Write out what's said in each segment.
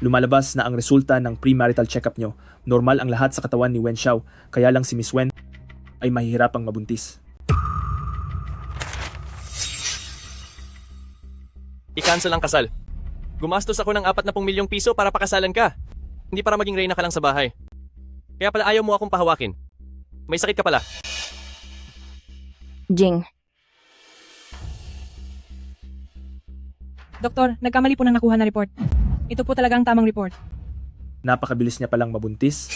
Lumalabas na ang resulta ng premarital checkup nyo. Normal ang lahat sa katawan ni Wen Xiao, kaya lang si Miss Wen ay mahihirapang mabuntis. I-cancel ang kasal. Gumastos ako ng 40 milyong piso para pakasalan ka. Hindi para maging reyna ka lang sa bahay. Kaya pala ayaw mo akong pahawakin. May sakit ka pala. Jing, Doktor, nagkamali po ng nakuha na report. Ito po talaga ang tamang report. Napakabilis niya palang mabuntis.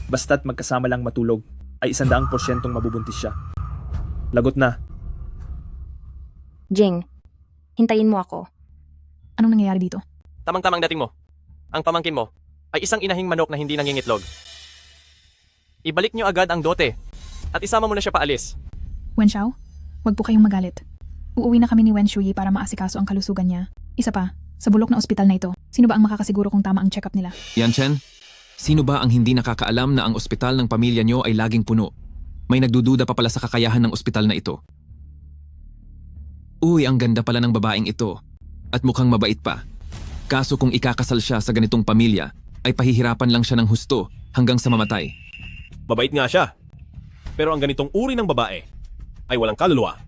Basta't magkasama lang matulog, ay 100% mabubuntis siya. Lagot na. Jing, hintayin mo ako. Anong nangyayari dito? Tamang-tamang dating mo. Ang pamangkin mo ay isang inahing manok na hindi nangingitlog. Ibalik niyo agad ang dote at isama mo na siya paalis. Wen Xiao, wag po kayong magalit. Uuwi na kami ni Wen Shuyi para maasikaso ang kalusugan niya. Isa pa, sa bulok na ospital na ito, sino ba ang makakasiguro kung tama ang check-up nila? Yan Chen, sino ba ang hindi nakakaalam na ang ospital ng pamilya nyo ay laging puno? May nagdududa pa pala sa kakayahan ng ospital na ito. Uy, ang ganda pala ng babaeng ito. At mukhang mabait pa. Kaso kung ikakasal siya sa ganitong pamilya, ay pahihirapan lang siya ng husto hanggang sa mamatay. Mabait nga siya. Pero ang ganitong uri ng babae ay walang kaluluwa.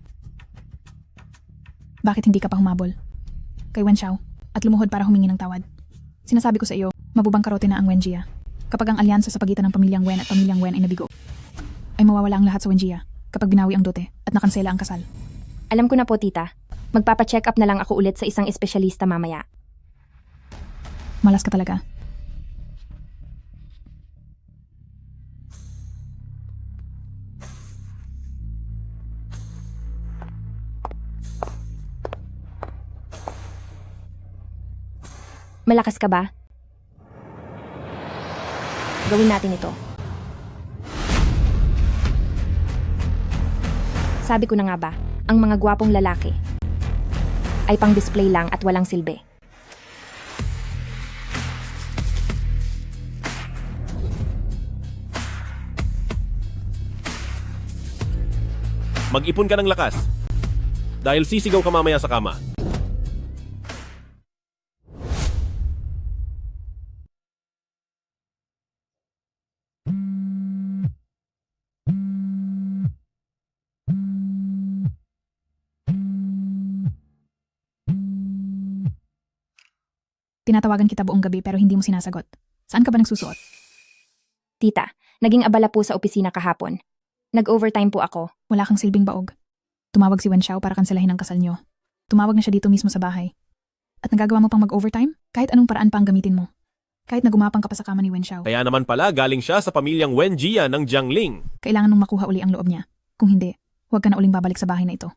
Bakit hindi ka pa humabol? Kay Wen Xiao, at lumuhod para humingi ng tawad. Sinasabi ko sa iyo, mabubangkarote na ang Wenjia. Kapag ang alyansa sa pagitan ng pamilyang Wen at pamilyang Wen ay nabigo, ay mawawala ang lahat sa Wenjia kapag binawi ang dote at nakansela ang kasal. Alam ko na po, tita. Magpapacheck up na lang ako ulit sa isang espesyalista mamaya. Malas ka talaga. Malakas ka ba? Gawin natin ito. Sabi ko na nga ba, ang mga gwapong lalaki ay pang-display lang at walang silbi. Mag-ipon ka ng lakas. Dahil sisigaw ka mamaya sa kama. Tinatawagan kita buong gabi pero hindi mo sinasagot. Saan ka ba nagsusuot? Tita, naging abala po sa opisina kahapon. Nag-overtime po ako. Wala kang silbing baog. Tumawag si Wen Xiao para kanselahin ang kasal niyo. Tumawag na siya dito mismo sa bahay. At nagagawa mo pang mag-overtime? Kahit anong paraan pa ang gamitin mo. Kahit nagumapang ka pa sa kama ni Wen Xiao. Kaya naman pala galing siya sa pamilyang Wen Jia ng Jiangling. Kailangan mong makuha uli ang loob niya. Kung hindi, huwag ka na uling babalik sa bahay na ito.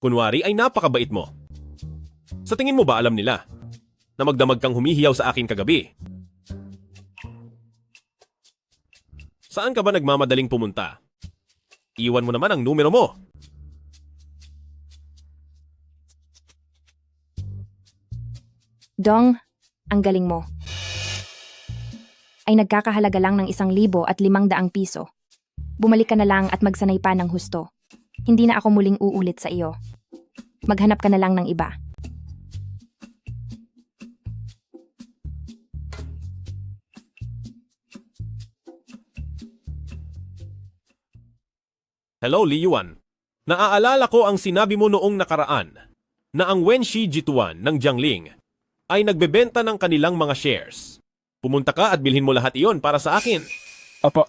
Kunwari ay napakabait mo. Sa tingin mo ba alam nila na magdamag kang humihiyaw sa akin kagabi? Saan ka ba nagmamadaling pumunta? Iwan mo naman ang numero mo. Dong, ang galing mo. Ay nagkakahalaga lang ng 1,500 piso. Bumalik ka na lang at magsanay pa ng husto. Hindi na ako muling uulit sa iyo. Maghanap ka na lang ng iba. Hello, Li Yuan. Naaalala ko ang sinabi mo noong nakaraan na ang Wenshi Jituan ng Jiangling ay nagbebenta ng kanilang mga shares. Pumunta ka at bilhin mo lahat iyon para sa akin. Opo.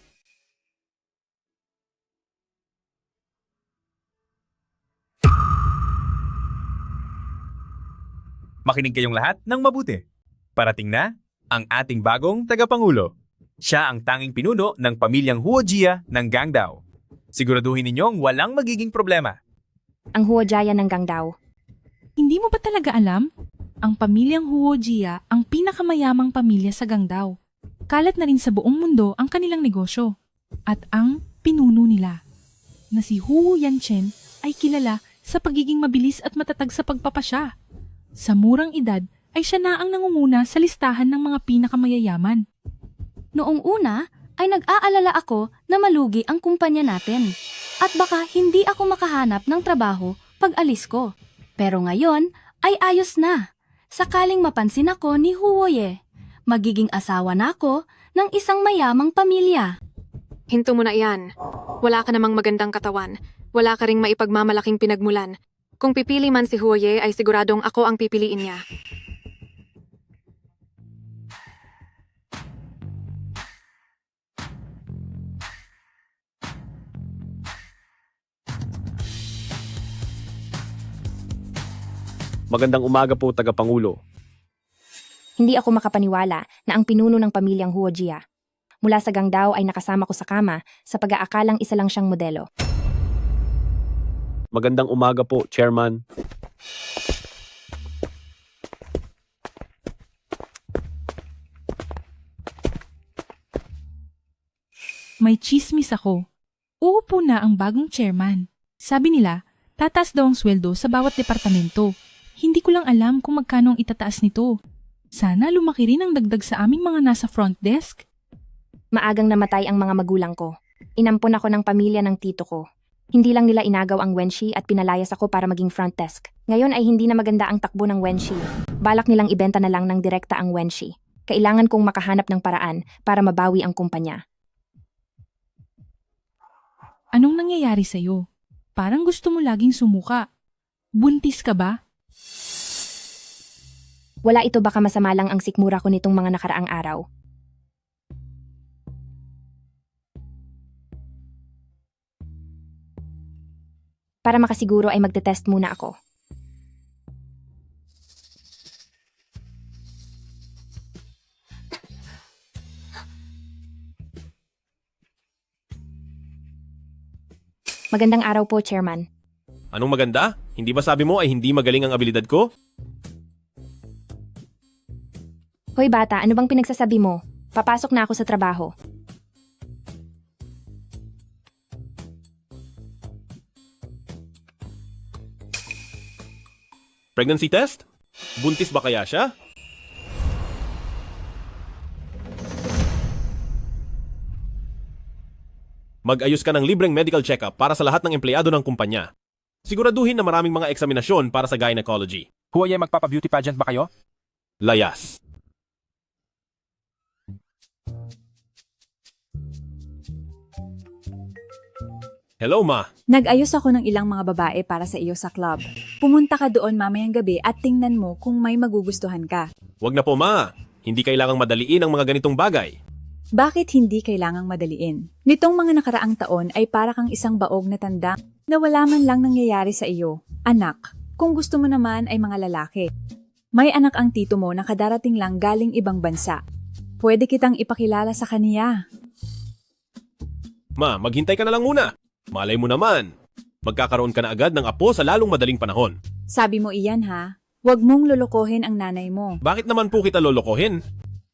Makinig kayong lahat ng mabuti. Parating na ang ating bagong tagapangulo. Siya ang tanging pinuno ng pamilyang Huojia ng Gangdao. Siguraduhin ninyong walang magiging problema. Ang Huojaya ng Gangdao. Hindi mo ba talaga alam? Ang pamilyang Huojia ang pinakamayamang pamilya sa Gangdao. Kalat na rin sa buong mundo ang kanilang negosyo. At ang pinuno nila, na si Hu Yanchen, ay kilala sa pagiging mabilis at matatag sa pagpapasya. Sa murang edad ay siya na ang nangunguna sa listahan ng mga pinakamayayaman. Noong una ay nag-aalala ako na malugi ang kumpanya natin at baka hindi ako makahanap ng trabaho pag alis ko. Pero ngayon ay ayos na. Sakaling mapansin ako ni Huoye, magiging asawa na ako ng isang mayamang pamilya. Hinto mo na iyan. Wala ka namang magandang katawan. Wala ka ring maipagmamalaking pinagmulan. Kung pipili man si Huoye ay siguradong ako ang pipiliin niya. Magandang umaga po, Tagapangulo. Hindi ako makapaniwala na ang pinuno ng pamilyang Huojia mula sa Gangdao ay nakasama ko sa kama sa pag-aakalang isa lang siyang modelo. Magandang umaga po, Chairman. May chismis ako. Uupo na ang bagong chairman. Sabi nila, tataas daw ang sweldo sa bawat departamento. Hindi ko lang alam kung magkano ang itataas nito. Sana lumaki rin ang dagdag sa aming mga nasa front desk. Maagang namatay ang mga magulang ko. Inampon ako ng pamilya ng tito ko. Hindi lang nila inagaw ang Wenshi at pinalayas ako para maging front desk. Ngayon ay hindi na maganda ang takbo ng Wenshi. Balak nilang ibenta na lang ng direkta ang Wenshi. Kailangan kong makahanap ng paraan para mabawi ang kumpanya. Anong nangyayari sa'yo? Parang gusto mo laging sumuka. Buntis ka ba? Wala ito, baka masama lang ang sikmura ko nitong mga nakaraang araw. Para makasiguro ay magte-test muna ako. Magandang araw po, Chairman. Anong maganda? Hindi ba sabi mo ay hindi magaling ang abilidad ko? Hoy bata, ano bang pinagsasabi mo? Papasok na ako sa trabaho. Pregnancy test? Buntis ba kaya siya? Mag-ayos ka ng libreng medical check-up para sa lahat ng empleyado ng kumpanya. Siguraduhin na maraming mga eksaminasyon para sa gynecology. Huwag magpapa-beauty pageant ba kayo? Layas. Hello, Ma. Nag-ayos ako ng ilang mga babae para sa iyo sa club. Pumunta ka doon mamayang gabi at tingnan mo kung may magugustuhan ka. Wag na po, Ma. Hindi kailangang madaliin ang mga ganitong bagay. Bakit hindi kailangang madaliin? Nitong mga nakaraang taon ay para kang isang baog na tanda na wala man lang nangyayari sa iyo. Anak, kung gusto mo naman ay mga lalaki. May anak ang tito mo na kadarating lang galing ibang bansa. Pwede kitang ipakilala sa kaniya. Ma, maghintay ka na lang muna. Malay mo naman. Magkakaroon ka na agad ng apo sa lalong madaling panahon. Sabi mo iyan ha? Huwag mong lolokohin ang nanay mo. Bakit naman po kita lolokohin?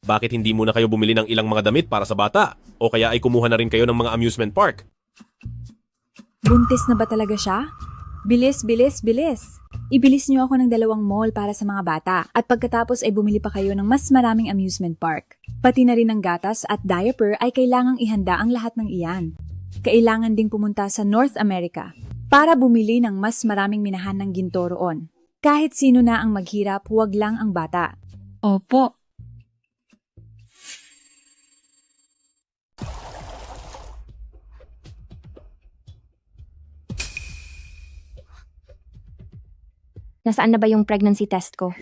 Bakit hindi muna kayo bumili ng ilang mga damit para sa bata? O kaya ay kumuha na rin kayo ng mga amusement park? Buntis na ba talaga siya? Bilis, bilis, bilis! Ibilis niyo ako ng 2 mall para sa mga bata at pagkatapos ay bumili pa kayo ng mas maraming amusement park. Pati na rin ng gatas at diaper ay kailangang ihanda ang lahat ng iyan. Kailangan ding pumunta sa North America para bumili ng mas maraming minahan ng ginto roon. Kahit sino na ang maghirap, huwag lang ang bata. Opo. Nasaan na ba yung pregnancy test ko?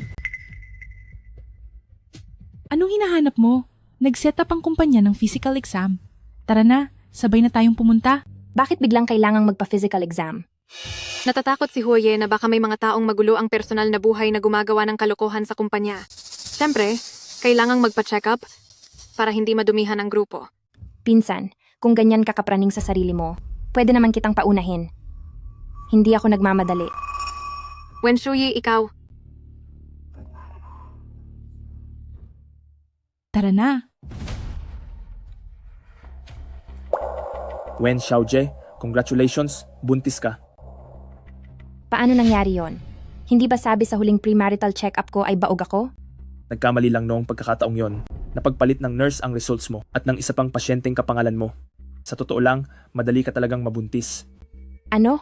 Anong hinahanap mo? Nag-set up ang kumpanya ng physical exam. Tara na, sabay na tayong pumunta. Bakit biglang kailangang magpa-physical exam? Natatakot si Huoye na baka may mga taong magulo ang personal na buhay na gumagawa ng kalokohan sa kumpanya. Siyempre, kailangang magpa-check up para hindi madumihan ang grupo. Pinsan, kung ganyan ka kapraning sa sarili mo, pwede naman kitang paunahin. Hindi ako nagmamadali. Wenshuyi, ikaw. Tara na. Wen Xiaojie, congratulations, buntis ka. Paano nangyari yon? Hindi ba sabi sa huling premarital check-up ko ay baog ako? Nagkamali lang noong pagkakataong yon. Napagpalit ng nurse ang results mo at ng isa pang pasyenteng kapangalan mo. Sa totoo lang, madali ka talagang mabuntis. Ano?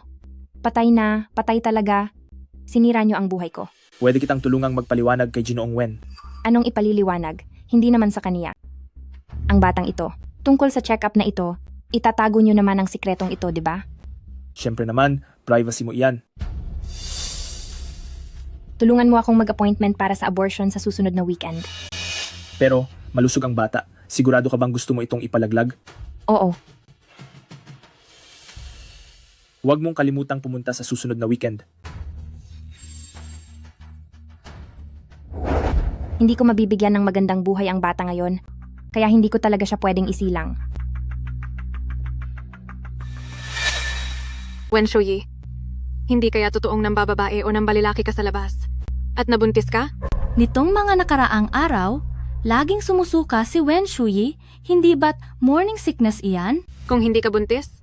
Patay na, patay talaga. Sinira niyo ang buhay ko. Pwede kitang tulungang magpaliwanag kay Ginoong Wen. Anong ipaliliwanag? Hindi naman sa kaniya. Ang batang ito. Tungkol sa check-up na ito, itatago niyo naman ang sikretong ito, di ba? Siyempre naman, privacy mo iyan. Tulungan mo akong mag-appointment para sa abortion sa susunod na weekend. Pero, malusog ang bata. Sigurado ka bang gusto mo itong ipalaglag? Oo. Huwag mong kalimutang pumunta sa susunod na weekend. Hindi ko mabibigyan ng magandang buhay ang bata ngayon, kaya hindi ko talaga siya pwedeng isilang. Wen Shuyi, hindi kaya totoong nambababae o nambalilaki ka sa labas? At nabuntis ka? Nitong mga nakaraang araw, laging sumusuka si Wen Shuyi, hindi ba't morning sickness iyan? Kung hindi ka buntis,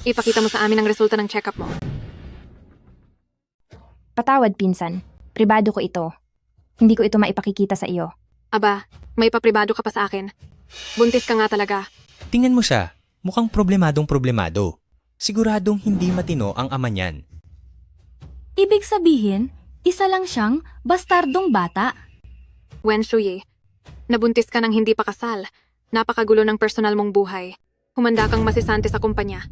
ipakita mo sa amin ang resulta ng check-up mo. Patawad, pinsan. Pribado ko ito. Hindi ko ito maipakikita sa iyo. Aba, may papribado ka pa sa akin. Buntis ka nga talaga. Tingnan mo siya. Mukhang problemadong. Siguradong hindi matino ang ama niyan. Ibig sabihin, isa lang siyang bastardong bata. Wen Shuyi, nabuntis ka ng hindi pa kasal. Napakagulo ng personal mong buhay. Humanda kang masisante sa kumpanya.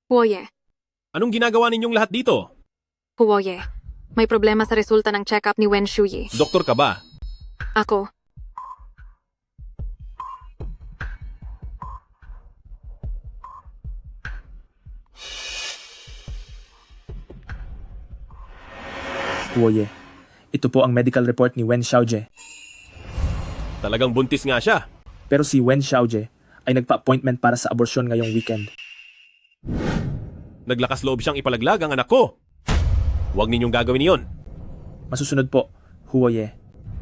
Huoye, Anong ginagawa ninyong lahat dito? Huoye, may problema sa resulta ng check-up ni Wen Shuyi. Doktor ka ba? Ako, Huoye, ito po ang medical report ni Wen Xiaojie. Talagang buntis nga siya. Pero si Wen Xiaojie ay nagpa-appointment para sa abortion ngayong weekend. Naglakas loob siyang ipalaglag ang anak ko. Huwag ninyong gagawin iyon. Masusunod po, Huoye.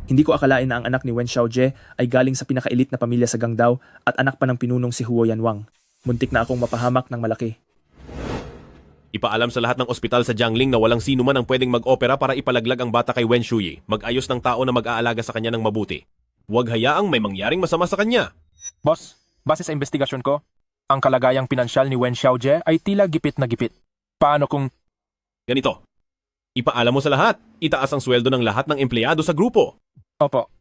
Hindi ko akalain na ang anak ni Wen Xiaojie ay galing sa pinaka-elite na pamilya sa Gangdao at anak pa ng pinunong si Huo Yanwang. Muntik na akong mapahamak ng malaki. Ipaalam sa lahat ng ospital sa Jiangling na walang sino man ang pwedeng mag-opera para ipalaglag ang bata kay Wen Shuyi. Mag-ayos ng tao na mag-aalaga sa kanya ng mabuti. Huwag hayaang may mangyaring masama sa kanya. Boss, base sa investigasyon ko, ang kalagayang pinansyal ni Wen Xiaojie ay tila gipit na gipit. Paano kung... Ganito, ipaalam mo sa lahat. Itaas ang sweldo ng lahat ng empleyado sa grupo. Opo.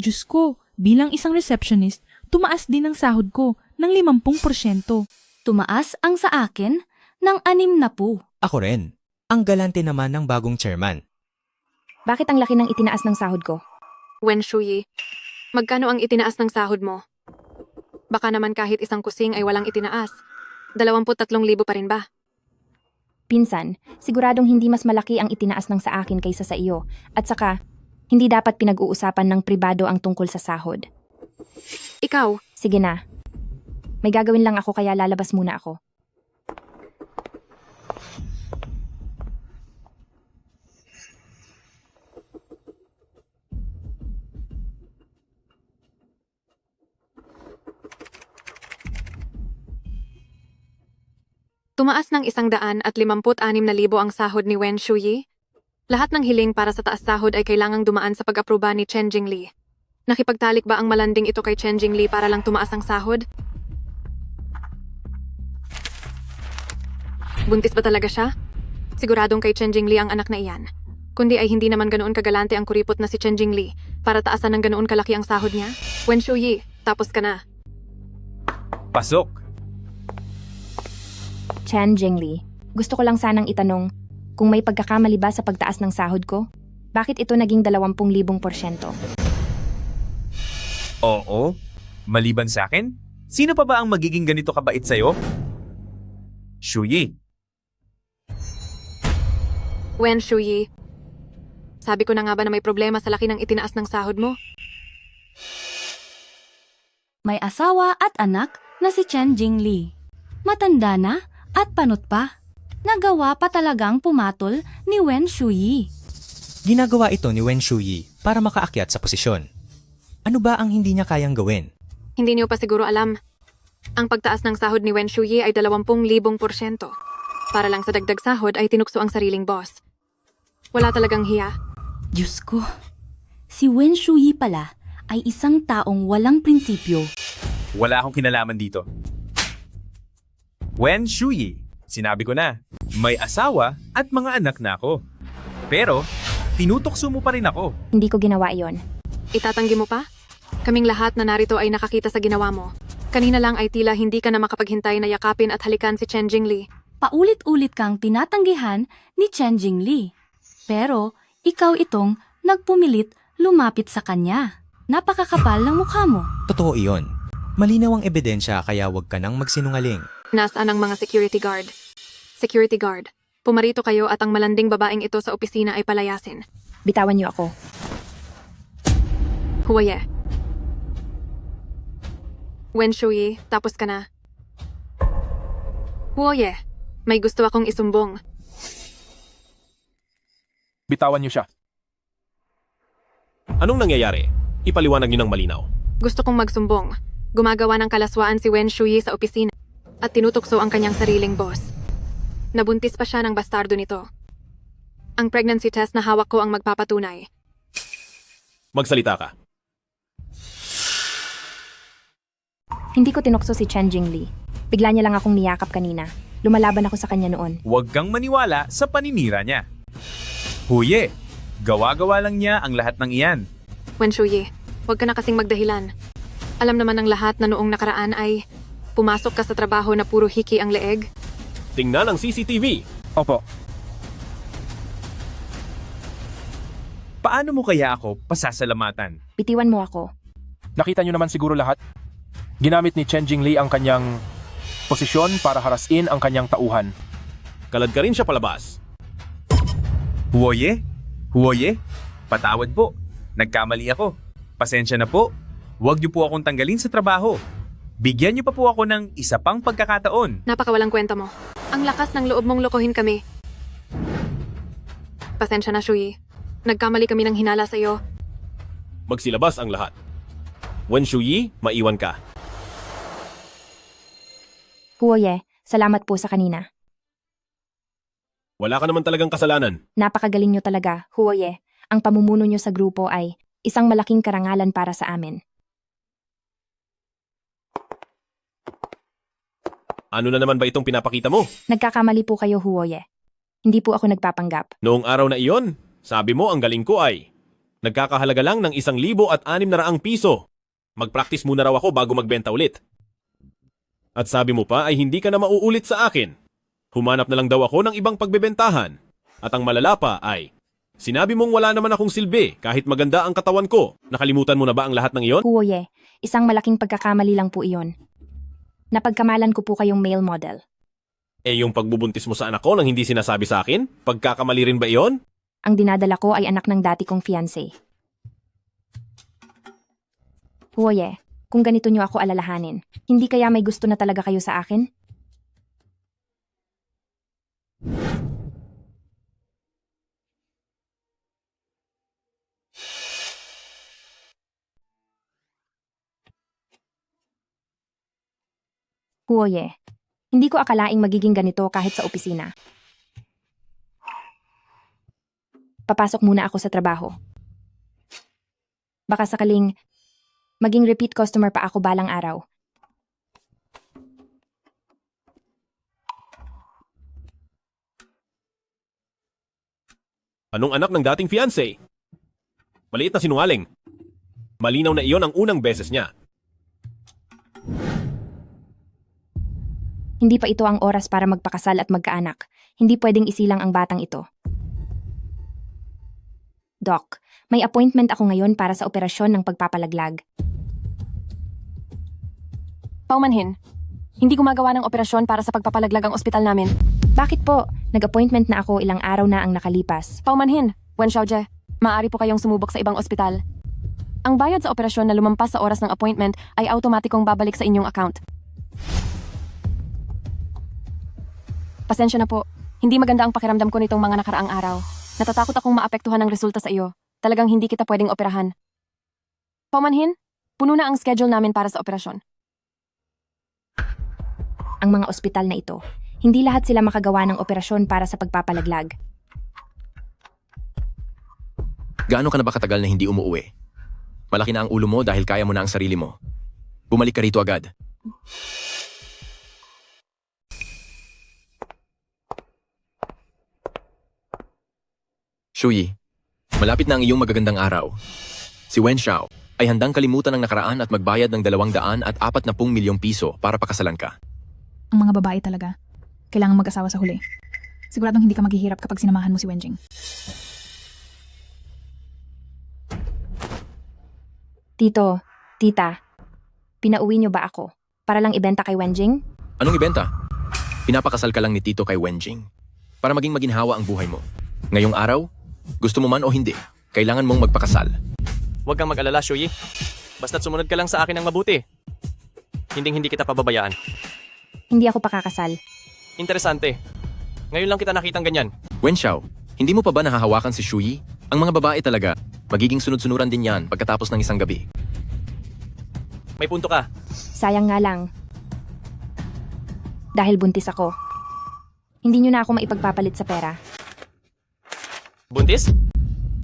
Diyos ko, bilang isang receptionist, tumaas din ang sahod ko ng 50%. Tumaas ang sa akin ng 60. Ako rin. Ang galante naman ng bagong chairman. Bakit ang laki ng itinaas ng sahod ko? Wen Shuyi, magkano ang itinaas ng sahod mo? Baka naman kahit isang kusing ay walang itinaas. 23,000 pa rin ba? Pinsan, siguradong hindi mas malaki ang itinaas ng sa akin kaysa sa iyo. At saka, hindi dapat pinag-uusapan ng pribado ang tungkol sa sahod. Ikaw, Sige na. May gagawin lang ako kaya lalabas muna ako. tumaas ng 156,000 ang sahod ni Wen Shuyi. Lahat ng hiling para sa taas sahod ay kailangang dumaan sa pag-aproba ni Chen Jingli. Nakipagtalik ba ang malanding ito kay Chen Jingli para lang tumaas ang sahod? Buntis ba talaga siya? Siguradong kay Chen Jingli ang anak na iyan. Kundi ay hindi naman ganoon kagalante ang kuripot na si Chen Jingli para taasan ng ganoon kalaki ang sahod niya. Wen Shuyi, tapos ka na. Pasok! Chen Jingli, gusto ko lang sanang itanong, kung may pagkakamali ba sa pagtaas ng sahod ko? Bakit ito naging 20,000%? Oo. Maliban sa akin, sino pa ba ang magiging ganito kabait sa'yo? Shuyi. Wen Shuyi, sabi ko na nga ba na may problema sa laki ng itinaas ng sahod mo? May asawa at anak na si Chen Jingli. Matanda na at panot pa. Nagawa pa talagang pumatol ni Wen Shuyi. Ginagawa ito ni Wen Shuyi para makaakyat sa posisyon. Ano ba ang hindi niya kayang gawin? Hindi niyo pa siguro alam. Ang pagtaas ng sahod ni Wen Shuyi ay 20,000%. Para lang sa dagdag sahod ay tinukso ang sariling boss. Wala talagang hiya. Diyos ko, Si Wen Shuyi pala ay isang taong walang prinsipyo. Wala akong kinalaman dito. Wen Shuyi, sinabi ko na, may asawa at mga anak na ako. Pero, tinutokso mo pa rin ako. Hindi ko ginawa iyon. Itatanggi mo pa? Kaming lahat na narito ay nakakita sa ginawa mo. Kanina lang ay tila hindi ka na makapaghintay na yakapin at halikan si Chen Jingli. Paulit-ulit kang tinatanggihan ni Chen Jingli. Pero, ikaw itong nagpumilit lumapit sa kanya. Napakakapal ng mukha mo. Totoo iyon. Malinaw ang ebidensya kaya huwag ka nang magsinungaling. Nasaan ang mga security guard? Security guard, pumarito kayo at ang malanding babaeng ito sa opisina ay palayasin. Bitawan niyo ako. Huwaye. Wen Shuyi, tapos ka na. Huwaye, may gusto akong isumbong. Bitawan niyo siya. Anong nangyayari? Ipaliwanag niyo ng malinaw. Gusto kong magsumbong. Gumagawa ng kalaswaan si Wen Shuyi sa opisina at tinutokso ang kanyang sariling boss. Nabuntis pa siya ng bastardo nito. Ang pregnancy test na hawak ko ang magpapatunay. Magsalita ka. Hindi ko tinukso si Chen Jingli. Bigla niya lang akong niyakap kanina. Lumalaban ako sa kanya noon. Huwag kang maniwala sa paninira niya. Huye, gawa-gawa lang niya ang lahat ng iyan. Wen Shuyi, huwag ka na kasing magdahilan. Alam naman ng lahat na noong nakaraan ay pumasok ka sa trabaho na puro hiki ang leeg. Tingnan ang CCTV. Opo. Paano mo kaya ako pasasalamatan? Bitiwan mo ako. Nakita niyo naman siguro lahat. Ginamit ni Chen Jingli ang kanyang posisyon para harasin ang kanyang tauhan. Kalad ka rin siya palabas. Huoye? Huoye? Patawad po. Nagkamali ako. Pasensya na po. Huwag niyo po akong tanggalin sa trabaho. Bigyan niyo pa po ako ng isa pang pagkakataon. Napakawalang kwenta mo. Ang lakas ng loob mong lokohin kami. Pasensya na, Shuyi. Nagkamali kami ng hinala sa iyo. Magsilabas ang lahat. Wen Shuyi, maiwan ka. Huwaye, salamat po sa kanina. Wala ka naman talagang kasalanan. Napakagaling niyo talaga, Huwaye. Ang pamumuno niyo sa grupo ay isang malaking karangalan para sa amin. Ano na naman ba itong pinapakita mo? Nagkakamali po kayo, Huwaye. Hindi po ako nagpapanggap. Noong araw na iyon, sabi mo ang galing ko ay nagkakahalaga lang ng 1,600 piso. Mag-practice muna raw ako bago magbenta ulit. At sabi mo pa ay hindi ka na mauulit sa akin. Humanap na lang daw ako ng ibang pagbebentahan. At ang malala pa ay, sinabi mong wala naman akong silbi kahit maganda ang katawan ko. Nakalimutan mo na ba ang lahat ng iyon? Huwaye, isang malaking pagkakamali lang po iyon. Napagkamalan ko po kayong male model. Eh yung pagbubuntis mo sa anak ko nang hindi sinasabi sa akin? Pagkakamali rin ba iyon? Ang dinadala ko ay anak ng dati kong fiancé. Huwaye, kung ganito niyo ako alalahanin, hindi kaya may gusto na talaga kayo sa akin? Huwaye, hindi ko akalaing magiging ganito kahit sa opisina. Papasok muna ako sa trabaho. Baka sakaling maging repeat customer pa ako balang araw. Anong anak ng dating fiancé? Maliit na sinungaling. Malinaw na iyon ang unang beses niya. Hindi pa ito ang oras para magpakasal at magkaanak. Hindi pwedeng isilang ang batang ito. Doc, may appointment ako ngayon para sa operasyon ng pagpapalaglag. Paumanhin, hindi gumagawa ng operasyon para sa pagpapalaglag ang ospital namin. Bakit po? Nag-appointment na ako ilang araw na ang nakalipas. Paumanhin, Wen Xiaojie, maaari po kayong sumubok sa ibang ospital. Ang bayad sa operasyon na lumampas sa oras ng appointment ay automatikong babalik sa inyong account. Pasensya na po. Hindi maganda ang pakiramdam ko nitong mga nakaraang araw. Natatakot akong maapektuhan ang resulta sa iyo. Talagang hindi kita pwedeng operahan. Paumanhin, puno na ang schedule namin para sa operasyon. Ang mga ospital na ito, hindi lahat sila makagawa ng operasyon para sa pagpapalaglag. Gaano ka na ba katagal na hindi umuuwi? Malaki na ang ulo mo dahil kaya mo na ang sarili mo. Bumalik ka rito agad. Shuyi, malapit na ang iyong magagandang araw. Si Wen Xiao ay handang kalimutan ang nakaraan at magbayad ng 240 milyong piso para pakasalan ka. Ang mga babae talaga. Kailangan mag-asawa sa huli. Siguradong hindi ka maghihirap kapag sinamahan mo si Wenjing. Tito, tita, pinauwi niyo ba ako? Para lang ibenta kay Wenjing? Anong ibenta? Pinapakasal ka lang ni Tito kay Wenjing para maging maginhawa ang buhay mo. Ngayong araw, gusto mo man o hindi, kailangan mong magpakasal. Huwag kang mag-alala, Shuyi. Basta't sumunod ka lang sa akin ng mabuti. Hindi kita pababayaan. Hindi ako pakakasal. Interesante. Ngayon lang kita nakitang ganyan. Wen Xiao, hindi mo pa ba nahahawakan si Shuyi? Ang mga babae talaga, magiging sunod-sunuran din yan pagkatapos ng isang gabi. May punto ka. Sayang nga lang. Dahil buntis ako. Hindi niyo na ako maipagpapalit sa pera. Buntis?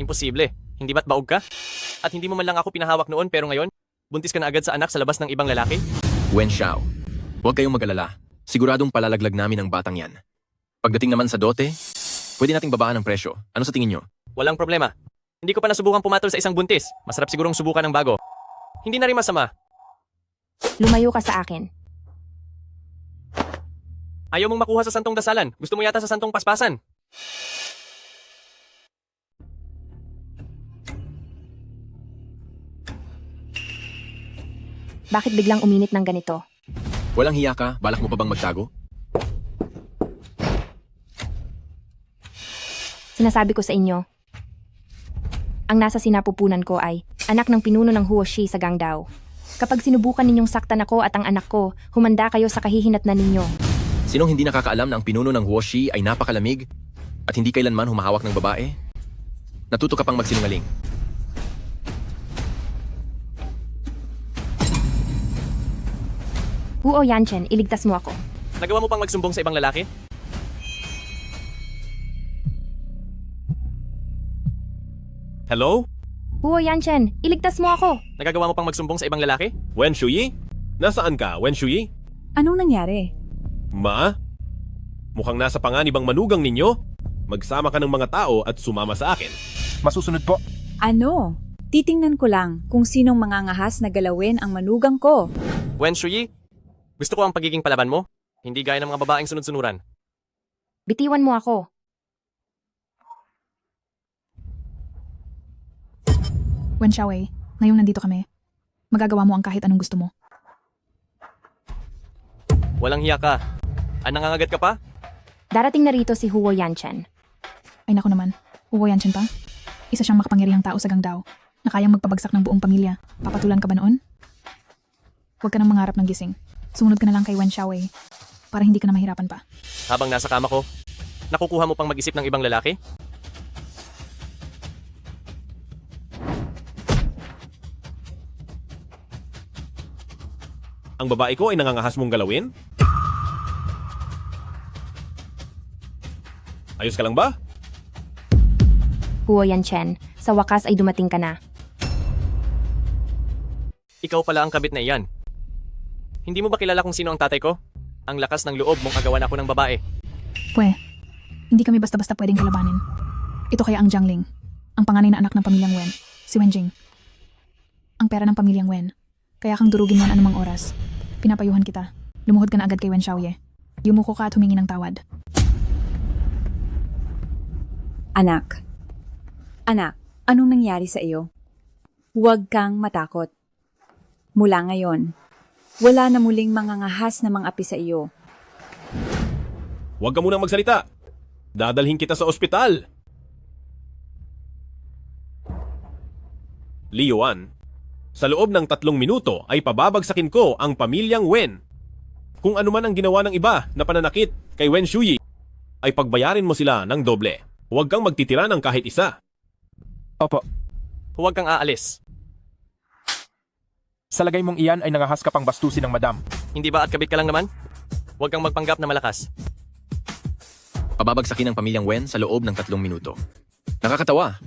Imposible. Hindi ba't baog ka? At hindi mo man lang ako pinahawak noon pero ngayon, buntis ka na agad sa anak sa labas ng ibang lalaki? Wen Xiao, huwag kayong mag-alala. Siguradong palalaglag namin ang batang yan. Pagdating naman sa dote, pwede nating babaan ang presyo. Ano sa tingin nyo? Walang problema. Hindi ko pa nasubukan pumatol sa isang buntis. Masarap sigurong subukan ng bago. Hindi na rin masama. Lumayo ka sa akin. Ayaw mong makuha sa santong dasalan. Gusto mo yata sa santong paspasan. Bakit biglang uminit ng ganito? Walang hiya ka? Balak mo pa bang magtago? Sinasabi ko sa inyo, ang nasa sinapupunan ko ay anak ng pinuno ng Huoshi sa Gangdao. Kapag sinubukan ninyong saktan ako at ang anak ko, humanda kayo sa kahihinatnan ninyo. Sinong hindi nakakaalam na ang pinuno ng Huoshi ay napakalamig at hindi kailanman humahawak ng babae? Natuto ka pang magsinungaling. Huo Yanchen, iligtas mo ako. Nagawa mo pang magsumbong sa ibang lalaki? Hello? Huo Yanchen, iligtas mo ako. Nagagawa mo pang magsumbong sa ibang lalaki? Wen Shuyi? Nasaan ka, Wen Shuyi? Anong nangyari? Ma? Mukhang nasa panganib ang manugang ninyo. Magsama ka ng mga tao at sumama sa akin. Masusunod po. Ano? Titingnan ko lang kung sinong mangangahas na galawin ang manugang ko. Wen Shuyi, gusto ko ang pagiging palaban mo. Hindi gaya ng mga babaeng sunod-sunuran. Bitiwan mo ako. Wen Xiaowei, ngayong nandito kami, magagawa mo ang kahit anong gusto mo. Walang hiya ka. Nangangagat ka pa? Darating na rito si Huo Yanchen. Ay naku naman, Huo Yanchen pa? Isa siyang makapangyarihang tao sa Gangdao na kayang magpabagsak ng buong pamilya. Papatulan ka ba noon? Huwag ka nang mangarap ng gising. Sumunod ka na lang kay Wen Xiaowei para hindi ka na mahirapan pa. Habang nasa kama ko, nakukuha mo pang mag-isip ng ibang lalaki? Ang babae ko ay nangangahas mong galawin? Ayos ka lang ba? Huo Yanchen, sa wakas ay dumating ka na. Ikaw pala ang kabit na iyan. Hindi mo ba kilala kung sino ang tatay ko? Ang lakas ng loob mong agawan ako ng babae. Pwe, hindi kami basta-basta pwedeng kalabanin. Ito kaya ang Jiangling, ang panganay na anak ng pamilyang Wen, si Wenjing. Ang pera ng pamilyang Wen, kaya kang durugin yan anumang oras. Pinapayuhan kita. Lumuhod ka na agad kay Wen Xiaoye. Yumuko ka at humingi ng tawad. Anak. Anak, anong nangyari sa iyo? Huwag kang matakot. Mula ngayon, wala na muling mangangahas na mga api sa iyo. Huwag ka munang magsalita. Dadalhin kita sa ospital. Li Yuan, sa loob ng 3 minuto ay pababagsakin ko ang pamilyang Wen. Kung ano man ang ginawa ng iba na pananakit kay Wen Shuyi, ay pagbayarin mo sila ng doble. Huwag kang magtitira ng kahit isa. Opo. Huwag kang aalis. Sa lagay mong iyan ay nangahas ka pang bastusin ng madam. Hindi ba at kabit ka lang naman? Huwag kang magpanggap na malakas. Pababagsakin ang pamilyang Wen sa loob ng 3 minuto. Nakakatawa.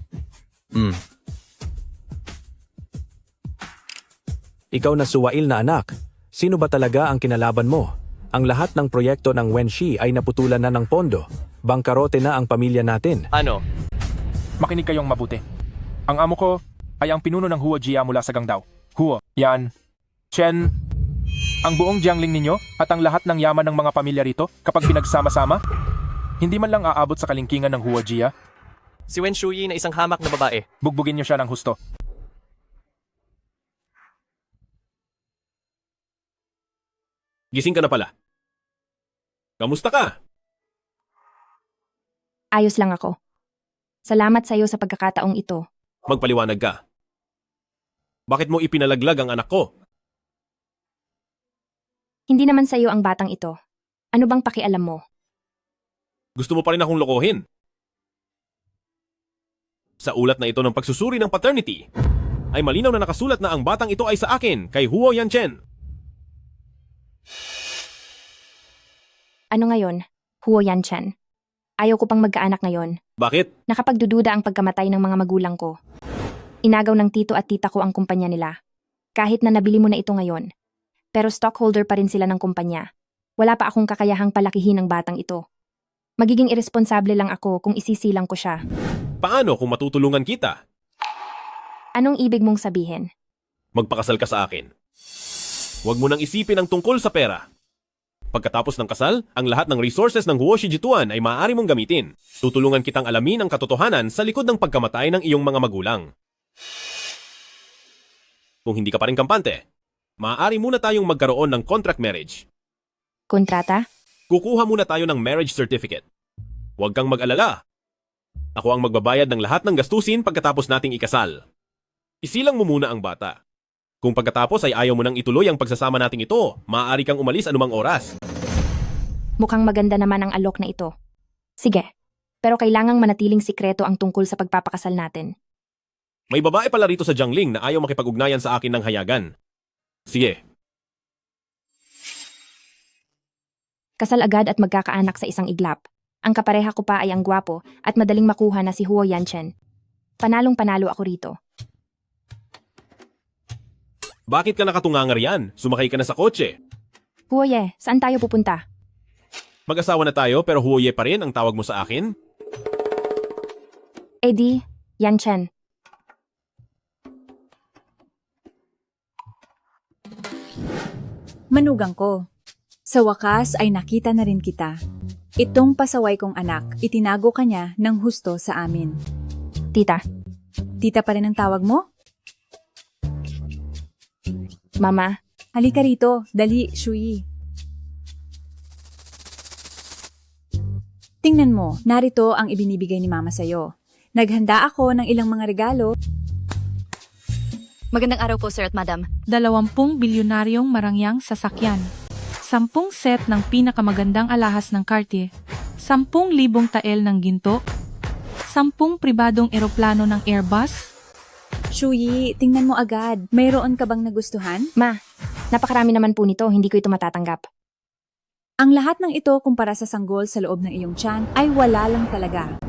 Ikaw na suwail na anak. Sino ba talaga ang kinalaban mo? Ang lahat ng proyekto ng Wenshi ay naputulan na ng pondo. Bangkarote na ang pamilya natin. Ano? Makinig kayong mabuti. Ang amo ko ay ang pinuno ng Huo Jia mula sa Gangdao. Huo, Yan, Chen, ang buong Jiangling ninyo at ang lahat ng yaman ng mga pamilya rito kapag pinagsama-sama, hindi man lang aabot sa kalingkingan ng Huo Jia. Si Wen Shuyi na isang hamak na babae. Bugbugin niyo siya ng husto. Gising ka na pala. Kamusta ka? Ayos lang ako. Salamat sa iyo sa pagkakataong ito. Magpaliwanag ka. Bakit mo ipinalaglag ang anak ko? Hindi naman sa iyo ang batang ito. Ano bang pakialam mo? Gusto mo pa rin akong lokohin? Sa ulat na ito ng pagsusuri ng paternity, ay malinaw na nakasulat na ang batang ito ay sa akin, kay Huo Yanchen. Ano ngayon? Huo Yanchen. Ayaw ko pang magkaanak ngayon. Bakit? Nakapagdududa ang pagkamatay ng mga magulang ko. Inagaw ng tito at tita ko ang kumpanya nila. Kahit na nabili mo na ito ngayon. Pero stockholder pa rin sila ng kumpanya. Wala pa akong kakayahang palakihin ng batang ito. Magiging iresponsable lang ako kung isisilang ko siya. Paano kung matutulungan kita? Anong ibig mong sabihin? Magpakasal ka sa akin. Huwag mo nang isipin ang tungkol sa pera. Pagkatapos ng kasal, ang lahat ng resources ng Huoshi Jituan ay maaari mong gamitin. Tutulungan kitang alamin ang katotohanan sa likod ng pagkamatay ng iyong mga magulang. Kung hindi ka pa rin kampante, maaari muna tayong magkaroon ng contract marriage. Kontrata? Kukuha muna tayo ng marriage certificate. Huwag kang mag-alala. Ako ang magbabayad ng lahat ng gastusin pagkatapos nating ikasal. Isilang mo muna ang bata. Kung pagkatapos ay ayaw mo nang ituloy ang pagsasama nating ito, maaari kang umalis anumang oras. Mukhang maganda naman ang alok na ito. Sige, pero kailangang manatiling sikreto ang tungkol sa pagpapakasal natin. May babae pala rito sa Jiangling na ayaw makipag-ugnayan sa akin ng hayagan. Sige. Kasal agad at magkakaanak sa isang iglap. Ang kapareha ko pa ay ang gwapo at madaling makuha na si Huo Yanchen. Panalong-panalo ako rito. Bakit ka nakatungangar yan? Sumakay ka na sa kotse. Huoye, saan tayo pupunta? Mag-asawa na tayo pero Huoye pa rin ang tawag mo sa akin? Eddie, Yanchen. Manugang ko. Sa wakas ay nakita na rin kita. Itong pasaway kong anak, itinago ka niya ng husto sa amin. Tita. Tita pa rin ang tawag mo? Mama. Halika rito, dali, Shuyi. Tingnan mo, narito ang ibinibigay ni Mama sa'yo. Naghanda ako ng ilang mga regalo. Magandang araw po, sir at madam. 20 bilyonaryong marangyang sasakyan. 10 set ng pinakamagandang alahas ng Cartier. 10,000 tael ng ginto. 10 pribadong eroplano ng Airbus. Shuyi, tingnan mo agad. Mayroon ka bang nagustuhan? Ma, napakarami naman po nito, hindi ko ito matatanggap. Ang lahat ng ito kumpara sa sanggol sa loob ng iyong tiyan ay wala lang talaga.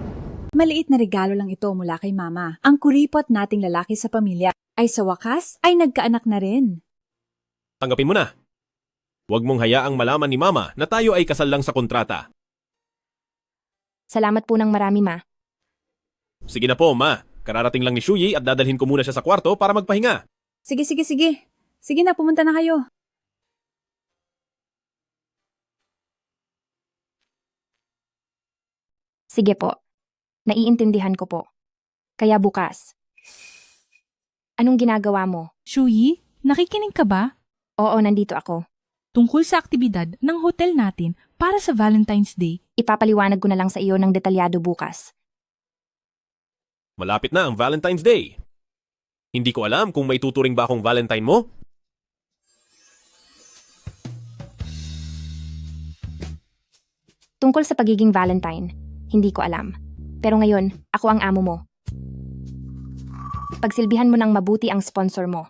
Maliit na regalo lang ito mula kay Mama. Ang kuripot nating lalaki sa pamilya ay sa wakas ay nagkaanak na rin. Tanggapin mo na. Huwag mong hayaang malaman ni Mama na tayo ay kasal lang sa kontrata. Salamat po ng marami, Ma. Sige na po, Ma. Kararating lang ni Shuyi at dadalhin ko muna siya sa kwarto para magpahinga. Sige. Sige na, pumunta na kayo. Sige po. Naiintindihan ko po. Kaya bukas. Anong ginagawa mo? Shuyi, nakikinig ka ba? Oo, nandito ako. Tungkol sa aktibidad ng hotel natin para sa Valentine's Day. Ipapaliwanag ko na lang sa iyo ng detalyado bukas. Malapit na ang Valentine's Day. Hindi ko alam kung may tuturing ba akong Valentine mo. Tungkol sa pagiging Valentine, hindi ko alam. Pero ngayon, ako ang amo mo. Pagsilbihan mo ng mabuti ang sponsor mo.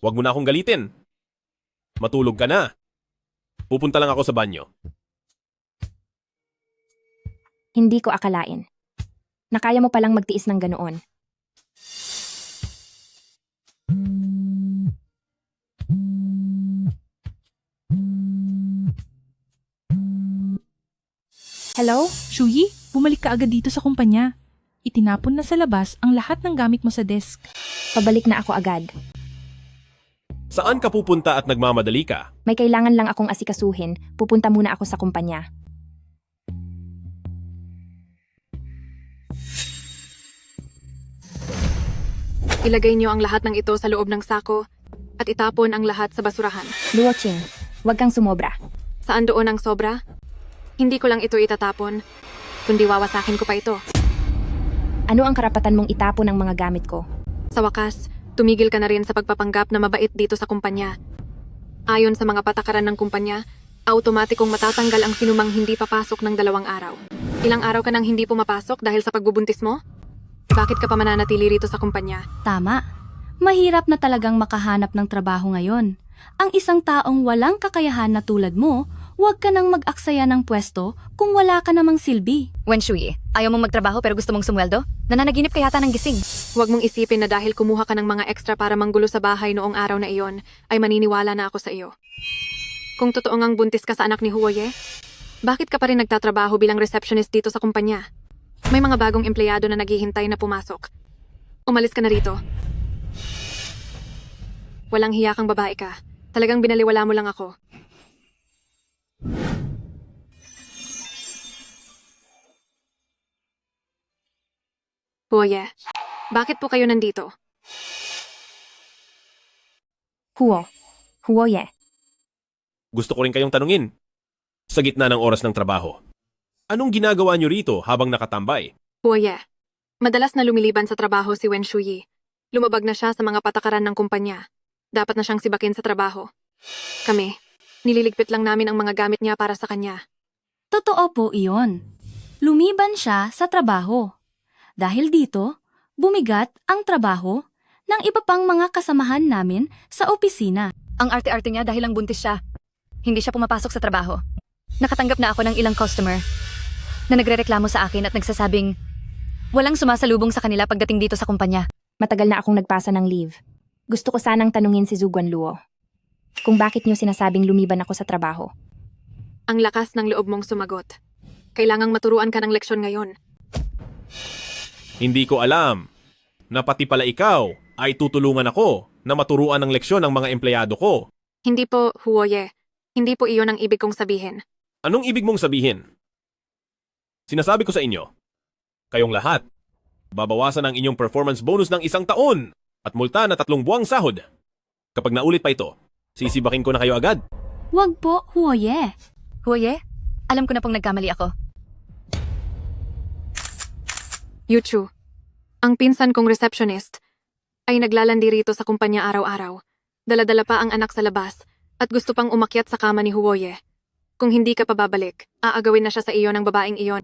Huwag mo na akong galitin. Matulog ka na. Pupunta lang ako sa banyo. Hindi ko akalain. Nakaya mo palang magtiis ng ganoon. Hello? Shuyi, bumalik ka agad dito sa kumpanya. Itinapon na sa labas ang lahat ng gamit mo sa desk. Pabalik na ako agad. Saan ka pupunta at nagmamadali ka? May kailangan lang akong asikasuhin. Pupunta muna ako sa kumpanya. Ilagay niyo ang lahat ng ito sa loob ng sako at itapon ang lahat sa basurahan. Luo Ching, huwag kang sumobra. Saan doon ang sobra? Hindi ko lang ito itatapon, kundi wawasakin ko pa ito. Ano ang karapatan mong itapon ang mga gamit ko? Sa wakas, tumigil ka na rin sa pagpapanggap na mabait dito sa kumpanya. Ayon sa mga patakaran ng kumpanya, automatikong matatanggal ang sinumang hindi papasok ng 2 araw. Ilang araw ka nang hindi pumapasok dahil sa pagbubuntis mo? Bakit ka pa mananatili rito sa kumpanya? Tama. Mahirap na talagang makahanap ng trabaho ngayon. Ang isang taong walang kakayahan na tulad mo, huwag ka nang mag-aksaya ng pwesto kung wala ka namang silbi. Wenshui, ayaw mong magtrabaho pero gusto mong sumweldo? Nananaginip ka yata ng gising. Huwag mong isipin na dahil kumuha ka ng mga extra para manggulo sa bahay noong araw na iyon, ay maniniwala na ako sa iyo. Kung totoo ngang buntis ka sa anak ni Huoye, bakit ka pa rin nagtatrabaho bilang receptionist dito sa kumpanya? May mga bagong empleyado na naghihintay na pumasok. Umalis ka na rito. Walang hiya kang babae ka. Talagang binaliwala mo lang ako. Huoye, bakit po kayo nandito? Huoye. Gusto ko rin kayong tanungin. Sa gitna ng oras ng trabaho, anong ginagawa niyo rito habang nakatambay? Huoye, madalas na lumiliban sa trabaho si Wen Shuyi. Lumabag na siya sa mga patakaran ng kumpanya. Dapat na siyang sibakin sa trabaho. Kami, nililigpit lang namin ang mga gamit niya para sa kanya. Totoo po iyon. Lumiban siya sa trabaho. Dahil dito, bumigat ang trabaho ng iba pang mga kasamahan namin sa opisina. Ang arte-arte niya dahil lang buntis siya. Hindi siya pumapasok sa trabaho. Nakatanggap na ako ng ilang customer na nagrereklamo sa akin at nagsasabing walang sumasalubong sa kanila pagdating dito sa kumpanya. Matagal na akong nagpasa ng leave. Gusto ko sanang tanungin si Zhuguan Luo kung bakit niyo sinasabing lumiban ako sa trabaho. Ang lakas ng loob mong sumagot. Kailangang maturuan ka ng leksyon ngayon. Hindi ko alam na pati pala ikaw ay tutulungan ako na maturuan ng leksyon ng mga empleyado ko. Hindi po, Huoye. Hindi po iyon ang ibig kong sabihin. Anong ibig mong sabihin? Sinasabi ko sa inyo, kayong lahat, babawasan ang inyong performance bonus ng 1 taon at multa na 3 buwang sahod. Kapag naulit pa ito, sisibakin ko na kayo agad. Wag po, Huoye. Huoye, alam ko na pong nagkamali ako. Yuchu, ang pinsan kong receptionist, ay naglalandi rito sa kumpanya araw-araw. Dala-dala pa ang anak sa labas at gusto pang umakyat sa kama ni Huoye. Kung hindi ka pa babalik, aagawin na siya sa iyo ng babaeng iyon.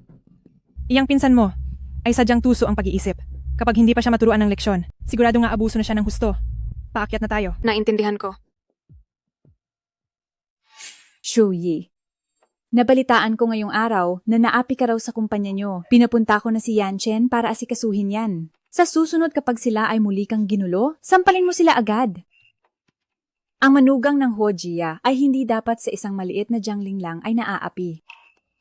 Iyang pinsan mo ay sadyang tuso ang pag-iisip. Kapag hindi pa siya maturuan ng leksyon, sigurado nga abuso na siya ng husto. Paakyat na tayo. Naintindihan ko. Shuyi, nabalitaan ko ngayong araw na naapi ka raw sa kumpanya nyo. Pinapunta ko na si Yanchen para asikasuhin yan. Sa susunod kapag sila ay muli kang ginulo, sampalin mo sila agad. Ang manugang ng Huojia ay hindi dapat sa isang maliit na jangling lang ay naaapi.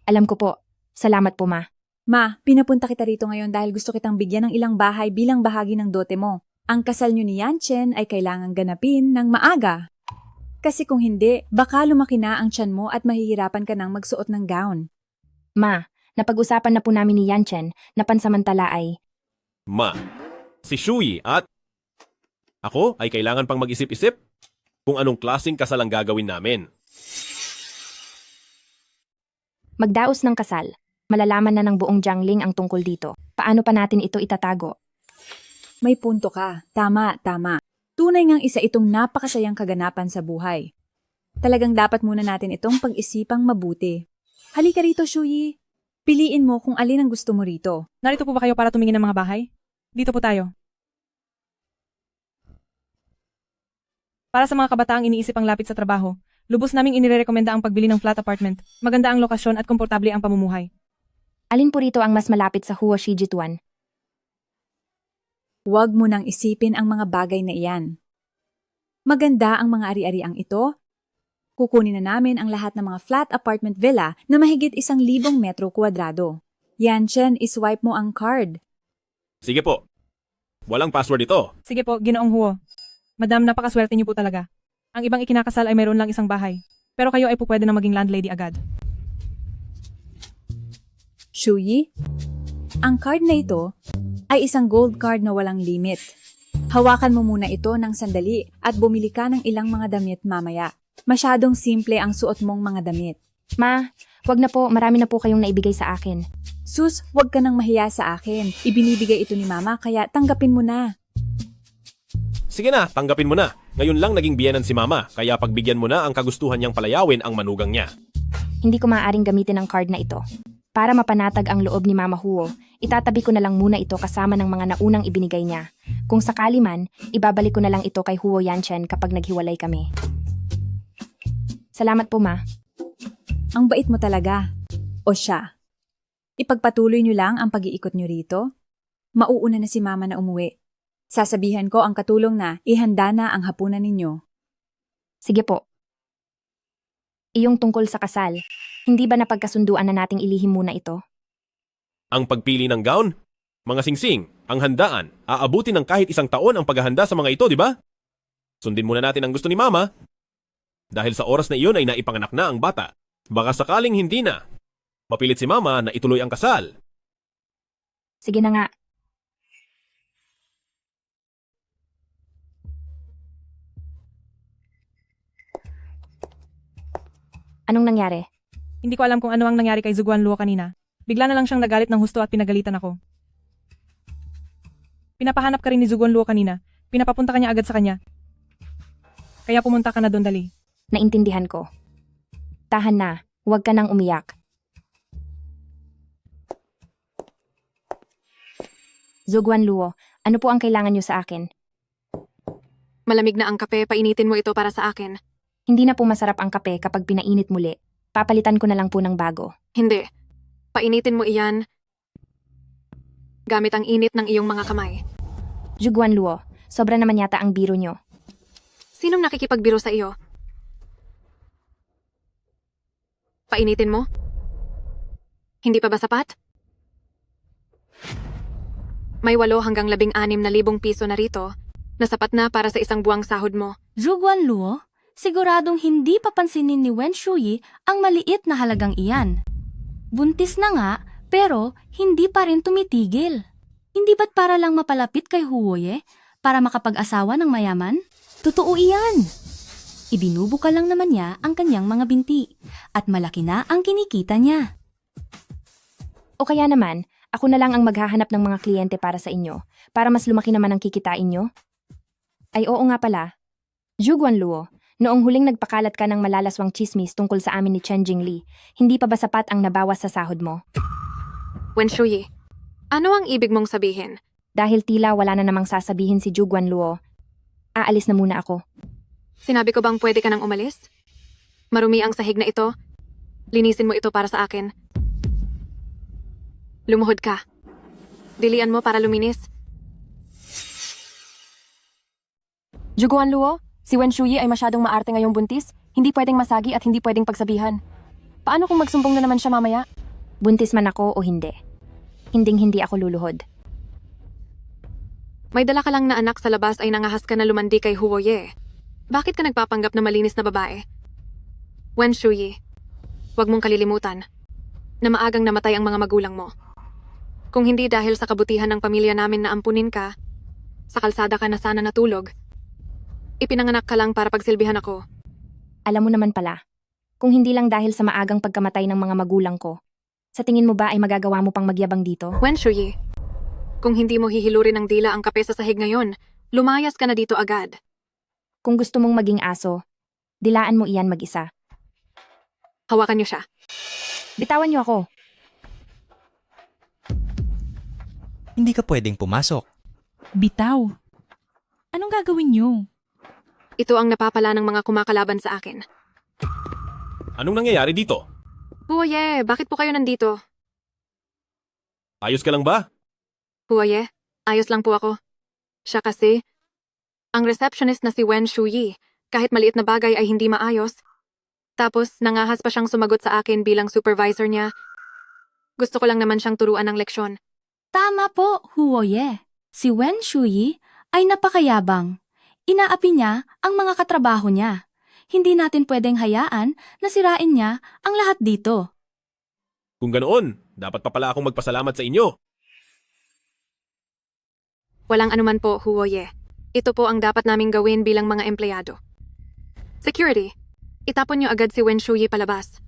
Alam ko po. Salamat po, Ma. Ma, pinapunta kita rito ngayon dahil gusto kitang bigyan ng ilang bahay bilang bahagi ng dote mo. Ang kasal nyo ni Yanchen ay kailangang ganapin ng maaga. Kasi kung hindi, baka lumaki na ang tiyan mo at mahihirapan ka nang magsuot ng gown. Ma, napag-usapan na po namin ni Yanchen na pansamantala ay... Ma, si Shuyi at ako ay kailangan pang mag-isip-isip kung anong klaseng kasal ang gagawin namin. Magdaos ng kasal. Malalaman na ng buong Jiangling ang tungkol dito. Paano pa natin ito itatago? May punto ka. Tama, tama. Tunay ngang isa itong napakasayang kaganapan sa buhay. Talagang dapat muna natin itong pag-isipang mabuti. Halika rito, Shuyi. Piliin mo kung alin ang gusto mo rito. Narito po ba kayo para tumingin ng mga bahay? Dito po tayo. Para sa mga kabataang iniisip ang lapit sa trabaho, lubos naming inirekomenda ang pagbili ng flat apartment. Maganda ang lokasyon at komportable ang pamumuhay. Alin po rito ang mas malapit sa Huo Shijituan? Huwag mo nang isipin ang mga bagay na iyan. Maganda ang mga ari-ariang ito. Kukunin na namin ang lahat ng mga flat apartment villa na mahigit 1,000 metro kwadrado. Yan, Chen, iswipe mo ang card. Sige po. Walang password ito. Sige po, Ginoong Huo. Madam, napakaswerte niyo po talaga. Ang ibang ikinakasal ay mayroon lang isang bahay. Pero kayo ay pupwede na maging landlady agad. Shuyi, ang card na ito ay isang gold card na walang limit. Hawakan mo muna ito ng sandali at bumili ka ng ilang mga damit mamaya. Masyadong simple ang suot mong mga damit. Ma, wag na po, marami na po kayong naibigay sa akin. Sus, wag ka nang mahiya sa akin. Ibinibigay ito ni Mama kaya tanggapin mo na. Sige na, tanggapin mo na. Ngayon lang naging biyenan si Mama, kaya pagbigyan mo na ang kagustuhan niyang palayawin ang manugang niya. Hindi ko maaaring gamitin ang card na ito. Para mapanatag ang loob ni Mama Huo, itatabi ko na lang muna ito kasama ng mga naunang ibinigay niya. Kung sakali man, ibabalik ko na lang ito kay Huo Yanchen kapag naghiwalay kami. Salamat po, Ma. Ang bait mo talaga. O siya, ipagpatuloy niyo lang ang pag-iikot niyo rito. Mauuna na si Mama na umuwi. Sasabihan ko ang katulong na ihanda na ang hapunan ninyo. Sige po. Iyong tungkol sa kasal, hindi ba napagkasunduan na nating ilihim muna ito? Ang pagpili ng gown, mga singsing, ang handaan, aabutin ng kahit 1 taon ang paghahanda sa mga ito, di ba? Sundin muna natin ang gusto ni Mama. Dahil sa oras na iyon ay naipanganak na ang bata. Baka sakaling hindi na. Mapilit si Mama na ituloy ang kasal. Sige na nga. Anong nangyari? Hindi ko alam kung ano ang nangyari kay Zhuguan Luo kanina. Bigla na lang siyang nagalit ng husto at pinagalitan ako. Pinapahanap ka rin ni Zhuguan Luo kanina. Pinapapunta ka niya agad sa kanya. Kaya pumunta ka na doon dali. Naintindihan ko. Tahan na, huwag ka nang umiyak. Zhuguan Luo, ano po ang kailangan niyo sa akin? Malamig na ang kape, painitin mo ito para sa akin. Hindi na po masarap ang kape kapag pinainit muli. Papalitan ko na lang po ng bago. Hindi. Painitin mo iyan gamit ang init ng iyong mga kamay. Zhuguan Luo, sobra naman yata ang biro niyo. Sinong nakikipagbiro sa iyo? Painitin mo? Hindi pa ba sapat? May 8 hanggang 16,000 piso na rito na sapat na para sa isang buwang sahod mo. Zhuguan Luo, siguradong hindi papansinin ni Wen Shuyi ang maliit na halagang iyan. Buntis na nga, pero hindi pa rin tumitigil. Hindi ba't para lang mapalapit kay Huoye para makapag-asawa ng mayaman? Totoo iyan. Ibinubuka lang naman niya ang kanyang mga binti at malaki na ang kinikita niya. O kaya naman, ako na lang ang maghahanap ng mga kliyente para sa inyo, para mas lumaki naman ang kikitain nyo? Ay oo nga pala. Zhuguan Luo, noong huling nagpakalat ka ng malalaswang chismis tungkol sa amin ni Chen Jingli, hindi pa ba sapat ang nabawas sa sahod mo? Wen Shuyi, ano ang ibig mong sabihin? Dahil tila wala na namang sasabihin si Zhuguan Luo, aalis na muna ako. Sinabi ko bang pwede ka nang umalis? Marumi ang sahig na ito. Linisin mo ito para sa akin. Lumuhod ka. Dilian mo para luminis. Zhuguan Luo, si Wen Shuyi ay masyadong maarte ngayong buntis. Hindi pwedeng masagi at hindi pwedeng pagsabihan. Paano kung magsumbong na naman siya mamaya? Buntis man ako o hindi. Hinding-hindi ako luluhod. May dala ka lang na anak sa labas ay nangahas ka na lumandi kay Huoye. Bakit ka nagpapanggap na malinis na babae? Wen Shuyi, huwag mong kalilimutan na maagang namatay ang mga magulang mo. Kung hindi dahil sa kabutihan ng pamilya namin na ampunin ka, sa kalsada ka na sana natulog, ipinanganak ka lang para pagsilbihan ako. Alam mo naman pala, kung hindi lang dahil sa maagang pagkamatay ng mga magulang ko, sa tingin mo ba ay magagawa mo pang magyabang dito? Wen Shuyi, kung hindi mo hihilurin ng dila ang kape sa sahig ngayon, lumayas ka na dito agad. Kung gusto mong maging aso, dilaan mo iyan mag-isa. Hawakan niyo siya. Bitawan niyo ako. Hindi ka pwedeng pumasok. Bitaw. Anong gagawin niyo? Ito ang napapala ng mga kumakalaban sa akin. Anong nangyayari dito? Huwaye, bakit po kayo nandito? Ayos ka lang ba? Huwaye, ayos lang po ako. Siya kasi, ang receptionist na si Wen Shuyi, kahit maliit na bagay ay hindi maayos. Tapos, nangahas pa siyang sumagot sa akin bilang supervisor niya. Gusto ko lang naman siyang turuan ng leksyon. Tama po, Huoye. Si Wen Shuyi ay napakayabang. Inaapi niya ang mga katrabaho niya. Hindi natin pwedeng hayaan na sirain niya ang lahat dito. Kung ganoon, dapat pa pala akong magpasalamat sa inyo. Walang anuman po, Huoye. Ito po ang dapat naming gawin bilang mga empleyado. Security, itapon niyo agad si Wen Shuyi palabas.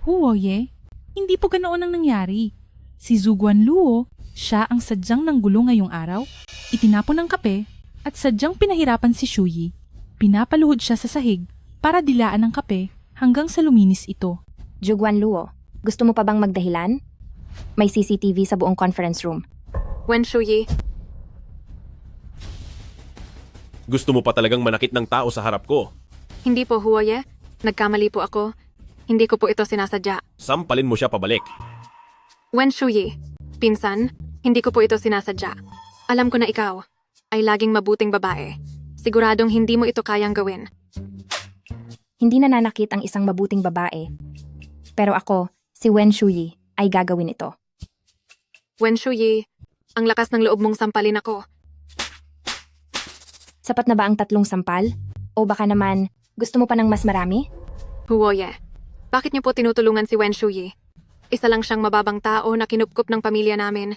Huoye, hindi po ganoon ang nangyari. Si Zhuguan Luo, siya ang sadyang nanggulo ngayong araw, itinapon ng kape, at sadyang pinahirapan si Shuyi. Pinapaluhod siya sa sahig para dilaan ng kape hanggang sa luminis ito. Zhuguan Luo, gusto mo pa bang magdahilan? May CCTV sa buong conference room. Wen Shuyi, Gusto mo pa talagang manakit ng tao sa harap ko. hindi po, Huoye. Nagkamali po ako. Hindi ko po ito sinasadya. Sampalin mo siya pabalik. Wen Shuyi, pinsan, hindi ko po ito sinasadya. Alam ko na ikaw ay laging mabuting babae. Siguradong hindi mo ito kayang gawin. Hindi nananakit ang isang mabuting babae. Pero ako, si Wen Shuyi, ay gagawin ito. Wen Shuyi, ang lakas ng loob mong sampalin ako. Sapat na ba ang 3 sampal? O baka naman, gusto mo pa ng mas marami? Huoye, bakit niyo po tinutulungan si Wen Shuyi? Isa lang siyang mababang tao na kinupkup ng pamilya namin.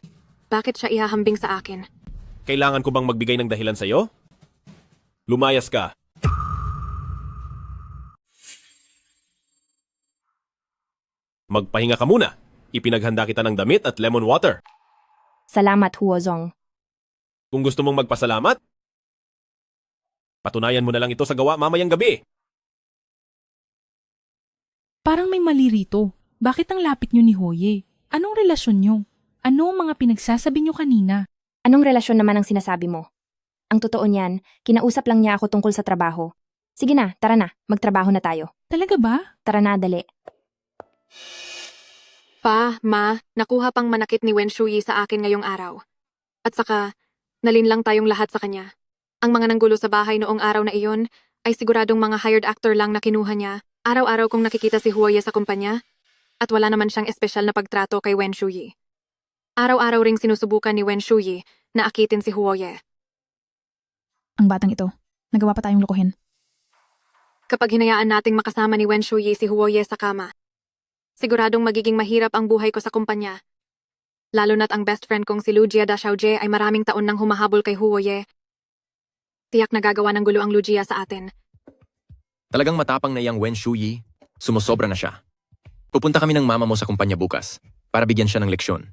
Bakit siya ihahambing sa akin? Kailangan ko bang magbigay ng dahilan sa'yo? Lumayas ka. Magpahinga ka muna. Ipinaghanda kita ng damit at lemon water. Salamat, Huozong. Kung gusto mong magpasalamat, patunayan mo na lang ito sa gawa mamayang gabi. Parang may mali rito. Bakit ang lapit niyo ni Hoye? Anong relasyon niyo? Ano ang mga pinagsasabi niyo kanina? Anong relasyon naman ang sinasabi mo? Ang totoo niyan, kinausap lang niya ako tungkol sa trabaho. Sige na, tara na, magtrabaho na tayo. Talaga ba? Tara na, dali. Pa, ma, nakuha pang manakit ni Wen Shuyi sa akin ngayong araw. At saka, nalinlang tayong lahat sa kanya. Ang mga nanggulo sa bahay noong araw na iyon ay siguradong mga hired actor lang na kinuha niya. Araw-araw kong nakikita si Huoye sa kumpanya at wala naman siyang espesyal na pagtrato kay Wen Shuyi. Araw-araw ring sinusubukan ni Wen Shuyi na akitin si Huoye. Ang batang ito, nagawa pa tayong lokohin. Kapag hinayaan nating makasama ni Wen Shuyi si Huoye sa kama, siguradong magiging mahirap ang buhay ko sa kumpanya. Lalo na't ang best friend kong si Lujia Da Xiaojie ay maraming taon nang humahabol kay Huoye. Tiyak nagagawa ng gulo ang Lujia sa atin. Talagang matapang na yang Wen Shuyi. Sumusobra na siya. Pupunta kami ng mama mo sa kumpanya bukas para bigyan siya ng leksyon.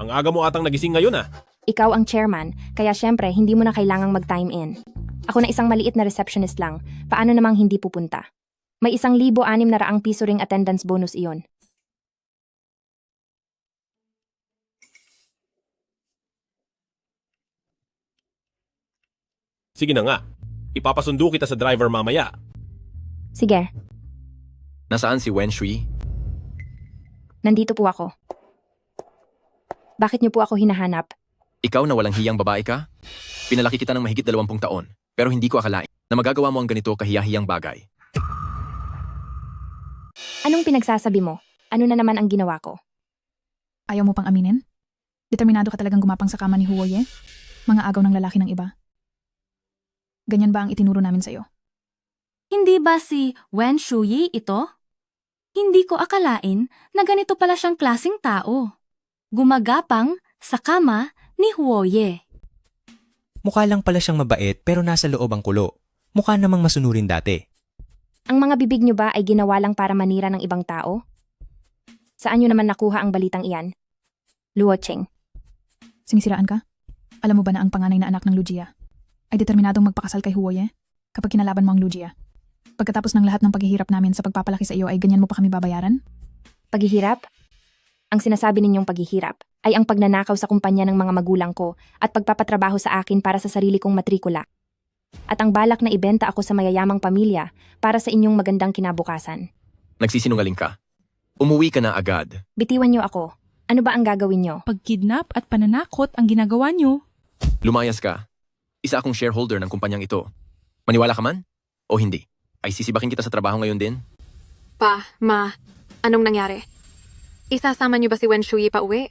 Ang aga mo atang nagising ngayon ah. Ikaw ang chairman, kaya syempre hindi mo na kailangang mag-time in. Ako na isang maliit na receptionist lang, paano namang hindi pupunta? May 1,600 piso ring attendance bonus iyon. Sige na nga. Ipapasundo kita sa driver mamaya. Sige, Nasaan si Wen Shuyi? nandito po ako. Bakit niyo po ako hinahanap? Ikaw na walang hiyang babae ka? Pinalaki kita ng mahigit 20 taon, pero hindi ko akalain na magagawa mo ang ganito kahiyahiyang bagay. Anong pinagsasabi mo? Ano na naman ang ginawa ko? Ayaw mo pang aminin? Determinado ka talagang gumapang sa kama ni Huoye? Mga agaw ng lalaki ng iba? Ganyan ba ang itinuro namin sa'yo? Hindi ba si Wen Shuyi ito? Hindi ko akalain na ganito pala siyang klaseng tao. Gumagapang sa kama ni Huoye. Mukha lang pala siyang mabait pero nasa loob ang kulo. Mukha namang masunurin dati. Ang mga bibig niyo ba ay ginawa lang para manira ng ibang tao? Saan niyo naman nakuha ang balitang iyan? Luo Cheng. Sinisiraan ka? Alam mo ba na ang panganay na anak ng Lujia ay determinadong magpakasal kay Huoye kapag kinalaban mo ang Lujia? Pagkatapos ng lahat ng paghihirap namin sa pagpapalaki sa iyo ay ganyan mo pa kami babayaran? Paghihirap? Ang sinasabi ninyong paghihirap ay ang pagnanakaw sa kumpanya ng mga magulang ko at pagpapatrabaho sa akin para sa sarili kong matrikula. At ang balak na ibenta ako sa mayayamang pamilya para sa inyong magandang kinabukasan. Nagsisinungaling ka. Umuwi ka na agad. Bitiwan niyo ako. Ano ba ang gagawin niyo? Pagkidnap at pananakot ang ginagawa nyo. Lumayas ka. Isa akong shareholder ng kumpanyang ito. Maniwala ka man? O hindi? Ay sisibakin kita sa trabaho ngayon din? Pa, ma, anong nangyari? Isasama niyo ba si Wen Shuyi pa uwi?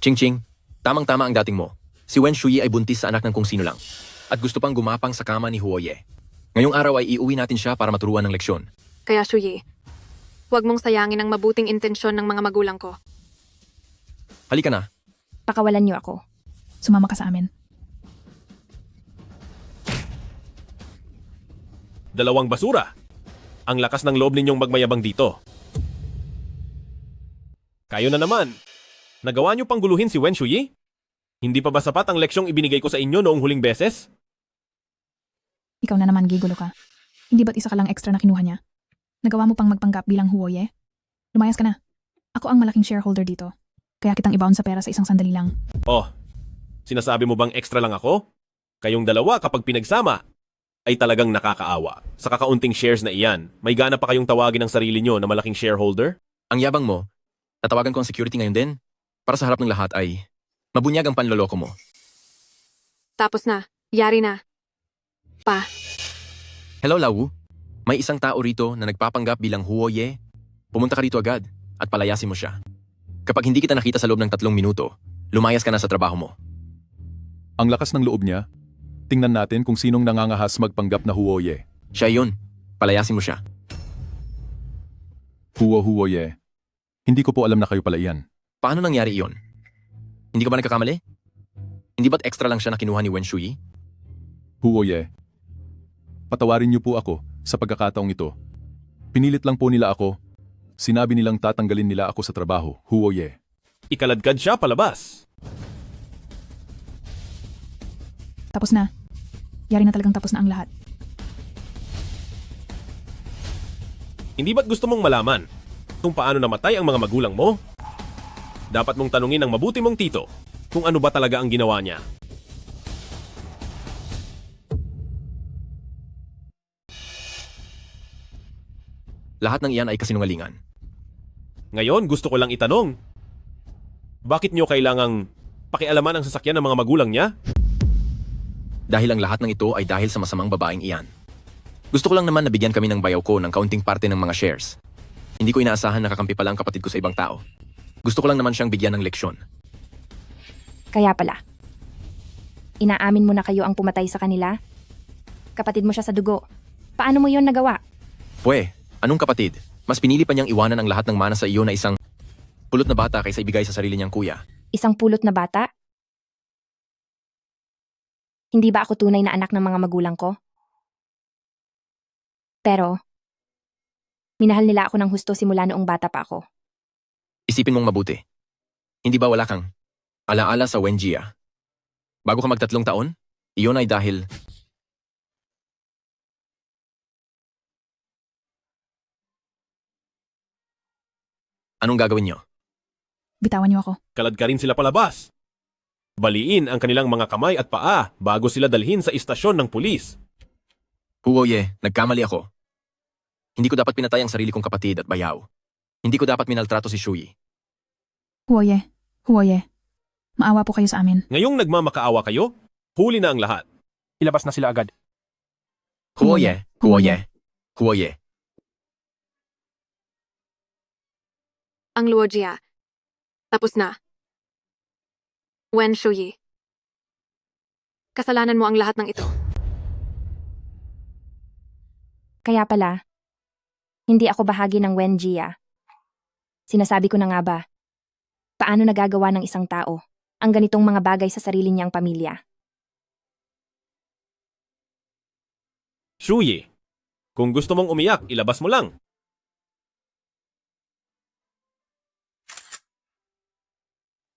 Ching-ching, tamang-tama ang dating mo. Si Wen Shuyi ay buntis sa anak ng kung sino lang. At gusto pang gumapang sa kama ni Huoye. Ngayong araw ay iuwi natin siya para maturuan ng leksyon. Kaya Shuyi, huwag mong sayangin ang mabuting intensyon ng mga magulang ko. Halika na. Pakawalan niyo ako. Sumama ka sa amin. Dalawang basura. Ang lakas ng loob ninyong magmayabang dito. Kayo na naman. Nagawa niyo pang guluhin si Wen Shuyi? Hindi pa ba sapat ang leksyong ibinigay ko sa inyo noong huling beses? Ikaw na naman, gigulo ka. Hindi ba't isa ka lang extra na kinuha niya? Nagawa mo pang magpanggap bilang Huoye? Lumayas ka na. Ako ang malaking shareholder dito. Kaya kitang ibaon sa pera sa isang sandali lang. Oh, sinasabi mo bang extra lang ako? Kayong dalawa kapag pinagsama, ay talagang nakakaawa. Sa kakaunting shares na iyan, may gana pa kayong tawagin ang sarili nyo na malaking shareholder? Ang yabang mo, tatawagan ko ang security ngayon din. Para sa harap ng lahat ay mabunyag ang panloloko mo. Tapos na. Yari na. Pa. Hello, Lawu. May isang tao rito na nagpapanggap bilang Huoye. Pumunta ka rito agad at palayasin mo siya. Kapag hindi kita nakita sa loob ng 3 minuto, lumayas ka na sa trabaho mo. Ang lakas ng loob niya. Tingnan natin kung sinong nangangahas magpanggap na Huoye. Siya yun. Palayasin mo siya. Huoye. Hindi ko po alam na kayo pala iyan. Paano nangyari iyon? Hindi ka ba nagkakamali? Hindi ba't extra lang siya na kinuha ni Wen Shuyi? Huoye. Patawarin niyo po ako sa pagkakataong ito. Pinilit lang po nila ako. Sinabi nilang tatanggalin nila ako sa trabaho, Huoye. Ikaladkad siya palabas. Tapos na. Yari na talagang tapos na ang lahat. Hindi ba't gusto mong malaman kung paano namatay ang mga magulang mo? Dapat mong tanungin ng mabuti mong tito kung ano ba talaga ang ginawa niya. Lahat ng iyan ay kasinungalingan. Ngayon, gusto ko lang itanong, bakit niyo kailangang pakialaman ang sasakyan ng mga magulang niya? Dahil ang lahat ng ito ay dahil sa masamang babaeng iyan. Gusto ko lang naman na bigyan kami ng bayaw ko ng kaunting parte ng mga shares. Hindi ko inaasahan na kakampi pala ang kapatid ko sa ibang tao. Gusto ko lang naman siyang bigyan ng leksyon. Kaya pala. Inaamin mo na kayo ang pumatay sa kanila? Kapatid mo siya sa dugo. Paano mo yon nagawa? Pwe, anong kapatid? Mas pinili pa niyang iwanan ang lahat ng mana sa iyo na isang pulot na bata kaysa ibigay sa sarili niyang kuya. Isang pulot na bata? Hindi ba ako tunay na anak ng mga magulang ko? Pero, minahal nila ako ng husto simula noong bata pa ako. Isipin mong mabuti. Hindi ba wala kang alaala sa Wenjia? Bago ka mag-3 taon, iyon ay dahil anong gagawin niyo? Bitawan niyo ako. Kalad ka rin sila palabas. Baliin ang kanilang mga kamay at paa bago sila dalhin sa istasyon ng pulis. Huoye, nagkamali ako. Hindi ko dapat pinatay ang sarili kong kapatid at bayaw. Hindi ko dapat minaltrato si Shuyi. Huoye. Maawa po kayo sa amin. Ngayong nagmamakaawa kayo, huli na ang lahat. Ilabas na sila agad. Huoye. Ang Luojia. Tapos na. Wen Shuyi. Kasalanan mo ang lahat ng ito. Kaya pala, hindi ako bahagi ng Wenjia. Sinasabi ko na nga ba, paano nagagawa ng isang tao ang ganitong mga bagay sa sarili niyang pamilya? Shuyi, kung gusto mong umiyak, ilabas mo lang.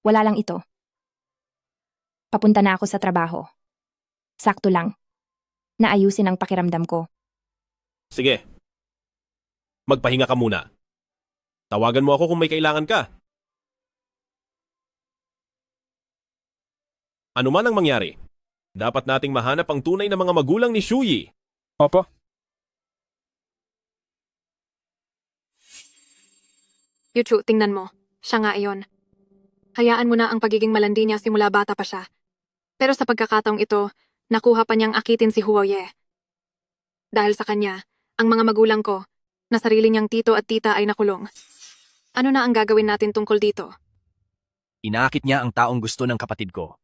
Wala lang ito. Papunta na ako sa trabaho. Sakto lang. Naayusin ang pakiramdam ko. Sige. Magpahinga ka muna. Tawagan mo ako kung may kailangan ka. Ano man ang mangyari, dapat nating mahanap ang tunay na mga magulang ni Shuyi. Opo. Yuchu, tingnan mo. Siya nga iyon. Hayaan mo na ang pagiging malandi niya simula bata pa siya. Pero sa pagkakataong ito, nakuha pa niyang akitin si Huoye. Dahil sa kanya, ang mga magulang ko, na sarili niyang tito at tita ay nakulong. Ano na ang gagawin natin tungkol dito? Inaakit niya ang taong gusto ng kapatid ko.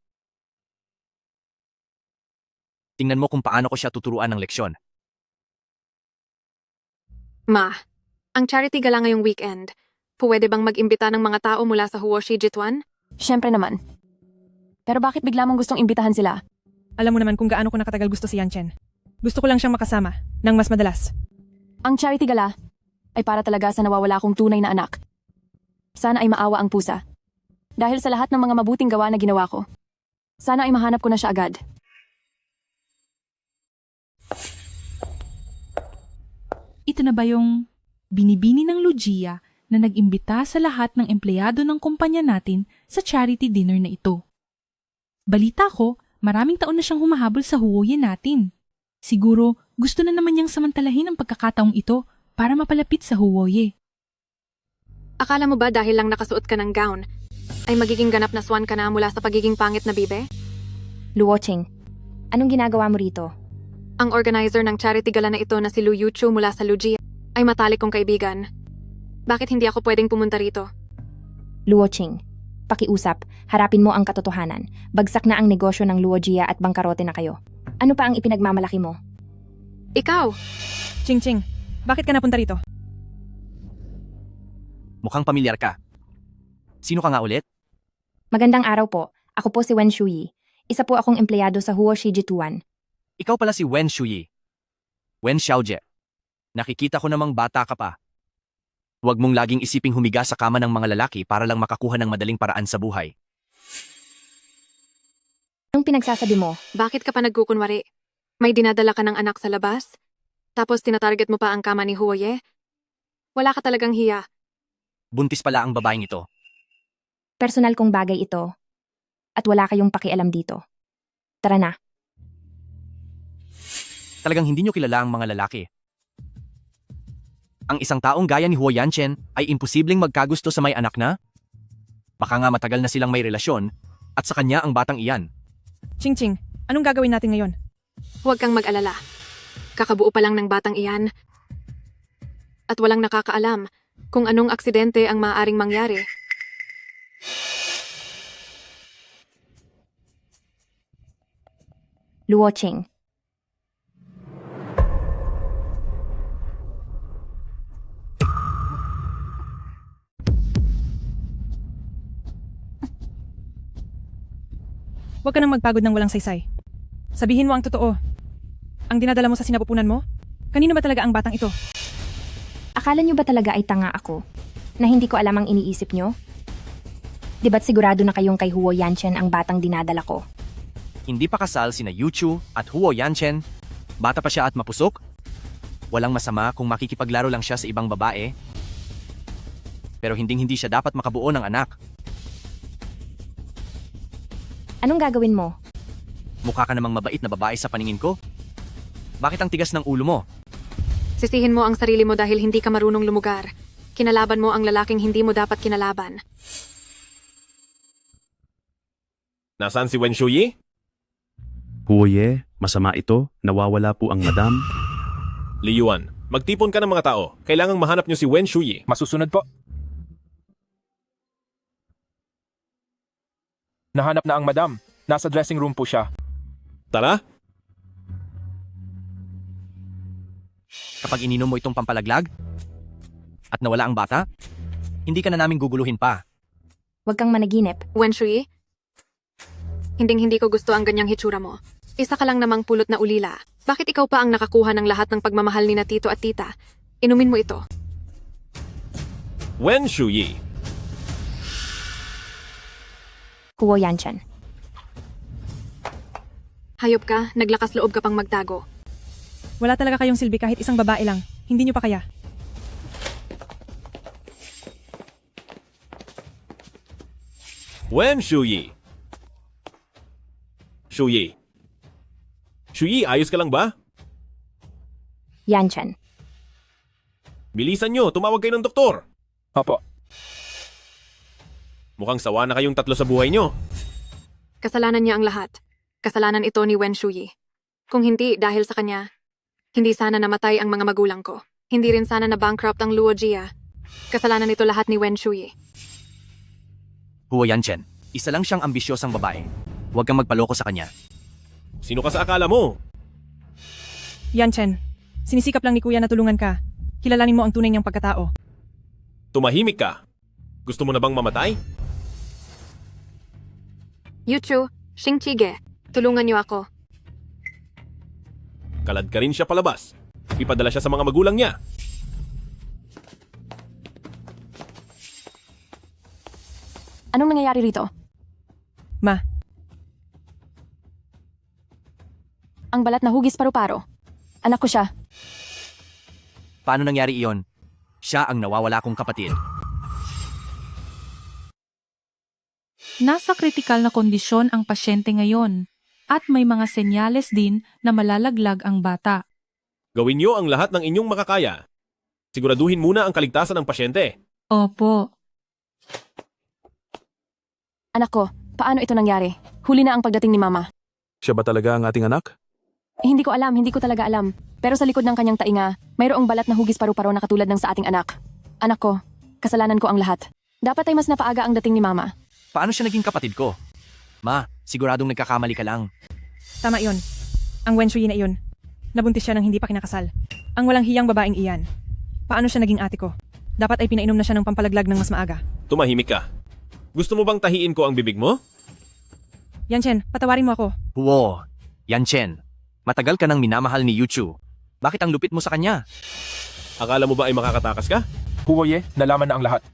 Tingnan mo kung paano ko siya tuturuan ng leksyon. Ma, ang charity gala ngayong weekend. Pwede bang mag-imbita ng mga tao mula sa Huoshi Jituan? Siyempre naman. Pero bakit bigla mong gustong imbitahan sila? Alam mo naman kung gaano ko nakatagal gusto si Yanchen. Gusto ko lang siyang makasama, nang mas madalas. Ang charity gala ay para talaga sa nawawala kong tunay na anak. Sana ay maawa ang pusa. Dahil sa lahat ng mga mabuting gawa na ginawa ko. Sana ay mahanap ko na siya agad. Ito na ba yung binibini ng Lugia na nag-imbita sa lahat ng empleyado ng kumpanya natin sa charity dinner na ito? Balita ko, maraming taon na siyang humahabol sa Huoye natin. Siguro, gusto na naman niyang samantalahin ang pagkakataong ito para mapalapit sa Huoye. Akala mo ba dahil lang nakasuot ka ng gown, ay magiging ganap na swan ka na mula sa pagiging pangit na bibe? Luoching, anong ginagawa mo rito? Ang organizer ng charity gala na ito na si Lu Yuchu mula sa Lugia ay matalik kong kaibigan. Bakit hindi ako pwedeng pumunta rito? Luoching, pakiusap, harapin mo ang katotohanan. Bagsak na ang negosyo ng Luogia at bangkarote na kayo. Ano pa ang ipinagmamalaki mo? Ikaw! Ching, bakit ka napunta rito? Mukhang pamilyar ka. Sino ka nga ulit? Magandang araw po. Ako po si Wen Shuyi. Isa po akong empleyado sa Huoshi Jituan. Ikaw pala si Wen Shuyi. Wen Xiaojie. Nakikita ko namang bata ka pa. Huwag mong laging isiping humiga sa kama ng mga lalaki para lang makakuha ng madaling paraan sa buhay. Anong pinagsasabi mo? Bakit ka pa nagkukunwari? May dinadala ka ng anak sa labas? Tapos tinatarget mo pa ang kama ni Huoye? Wala ka talagang hiya. Buntis pala ang babaeng ito. Personal kong bagay ito. At wala kayong pakialam dito. Tara na. Talagang hindi nyo kilala ang mga lalaki. Ang isang taong gaya ni Huo Yanchen ay imposibleng magkagusto sa may anak na? Baka nga matagal na silang may relasyon at sa kanya ang batang iyan. Ching, anong gagawin natin ngayon? Huwag kang mag-alala. Kakabuo pa lang ng batang iyan. At walang nakakaalam kung anong aksidente ang maaaring mangyari. Luoching. Huwag ka nang magpagod ng walang saysay. Sabihin mo ang totoo. Ang dinadala mo sa sinapupunan mo? Kanino ba talaga ang batang ito? Akala nyo ba talaga ay tanga ako? Na hindi ko alam ang iniisip nyo? Di ba't sigurado na kayong kay Huo Yanchen ang batang dinadala ko? Hindi pa kasal sina Yuchu at Huo Yanchen. Bata pa siya at mapusok. Walang masama kung makikipaglaro lang siya sa ibang babae. Pero hindi siya dapat makabuo ng anak. Anong gagawin mo? Mukha ka namang mabait na babae sa paningin ko. Bakit ang tigas ng ulo mo? Sisihin mo ang sarili mo dahil hindi ka marunong lumugar. Kinalaban mo ang lalaking hindi mo dapat kinalaban. Nasaan si Wen Shuyi? Huoye, masama ito. Nawawala po ang madam. Li Yuan, magtipon ka ng mga tao. Kailangang mahanap niyo si Wen Shuyi. Masusunod po. Nahanap na ang madam. Nasa dressing room po siya. Tara. Kapag ininom mo itong pampalaglag at nawala ang bata, hindi ka na namin guguluhin pa. Huwag kang managinip. Wen Shuyi? Hindi ko gusto ang ganyang hitsura mo. Isa ka lang namang pulot na ulila. Bakit ikaw pa ang nakakuha ng lahat ng pagmamahal ni na tito at tita? Inumin mo ito. Wen Shuyi. Huo Yanchen. Hayop ka, naglakas loob ka pang magtago. Wala talaga kayong silbi kahit isang babae lang. Hindi nyo pa kaya. Wen Shuyi. Shuyi. Shuyi, ayos ka lang ba? Yanchen. Bilisan nyo, tumawag kayo ng doktor. Opo. Mukhang sawa na kayong tatlo sa buhay nyo. Kasalanan niya ang lahat. Kasalanan ito ni Wen Shuyi. Kung hindi dahil sa kanya, hindi sana namatay ang mga magulang ko. Hindi rin sana na bankrupt ang Luo Jia. Kasalanan ito lahat ni Wen Shuyi. Huo Yanchen, isa lang siyang ambisyosang babae. Huwag kang magpaloko sa kanya. Sino ka sa akala mo? Yanchen, sinisikap lang ni Kuya na tulungan ka. Kilalanin mo ang tunay niyang pagkatao. Tumahimik ka. Gusto mo na bang mamatay? Yuchu, Xingchige, tulungan niyo ako. Kalad ka rin siya palabas. Ipadala siya sa mga magulang niya. Anong nangyayari rito? Ma. Ang balat na hugis paru-paro. Anak ko siya. Paano nangyari iyon? Siya ang nawawala kong kapatid. Nasa kritikal na kondisyon ang pasyente ngayon at may mga senyales din na malalaglag ang bata. Gawin niyo ang lahat ng inyong makakaya. Siguraduhin muna ang kaligtasan ng pasyente. Opo. Anak ko, paano ito nangyari? Huli na ang pagdating ni Mama. Siya ba talaga ang ating anak? Hindi ko alam, hindi ko talaga alam. Pero sa likod ng kanyang tainga, mayroong balat na hugis paru-paro na katulad ng sa ating anak. Anak ko, kasalanan ko ang lahat. Dapat ay mas napaaga ang dating ni Mama. Paano siya naging kapatid ko? Ma, siguradong nagkakamali ka lang. Tama iyon. Ang Wen Shuyi na iyon. Nabuntis siya nang hindi pa kinakasal. Ang walang hiyang babaeng iyan. Paano siya naging ate ko? Dapat ay pinainom na siya ng pampalaglag ng mas maaga. Tumahimik ka. Gusto mo bang tahiin ko ang bibig mo? Yanchen, patawarin mo ako. Huo, Yanchen, matagal ka nang minamahal ni Yuchu. Bakit ang lupit mo sa kanya? Akala mo ba ay makakatakas ka? Huoye, nalaman na ang lahat.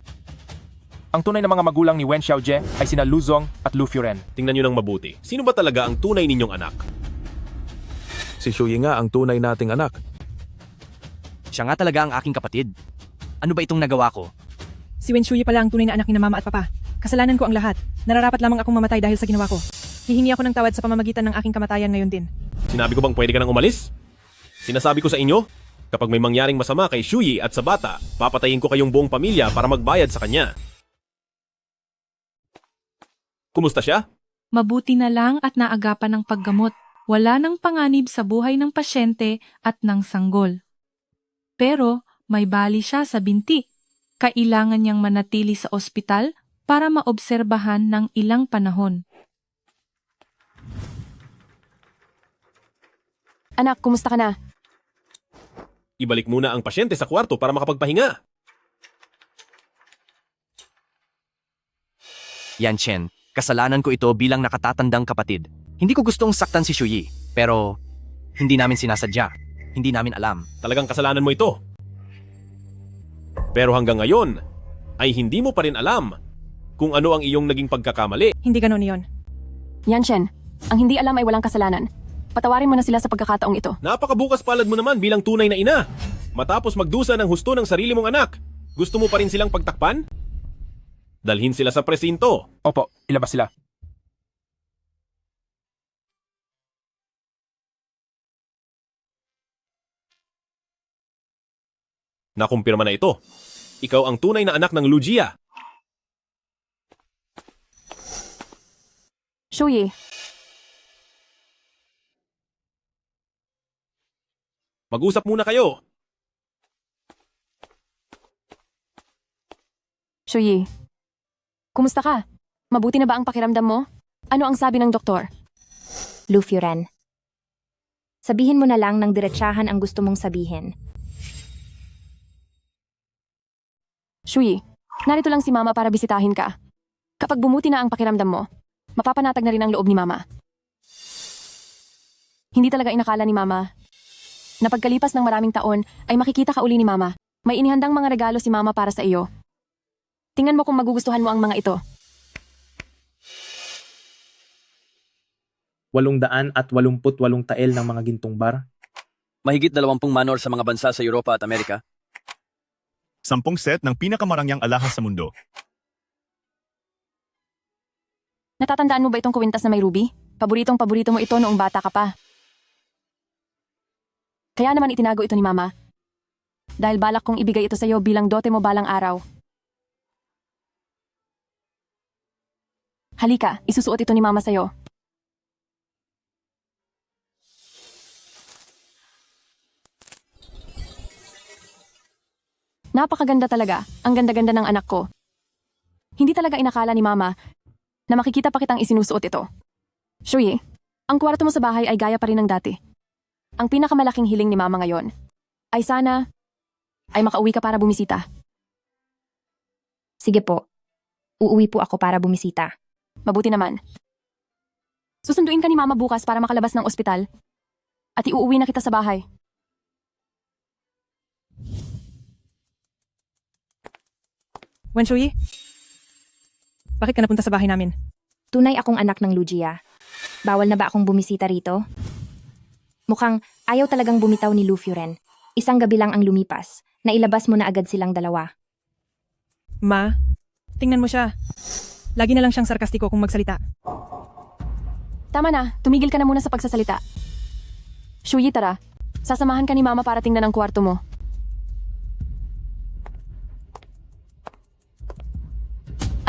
Ang tunay na mga magulang ni Wen Xiaojie ay sina Lu Zong at Lu Furen. Tingnan nyo ng mabuti. Sino ba talaga ang tunay ninyong anak? Si Shuyi nga ang tunay nating anak. Siya nga talaga ang aking kapatid. Ano ba itong nagawa ko? Si Wen Shuyi pala ang tunay na anak ni Mama at Papa. Kasalanan ko ang lahat. Nararapat lamang akong mamatay dahil sa ginawa ko. Hihingi ako ng tawad sa pamamagitan ng aking kamatayan ngayon din. Sinabi ko bang pwede ka nang umalis? Sinasabi ko sa inyo, kapag may mangyaring masama kay Shuyi at sa bata, papatayin ko kayong buong pamilya para magbayad sa kanya. Kumusta siya? Mabuti na lang at naagapan ng paggamot. Wala nang panganib sa buhay ng pasyente at ng sanggol. Pero may bali siya sa binti. Kailangan niyang manatili sa ospital para maobserbahan ng ilang panahon. Anak, kumusta ka na? Ibalik muna ang pasyente sa kwarto para makapagpahinga. Yanchen, kasalanan ko ito bilang nakatatandang kapatid. Hindi ko gustong saktan si Shuyi, pero hindi namin sinasadya. Hindi namin alam. Talagang kasalanan mo ito. Pero hanggang ngayon, ay hindi mo pa rin alam kung ano ang iyong naging pagkakamali. Hindi ganoon iyon. Yanchen, ang hindi alam ay walang kasalanan. Patawarin mo na sila sa pagkakataong ito. Napakabukas palad mo naman bilang tunay na ina. Matapos magdusa ng husto ng sarili mong anak, gusto mo pa rin silang pagtakpan? Dalhin sila sa presinto. Opo, ilabas sila. Nakumpirma na ito. Ikaw ang tunay na anak ng Lu Jia. Shuyi, Mag-usap muna kayo. Shuyi. Kumusta ka? Mabuti na ba ang pakiramdam mo? Ano ang sabi ng doktor? Lu Furen. Sabihin mo na lang ng diretsahan ang gusto mong sabihin. Shuyi, narito lang si Mama para bisitahin ka. Kapag bumuti na ang pakiramdam mo, mapapanatag na rin ang loob ni Mama. Hindi talaga inakala ni Mama na pagkalipas ng maraming taon ay makikita ka uli ni Mama. May inihandang mga regalo si Mama para sa iyo. Tingnan mo kung magugustuhan mo ang mga ito. 888 tael ng mga gintong bar. Mahigit 20 manor sa mga bansa sa Europa at Amerika. 10 set ng pinakamarangyang alahas sa mundo. Natatandaan mo ba itong kwintas na may ruby? Paboritong-paborito mo ito noong bata ka pa. Kaya naman itinago ito ni Mama. Dahil balak kong ibigay ito sa iyo bilang dote mo balang araw. Halika, isusuot ito ni Mama sa iyo. Napakaganda talaga. Ang ganda-ganda ng anak ko. Hindi talaga inakala ni Mama na makikita pa kitang isinusuot ito. Shuyi, ang kwarto mo sa bahay ay gaya pa rin ng dati. Ang pinakamalaking hiling ni Mama ngayon ay sana ay makauwi ka para bumisita. Sige po. Uuwi po ako para bumisita. Mabuti naman. Susunduin ka ni Mama bukas para makalabas ng ospital at iuuwi na kita sa bahay. Wenshui? Bakit ka napunta sa bahay namin? Tunay akong anak ng Lujia. Bawal na ba akong bumisita rito? Mukhang ayaw talagang bumitaw ni Lu Furen. Isang gabi lang ang lumipas. Nailabas mo na agad silang dalawa. Ma, tingnan mo siya. Lagi na lang siyang sarkastiko kung magsalita. Tama na, tumigil ka na muna sa pagsasalita. Shuyi, tara. Sasamahan ka ni Mama para tingnan ang kwarto mo.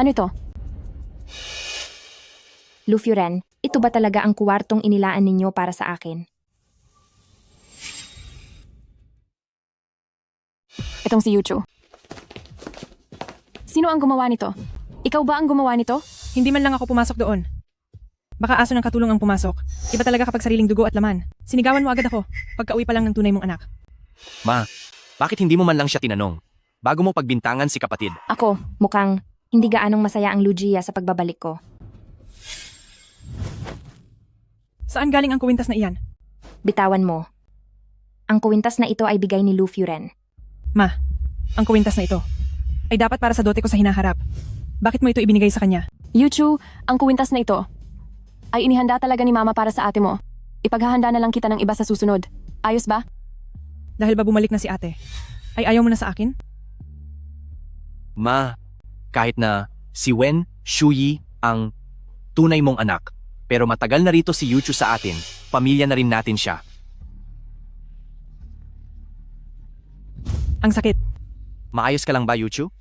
Ano ito? Lu Furen, ito ba talaga ang kwartong inilaan ninyo para sa akin? Itong si Yuchu. Sino ang gumawa nito? Ikaw ba ang gumawa nito? Hindi man lang ako pumasok doon. Baka aso ng katulong ang pumasok. Iba talaga kapag sariling dugo at laman. Sinigawan mo agad ako, pagka-uwi pa lang ng tunay mong anak. Ma, bakit hindi mo man lang siya tinanong? Bago mo pagbintangan si kapatid. Ako, mukhang hindi gaanong masaya ang Lujia sa pagbabalik ko. Saan galing ang kuwintas na iyan? Bitawan mo. Ang kuwintas na ito ay bigay ni Lu Furen. Ma, ang kuwintas na ito ay dapat para sa dote ko sa hinaharap. Bakit mo ito ibinigay sa kanya? Yuchu, ang kuwintas na ito ay inihanda talaga ni Mama para sa ate mo. Ipaghahanda na lang kita ng iba sa susunod. Ayos ba? Dahil ba bumalik na si ate, ay ayaw mo na sa akin? Ma, kahit na si Wen Shuyi ang tunay mong anak, pero matagal na rito si Yuchu sa atin, pamilya na rin natin siya. Ang sakit. Maayos ka lang ba, Yuchu?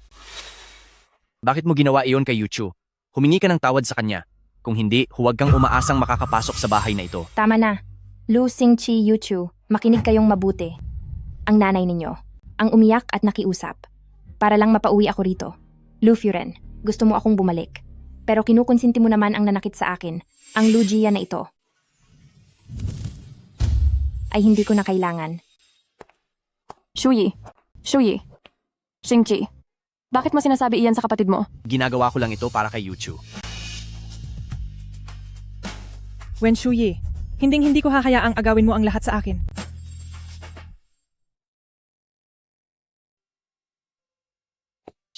Bakit mo ginawa iyon kay Yuchu? Humingi ka ng tawad sa kanya. Kung hindi, huwag kang umaasang makakapasok sa bahay na ito. Tama na. Lu Xingqi Yuchu, makinig kayong mabuti. Ang nanay ninyo, ang umiyak at nakiusap. Para lang mapauwi ako rito. Lu Furen, gusto mo akong bumalik. Pero kinukonsinti mo naman ang nanakit sa akin, ang Lujia na ito. Ay hindi ko na kailangan. Shuyi, Xingqi, bakit mo sinasabi iyan sa kapatid mo? Ginagawa ko lang ito para kay Yuchu. Wen Shuyi, hinding-hindi ko hahayaang agawin mo ang lahat sa akin.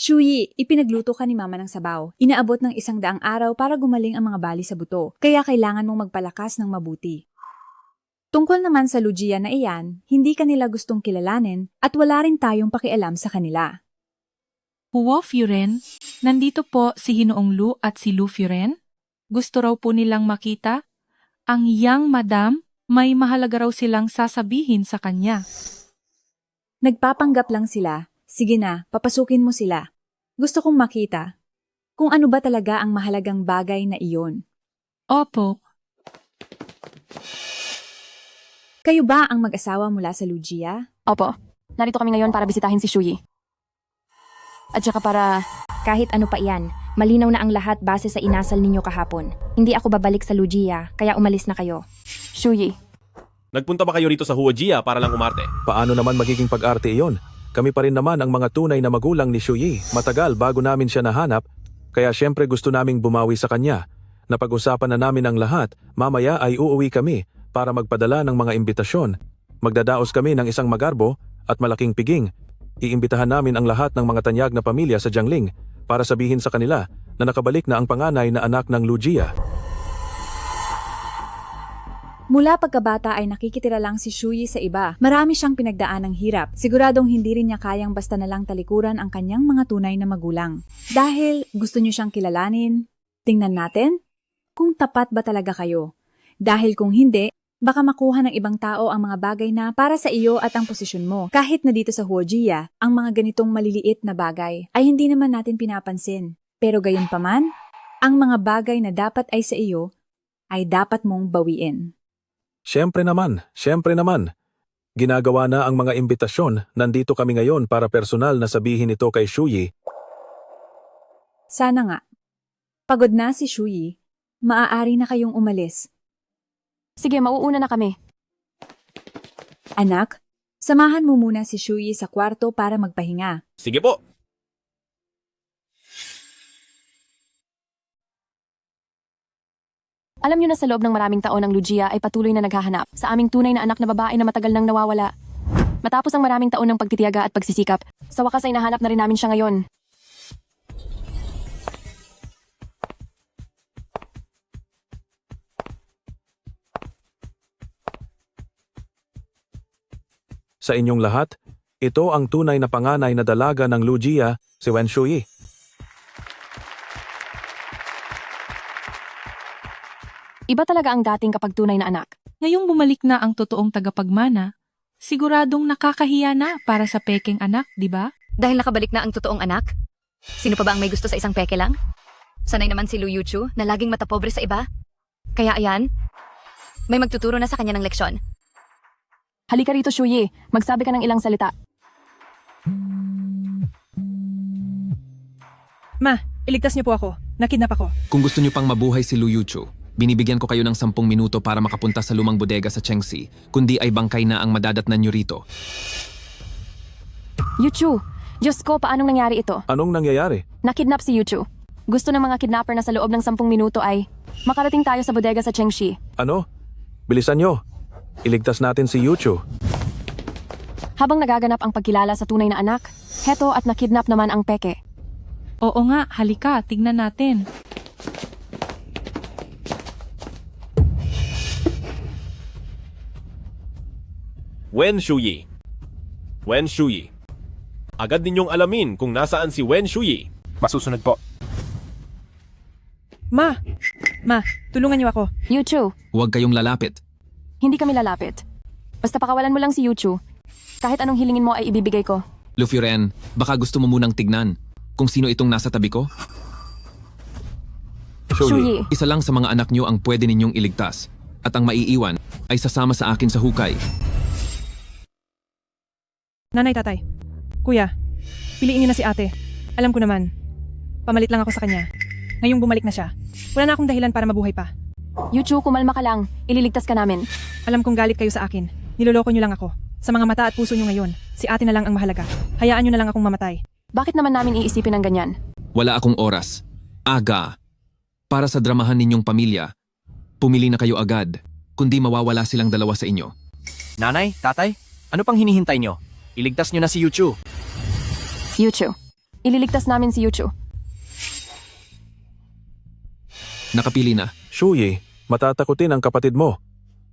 Shuyi, ipinagluto ka ni Mama ng sabaw. Inaabot ng 100 araw para gumaling ang mga bali sa buto, kaya kailangan mong magpalakas ng mabuti. Tungkol naman sa Lujia na iyan, hindi kanila gustong kilalanin at wala rin tayong pakialam sa kanila. Huo Furen, nandito po si Hinoong Lu at si Lu Furen. Gusto raw po nilang makita. Ang young madam, may mahalaga raw silang sasabihin sa kanya. Nagpapanggap lang sila. Sige na, papasukin mo sila. Gusto kong makita kung ano ba talaga ang mahalagang bagay na iyon. Opo. Kayo ba ang mag-asawa mula sa Lujia? Opo. Narito kami ngayon para bisitahin si Shuyi. At saka para... Kahit ano pa iyan, malinaw na ang lahat base sa inasal ninyo kahapon. Hindi ako babalik sa Lujia, kaya umalis na kayo. Shuyi. Nagpunta ba kayo rito sa Huojia para lang umarte? Paano naman magiging pag-arte iyon? Kami pa rin naman ang mga tunay na magulang ni Shuyi. Matagal bago namin siya nahanap, kaya syempre gusto naming bumawi sa kanya. Napag-usapan na namin ang lahat, mamaya ay uuwi kami para magpadala ng mga imbitasyon. Magdadaos kami ng isang magarbo at malaking piging. Iimbitahan namin ang lahat ng mga tanyag na pamilya sa Jiangling para sabihin sa kanila na nakabalik na ang panganay na anak ng Lujia. Mula pagkabata ay nakikitira lang si Shuyi sa iba. Marami siyang pinagdaan ng hirap. Siguradong hindi rin niya kayang basta na lang talikuran ang kanyang mga tunay na magulang. Dahil gusto niyo siyang kilalanin, tingnan natin kung tapat ba talaga kayo. Dahil kung hindi, baka makuha ng ibang tao ang mga bagay na para sa iyo at ang posisyon mo. Kahit na dito sa Huojiya, ang mga ganitong maliliit na bagay ay hindi naman natin pinapansin. Pero gayon pa man, ang mga bagay na dapat ay sa iyo ay dapat mong bawiin. Siyempre naman. Ginagawa na ang mga imbitasyon, nandito kami ngayon para personal na sabihin ito kay Shuyi. Sana nga. Pagod na si Shuyi, maaari na kayong umalis. Sige, mauuna na kami. Anak, samahan mo muna si Shuyi sa kwarto para magpahinga. Sige po. Alam niyo na sa loob ng maraming taon ang Lugia ay patuloy na naghahanap sa aming tunay na anak na babae na matagal nang nawawala. Matapos ang maraming taon ng pagtitiyaga at pagsisikap, sa wakas ay nahanap na rin namin siya ngayon. Sa inyong lahat, ito ang tunay na panganay na dalaga ng Lugia, si Wen Shuyi. Iba talaga ang dating kapag tunay na anak. Ngayong bumalik na ang totoong tagapagmana, siguradong nakakahiya na para sa pekeng anak, di ba? Dahil nakabalik na ang totoong anak? Sino pa ba ang may gusto sa isang peke lang? Sanay naman si Lu Yuchu na laging matapobre sa iba. Kaya ayan, may magtuturo na sa kanya ng leksyon. Halika rito, Shuyi. Magsabi ka ng ilang salita. Ma, iligtas niyo po ako. Nakidnap ako. Kung gusto niyo pang mabuhay si Lu Yuchu, binibigyan ko kayo ng 10 minuto para makapunta sa lumang bodega sa Chengxi, kundi ay bangkay na ang madadatnan niyo rito. Yuchu, Diyos ko, paanong nangyari ito? Anong nangyayari? Nakidnap si Yuchu. Gusto ng mga kidnapper na sa loob ng 10 minuto ay makarating tayo sa bodega sa Chengxi. Ano? Bilisan nyo. Iligtas natin si Yuchu. Habang nagaganap ang pagkilala sa tunay na anak, heto at nakidnap naman ang peke. Oo nga, halika, tignan natin. Wen Shuyi. Wen Shuyi. Agad ninyong alamin kung nasaan si Wen Shuyi. Masusunod po. Ma, tulungan niyo ako. Yuchu, Huwag kayong lalapit. hindi kami lalapit. Basta pakawalan mo lang si Yuchu. Kahit anong hilingin mo ay ibibigay ko. Lufiren, baka gusto mo munang tignan kung sino itong nasa tabi ko? Shuyi. Isa lang sa mga anak niyo ang pwede ninyong iligtas at ang maiiwan ay sasama sa akin sa hukay. Nanay, tatay. Kuya, piliin niyo na si ate. Alam ko naman. Pamalit lang ako sa kanya. Ngayong bumalik na siya, wala na akong dahilan para mabuhay pa. Yuchu, kumalma ka lang. Ililigtas ka namin. Alam kong galit kayo sa akin. Niloloko niyo lang ako. Sa mga mata at puso niyo ngayon, si ate na lang ang mahalaga. Hayaan niyo na lang akong mamatay. Bakit naman namin iisipin ng ganyan? Wala akong oras. Aga. Para sa dramahan ninyong pamilya, pumili na kayo agad, kundi mawawala silang dalawa sa inyo. Nanay, tatay, ano pang hinihintay nyo? Iligtas nyo na si Yuchu. Yuchu. Ililigtas namin si Yuchu. Nakapili na. Shuyi, matatakutin ang kapatid mo.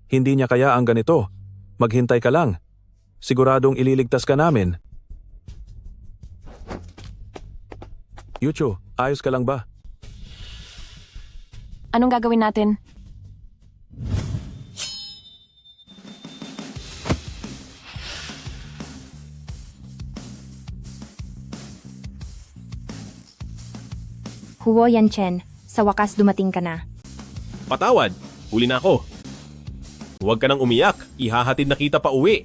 Hindi niya kaya ang ganito. Maghintay ka lang. Siguradong ililigtas ka namin. Yuchu, ayos ka lang ba? Anong gagawin natin? Huo Yanchen, sa wakas dumating ka na. Patawad, huli na ako. Huwag ka nang umiyak, ihahatid na kita pa uwi.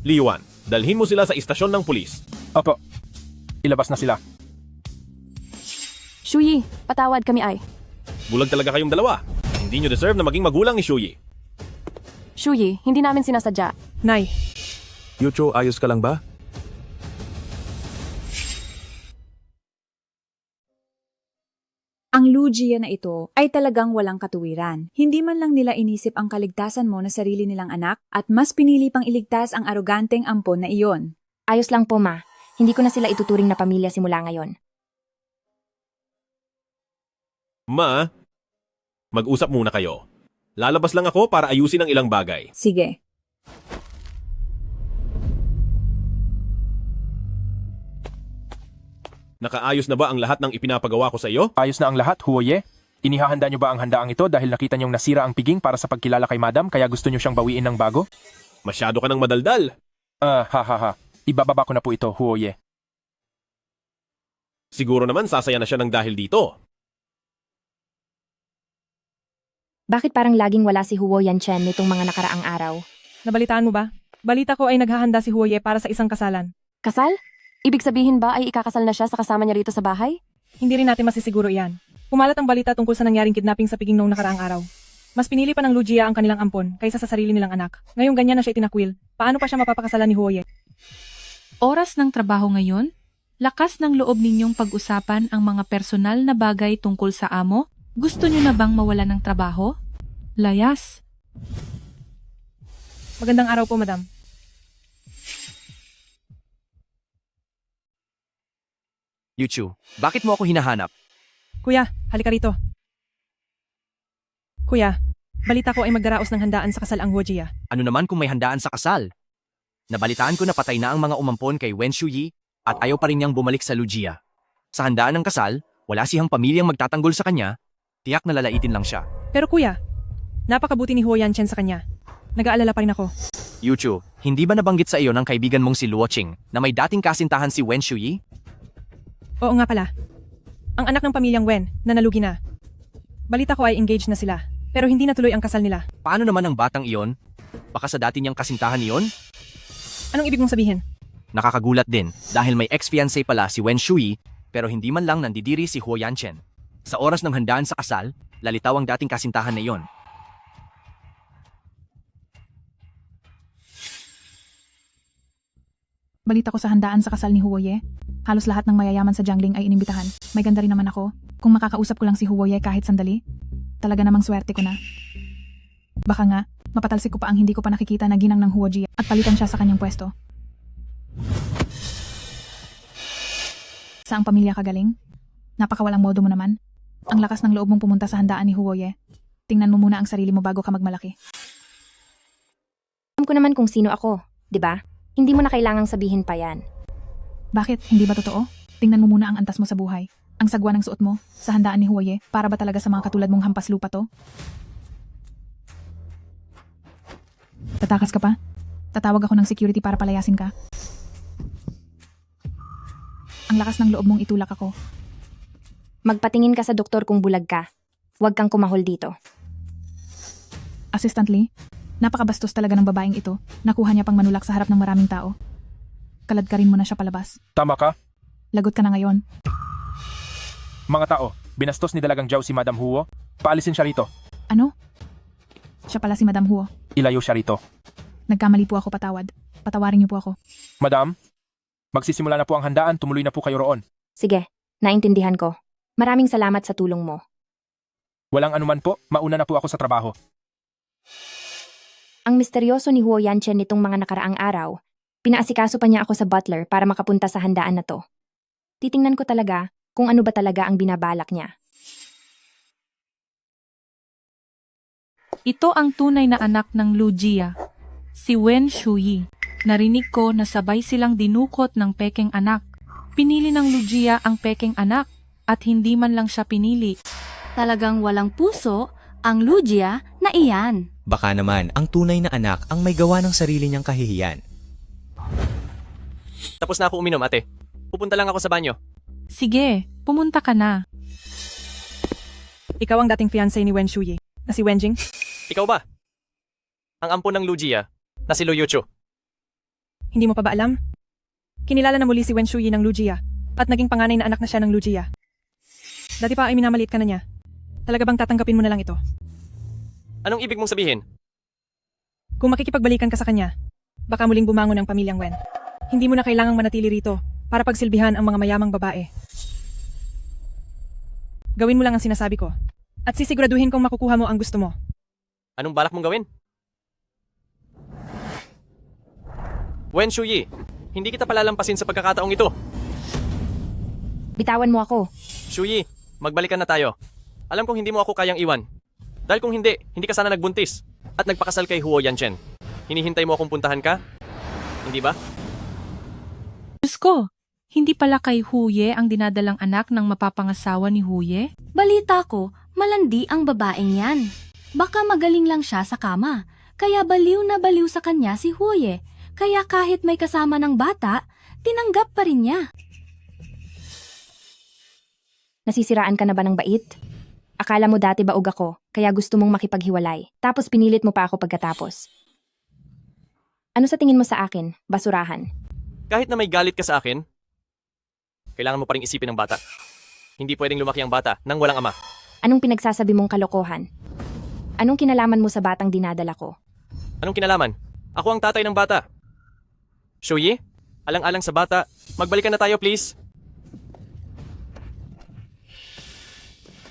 Liwan, dalhin mo sila sa istasyon ng pulis. Opo. Ilabas na sila. Shuyi, patawad kami ay. Bulag talaga kayong dalawa. Hindi nyo deserve na maging magulang ni Shuyi. Shuyi, hindi namin sinasadya. Nay. Yuchu, ayos ka lang ba? Ang Lugia na ito ay talagang walang katuwiran. Hindi man lang nila inisip ang kaligtasan mo na sarili nilang anak at mas pinili pang iligtas ang aroganteng ampon na iyon. Ayos lang po, ma. Hindi ko na sila ituturing na pamilya simula ngayon. Mag-usap muna kayo. Lalabas lang ako para ayusin ang ilang bagay. Sige. Nakaayos na ba ang lahat ng ipinapagawa ko sa iyo? Ayos na ang lahat, Huoye. Inihahanda niyo ba ang handaang ito dahil nakita niyong nasira ang piging para sa pagkilala kay Madam kaya gusto niyo siyang bawiin ng bago? Masyado ka ng madaldal. Ha. Ibababa ko na po ito, Huoye. Siguro naman sasaya na siya ng dahil dito. Bakit parang laging wala si Huo Yanchen nitong mga nakaraang araw? Nabalitaan mo ba? Balita ko ay naghahanda si Huoye para sa isang kasalan. Kasal? Ibig sabihin ba ay ikakasal na siya sa kasama niya rito sa bahay? Hindi rin natin masisiguro iyan. Pumalat ang balita tungkol sa nangyaring kidnapping sa piging noong nakaraang araw. Mas pinili pa ng Lugia ang kanilang ampon kaysa sa sarili nilang anak. Ngayong ganyan na siya itinakwil, paano pa siya mapapakasalan ni Huoye? Oras ng trabaho ngayon? Lakas ng loob ninyong pag-usapan ang mga personal na bagay tungkol sa amo? Gusto nyo na bang mawala ng trabaho? Layas. Magandang araw po, madam. Yuchu, bakit mo ako hinahanap? Kuya, halika rito. Kuya, balita ko ay magdaraos ng handaan sa kasal ang Huojia. Ano naman kung may handaan sa kasal? Nabalitaan ko na patay na ang mga umampon kay Wen Shuyi at ayaw pa rin niyang bumalik sa Lugia. Sa handaan ng kasal, wala siyang pamilyang magtatanggol sa kanya, tiyak na lalaitin lang siya. Pero kuya, napakabuti ni Huo Yanchen sa kanya. Nag-aalala pa rin ako. Yuchu, hindi ba nabanggit sa iyo ng kaibigan mong si Luo Qing na may dating kasintahan si Wen Shuyi? Oo nga pala. Ang anak ng pamilyang Wen na nalugi na. Balita ko ay engaged na sila, pero hindi natuloy ang kasal nila. Paano naman ang batang iyon? Baka sa dati niyang kasintahan iyon? Anong ibig mong sabihin? Nakakagulat din dahil may ex-fiancé pala si Wen Shuyi pero hindi man lang nandidiri si Huo Yanchen. Sa oras ng handaan sa kasal, lalitaw ang dating kasintahan na iyon. Balita ko sa handaan sa kasal ni Huoye. Halos lahat ng mayayaman sa Jiangling ay inimbitahan. May ganda rin naman ako. Kung makakausap ko lang si Huoye kahit sandali, talaga namang swerte ko na. Baka nga, mapatalsik ko pa ang hindi ko pa nakikita na ginang ng Huojia at palitan siya sa kanyang pwesto. Saang pamilya kagaling? Napakawalang modo mo naman. Ang lakas ng loob mong pumunta sa handaan ni Huoye. Tingnan mo muna ang sarili mo bago ka magmalaki. Alam ko naman kung sino ako, di ba? Hindi mo na kailangang sabihin pa yan. Bakit? Hindi ba totoo? Tingnan mo muna ang antas mo sa buhay. Ang sagwa ng suot mo sa handaan ni Huoye, para ba talaga sa mga katulad mong hampas lupa to? Tatakas ka pa? Tatawag ako ng security para palayasin ka. Ang lakas ng loob mong itulak ako. Magpatingin ka sa doktor kung bulag ka. Huwag kang kumahol dito. Assistant Lee, napakabastos talaga ng babaeng ito. Nakuha niya pang manulak sa harap ng maraming tao. Kalad ka rin mo na siya palabas. Tama ka? Lagot ka na ngayon. Mga tao, binastos ni Dalagang Zhao si Madam Huo. Paalisin siya rito. Ano? Siya pala si Madam Huo. Ilayo siya rito. Nagkamali po ako, patawad. Patawarin niyo po ako. Madam, magsisimula na po ang handaan. Tumuloy na po kayo roon. Sige, naintindihan ko. Maraming salamat sa tulong mo. Walang anuman po, mauna na po ako sa trabaho. Ang misteryoso ni Huo Yanchen nitong mga nakaraang araw, pinaasikaso pa niya ako sa butler para makapunta sa handaan na to. Titingnan ko talaga kung ano ba talaga ang binabalak niya. Ito ang tunay na anak ng Lugia, si Wen Shuyi. Narinig ko na sabay silang dinukot ng pekeng anak. Pinili ng Lugia ang pekeng anak at hindi man lang siya pinili. Talagang walang puso ang Lugia na iyan. Baka naman ang tunay na anak ang may gawa ng sarili niyang kahihiyan. Tapos na ako uminom, ate. Pupunta lang ako sa banyo. Sige, pumunta ka na. Ikaw ang dating fiancé ni Wen Shuyi, na si Wenjing? Ikaw ba? Ang ampon ng Lugia, na si Lu Yuchu. Hindi mo pa ba alam? Kinilala na muli si Wen Shuyi ng Lugia at naging panganay na anak na siya ng Lugia. Dati pa ay minamaliit ka na niya. Talaga bang tatanggapin mo na lang ito? Anong ibig mong sabihin? Kung makikipagbalikan ka sa kanya, baka muling bumangon ang pamilyang Wen. Hindi mo na kailangang manatili rito para pagsilbihan ang mga mayamang babae. Gawin mo lang ang sinasabi ko at sisiguraduhin kong makukuha mo ang gusto mo. Anong balak mong gawin? Wen Shuyi, hindi kita palalampasin sa pagkakataong ito. Bitawan mo ako. Shuyi, magbalikan na tayo. Alam kong hindi mo ako kayang iwan. Dahil kung hindi, hindi ka sana nagbuntis at nagpakasal kay Huo Yanchen. Hinihintay mo akong puntahan ka? Hindi ba? Diyos ko, hindi pala kay Huye ang dinadalang anak ng mapapangasawa ni Huye? Balita ko, malandi ang babaeng yan. Baka magaling lang siya sa kama. Kaya baliw na baliw sa kanya si Huye. Kaya kahit may kasama ng bata, tinanggap pa rin niya. Nasisiraan ka na ba ng bait? Akala mo dati baog ako, kaya gusto mong makipaghiwalay. Tapos pinilit mo pa ako pagkatapos. Ano sa tingin mo sa akin? Basurahan. Kahit na may galit ka sa akin, kailangan mo pa rin isipin ang bata. Hindi pwedeng lumaki ang bata nang walang ama. Anong pinagsasabi mong kalokohan? Anong kinalaman mo sa batang dinadala ko? Anong kinalaman? Ako ang tatay ng bata. Shuyi, alang-alang sa bata, magbalikan na tayo please.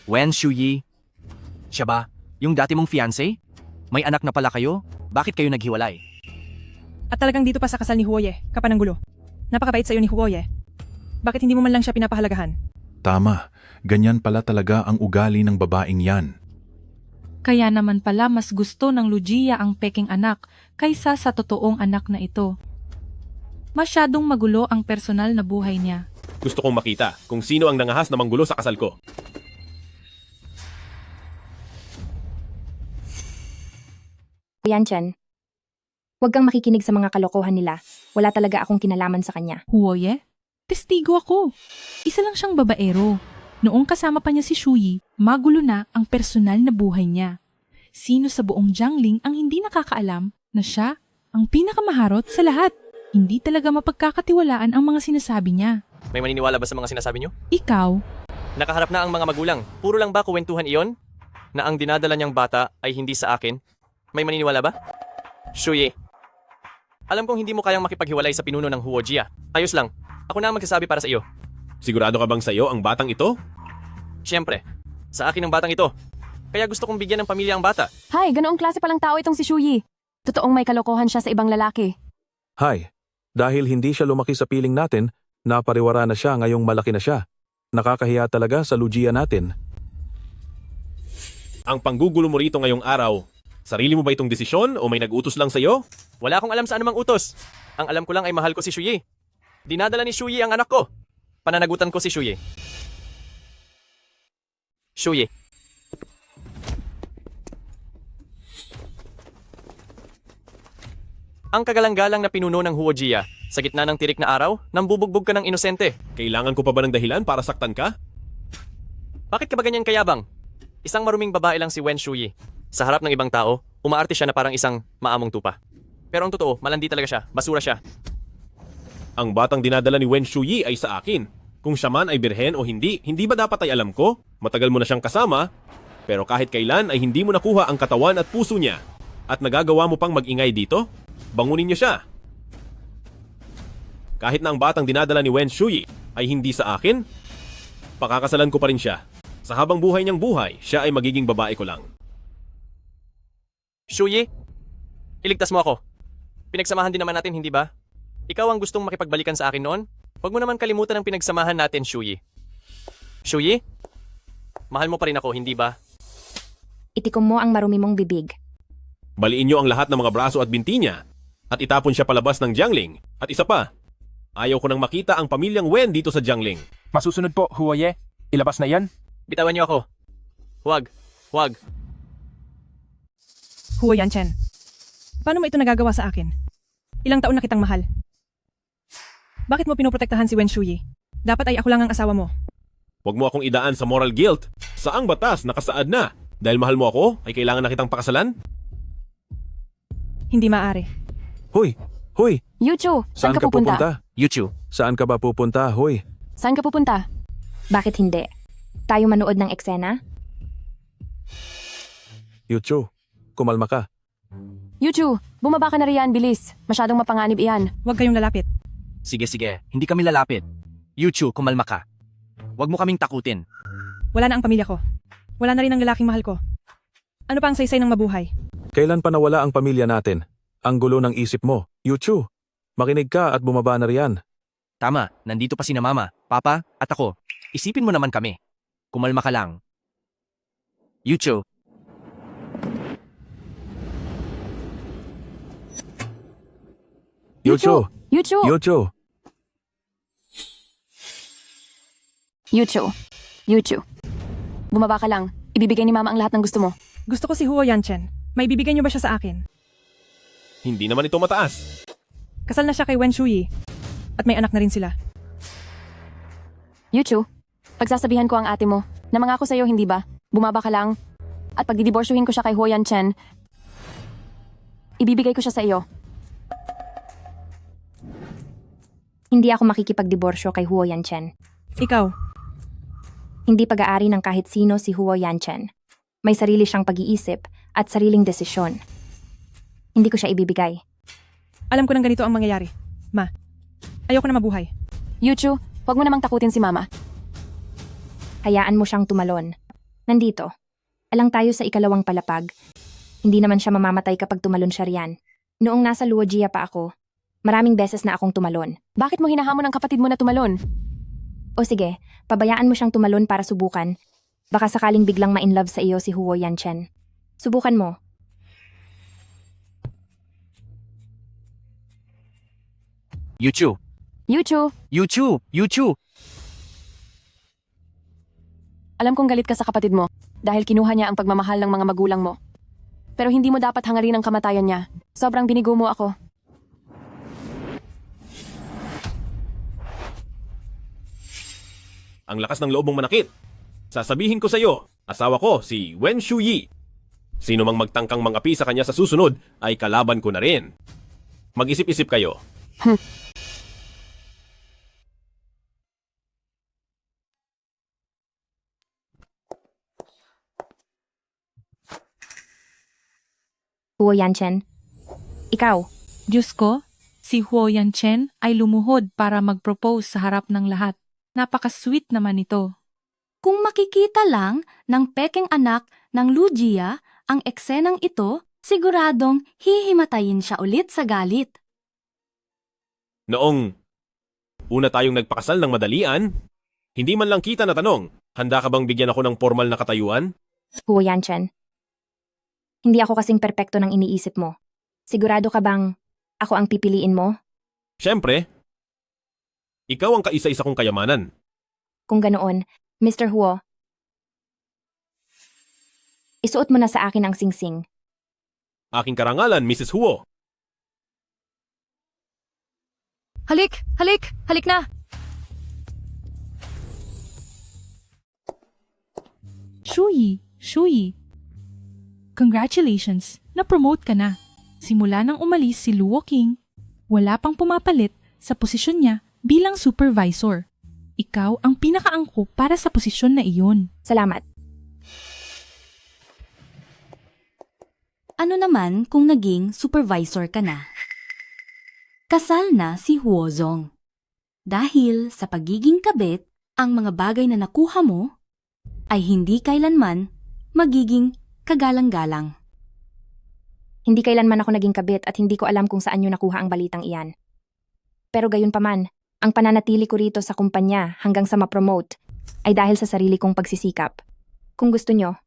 Wen Shuyi, siya ba? Yung dati mong fiancé? May anak na pala kayo? Bakit kayo naghiwalay? At talagang dito pa sa kasal ni Huoye, kapananggulo. Napakabait sa iyo ni Huoye. Bakit hindi mo man lang siya pinapahalagahan? Tama, ganyan pala talaga ang ugali ng babaeng yan. Kaya naman pala mas gusto ng Lugia ang peking anak kaysa sa totoong anak na ito. Masyadong magulo ang personal na buhay niya. Gusto kong makita kung sino ang nangahas na manggulo sa kasal ko. Yanchen, huwag kang makikinig sa mga kalokohan nila. Wala talaga akong kinalaman sa kanya. Huoye? Testigo ako. Isa lang siyang babaero. Noong kasama pa niya si Shuyi, magulo na ang personal na buhay niya. Sino sa buong Jiangling ang hindi nakakaalam na siya ang pinakamaharot sa lahat? Hindi talaga mapagkakatiwalaan ang mga sinasabi niya. May maniniwala ba sa mga sinasabi niyo? Ikaw? Nakaharap na ang mga magulang. Puro lang ba kuwentuhan iyon? Na ang dinadala niyang bata ay hindi sa akin? May maniniwala ba? Shuyi, alam kong hindi mo kayang makipaghiwalay sa pinuno ng Huo Jia. Ayos lang. Ako na ang magsasabi para sa iyo. Sigurado ka bang sa iyo ang batang ito? Siyempre, sa akin ang batang ito. Kaya gusto kong bigyan ng pamilya ang bata. Hay, ganoong klase palang tao itong si Shuyi. Totoong may kalokohan siya sa ibang lalaki. Hay, dahil hindi siya lumaki sa piling natin, napariwara na siya ngayong malaki na siya. Nakakahiya talaga sa Lugia natin. Ang panggugulo mo rito ngayong araw, sarili mo ba itong desisyon o may nag-utos lang sa iyo? Wala akong alam sa anumang utos. Ang alam ko lang ay mahal ko si Shuyi. Dinadala ni Shuyi ang anak ko. Pananagutan ko si Shuyi. Shuyi. Ang kagalang-galang na pinuno ng Huo Jia, sa gitna ng tirik na araw, nambubugbog ka ng inosente. Kailangan ko pa ba ng dahilan para saktan ka? Bakit ka ba ganyan kayabang? Isang maruming babae lang si Wen Shuyi. Sa harap ng ibang tao, umaarte siya na parang isang maamong tupa. Pero ang totoo, malandi talaga siya, basura siya. Ang batang dinadala ni Wen Shuyi ay sa akin. Kung siya man ay birhen o hindi ba dapat ay alam ko? Matagal mo na siyang kasama, pero kahit kailan ay hindi mo nakuha ang katawan at puso niya. At nagagawa mo pang mag-ingay dito? Bangunin niyo siya. Kahit na ang batang dinadala ni Wen Shuyi ay hindi sa akin, pakakasalan ko pa rin siya. Sa habang buhay niyang buhay, siya ay magiging babae ko lang. Shuyi, iligtas mo ako. Pinagsamahan din naman natin, hindi ba? Ikaw ang gustong makipagbalikan sa akin noon? Huwag mo naman kalimutan ang pinagsamahan natin, Shuyi. Shuyi? Mahal mo pa rin ako, hindi ba? Itikom mo ang marumi mong bibig. Baliin niyo ang lahat ng mga braso at binti niya at itapon siya palabas ng Jiangling. At isa pa, ayaw ko nang makita ang pamilyang Wen dito sa Jiangling. Masusunod po, Huoye. Ilabas na yan. Bitawan niyo ako. Huwag. Huwag. Huo Yanchen, paano mo ito nagagawa sa akin? Ilang taon na kitang mahal. Bakit mo pinoprotektahan si Wen Shuyi? Dapat ay ako lang ang asawa mo. Huwag mo akong idaan sa moral guilt. Saang batas nakasaad na? Dahil mahal mo ako, ay kailangan na kitang pakasalan? Hindi maaari. Hoy! Hoy! Yuchu, Saan ka pupunta? Yuchu. Saan ka ba pupunta, hoy? Saan ka pupunta? Bakit hindi? Tayo manood ng eksena? Yuchu, kumalma ka. Yuchu, bumaba ka na riyan, bilis. Masyadong mapanganib iyan. Huwag kayong lalapit. Sige, hindi kami lalapit. Yuchu, kumalma ka. Huwag mo kaming takutin. Wala na ang pamilya ko. Wala na rin ang lalaking mahal ko. Ano pa ang saysay ng mabuhay? Kailan pa nawala ang pamilya natin? Ang gulo ng isip mo. Yuchu, makinig ka at bumaba na riyan. Tama, nandito pa sina Mama, Papa, at ako. Isipin mo naman kami. Kumalma ka lang. Yucho, Yucho! Yucho! Yucho! Yucho. Yucho. Bumaba ka lang. Ibibigay ni Mama ang lahat ng gusto mo. Gusto ko si Huo Yanchen. May bibigyan niyo ba siya sa akin? Hindi naman ito mataas. Kasal na siya kay Wen Shuyi. At may anak na rin sila. Yucho, pagsasabihan ko ang ate mo, namangako sa'yo, hindi ba? Bumaba ka lang. At pag didiborsyuhin ko siya kay Huo Yanchen, ibibigay ko siya sa iyo. Hindi ako makikipagdiborsyo kay Huo Yanchen. Ikaw, Hindi pag-aari ng kahit sino si Huo Yanchen. May sarili siyang pag-iisip at sariling desisyon. Hindi ko siya ibibigay. alam ko nang ganito ang mangyayari. Ma, ayoko na mabuhay. Yucho, huwag mo namang takutin si Mama. Hayaan mo siyang tumalon. Nandito. Alang tayo sa ikalawang palapag. Hindi naman siya mamamatay kapag tumalon siya riyan. Noong nasa Luogia pa ako, maraming beses na akong tumalon. Bakit mo hinahamon ang kapatid mo na tumalon? O sige, pabayaan mo siyang tumalon para subukan. Baka sakaling biglang ma-inlove sa iyo si Huo Yanchen. Subukan mo. Yucho, Yucho, Yucho, Yucho. alam kong galit ka sa kapatid mo dahil kinuha niya ang pagmamahal ng mga magulang mo. Pero hindi mo dapat hangarin ang kamatayan niya. Sobrang binigo mo ako. Ang lakas ng loob mong manakit. Sasabihin ko sa iyo, asawa ko si Wen Shuyi. Sino mang magtangkang mangapi sa kanya sa susunod ay kalaban ko na rin. Mag-isip-isip kayo. Huo Yanchen. Ikaw. Diyos ko, si Huo Yanchen ay lumuhod para mag-propose sa harap ng lahat. Napaka-sweet naman ito. Kung makikita lang ng peking anak ng Luogia ang eksenang ito, siguradong hihimatayin siya ulit sa galit. Noong una tayong nagpakasal ng madalian, hindi man lang kita na tanong, handa ka bang bigyan ako ng formal na katayuan? Huo Yanchen. Hindi ako kasing perpekto ng iniisip mo. Sigurado ka bang ako ang pipiliin mo? Siyempre, ikaw ang kaisa-isa kong kayamanan. Kung ganoon, Mr. Huo, isuot mo na sa akin ang singsing. Aking karangalan, Mrs. Huo. Halik! Halik! Halik na! Shuyi. Congratulations, na-promote ka na. Simula nang umalis si Luo King, wala pang pumapalit sa posisyon niya bilang supervisor. Ikaw ang pinakaangkop para sa posisyon na iyon. Salamat. Ano naman kung naging supervisor ka na? Kasal na si Huozong. Dahil sa pagiging kabit, ang mga bagay na nakuha mo ay hindi kailanman magiging kagalang-galang. Hindi kailanman ako naging kabit at hindi ko alam kung saan nyo nakuha ang balitang iyan. Pero gayon pa man, ang pananatili ko rito sa kumpanya hanggang sa ma-promote ay dahil sa sarili kong pagsisikap. Kung gusto nyo,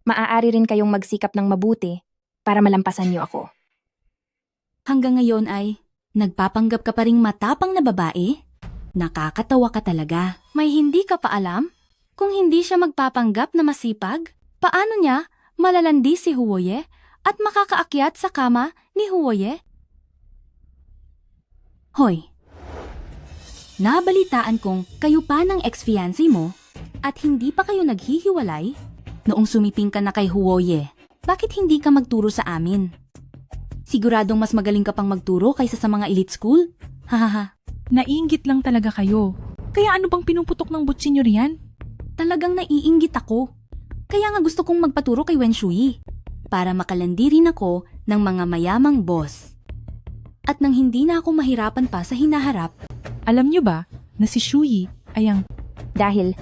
maaari rin kayong magsikap ng mabuti para malampasan nyo ako. Hanggang ngayon ay nagpapanggap ka pa ring matapang na babae? Nakakatawa ka talaga. May hindi ka pa alam? Kung hindi siya magpapanggap na masipag, paano niya malalandi si Huoye at makakaakyat sa kama ni Huoye? Hoy, nabalitaan kong kayo pa ng ex-fiancé mo at hindi pa kayo naghihiwalay noong sumiping ka na kay Huoye. Bakit hindi ka magturo sa amin? Siguradong mas magaling ka pang magturo kaysa sa mga elite school? Hahaha. Naiinggit lang talaga kayo. Kaya ano bang pinuputok ng butsi nyo riyan? Talagang naiinggit ako. Kaya nga gusto kong magpaturo kay Wen Shuyi para makalandi rin ako ng mga mayamang boss. At nang hindi na ako mahirapan pa sa hinaharap. Alam nyo ba na si Shuyi ay ang... Dahil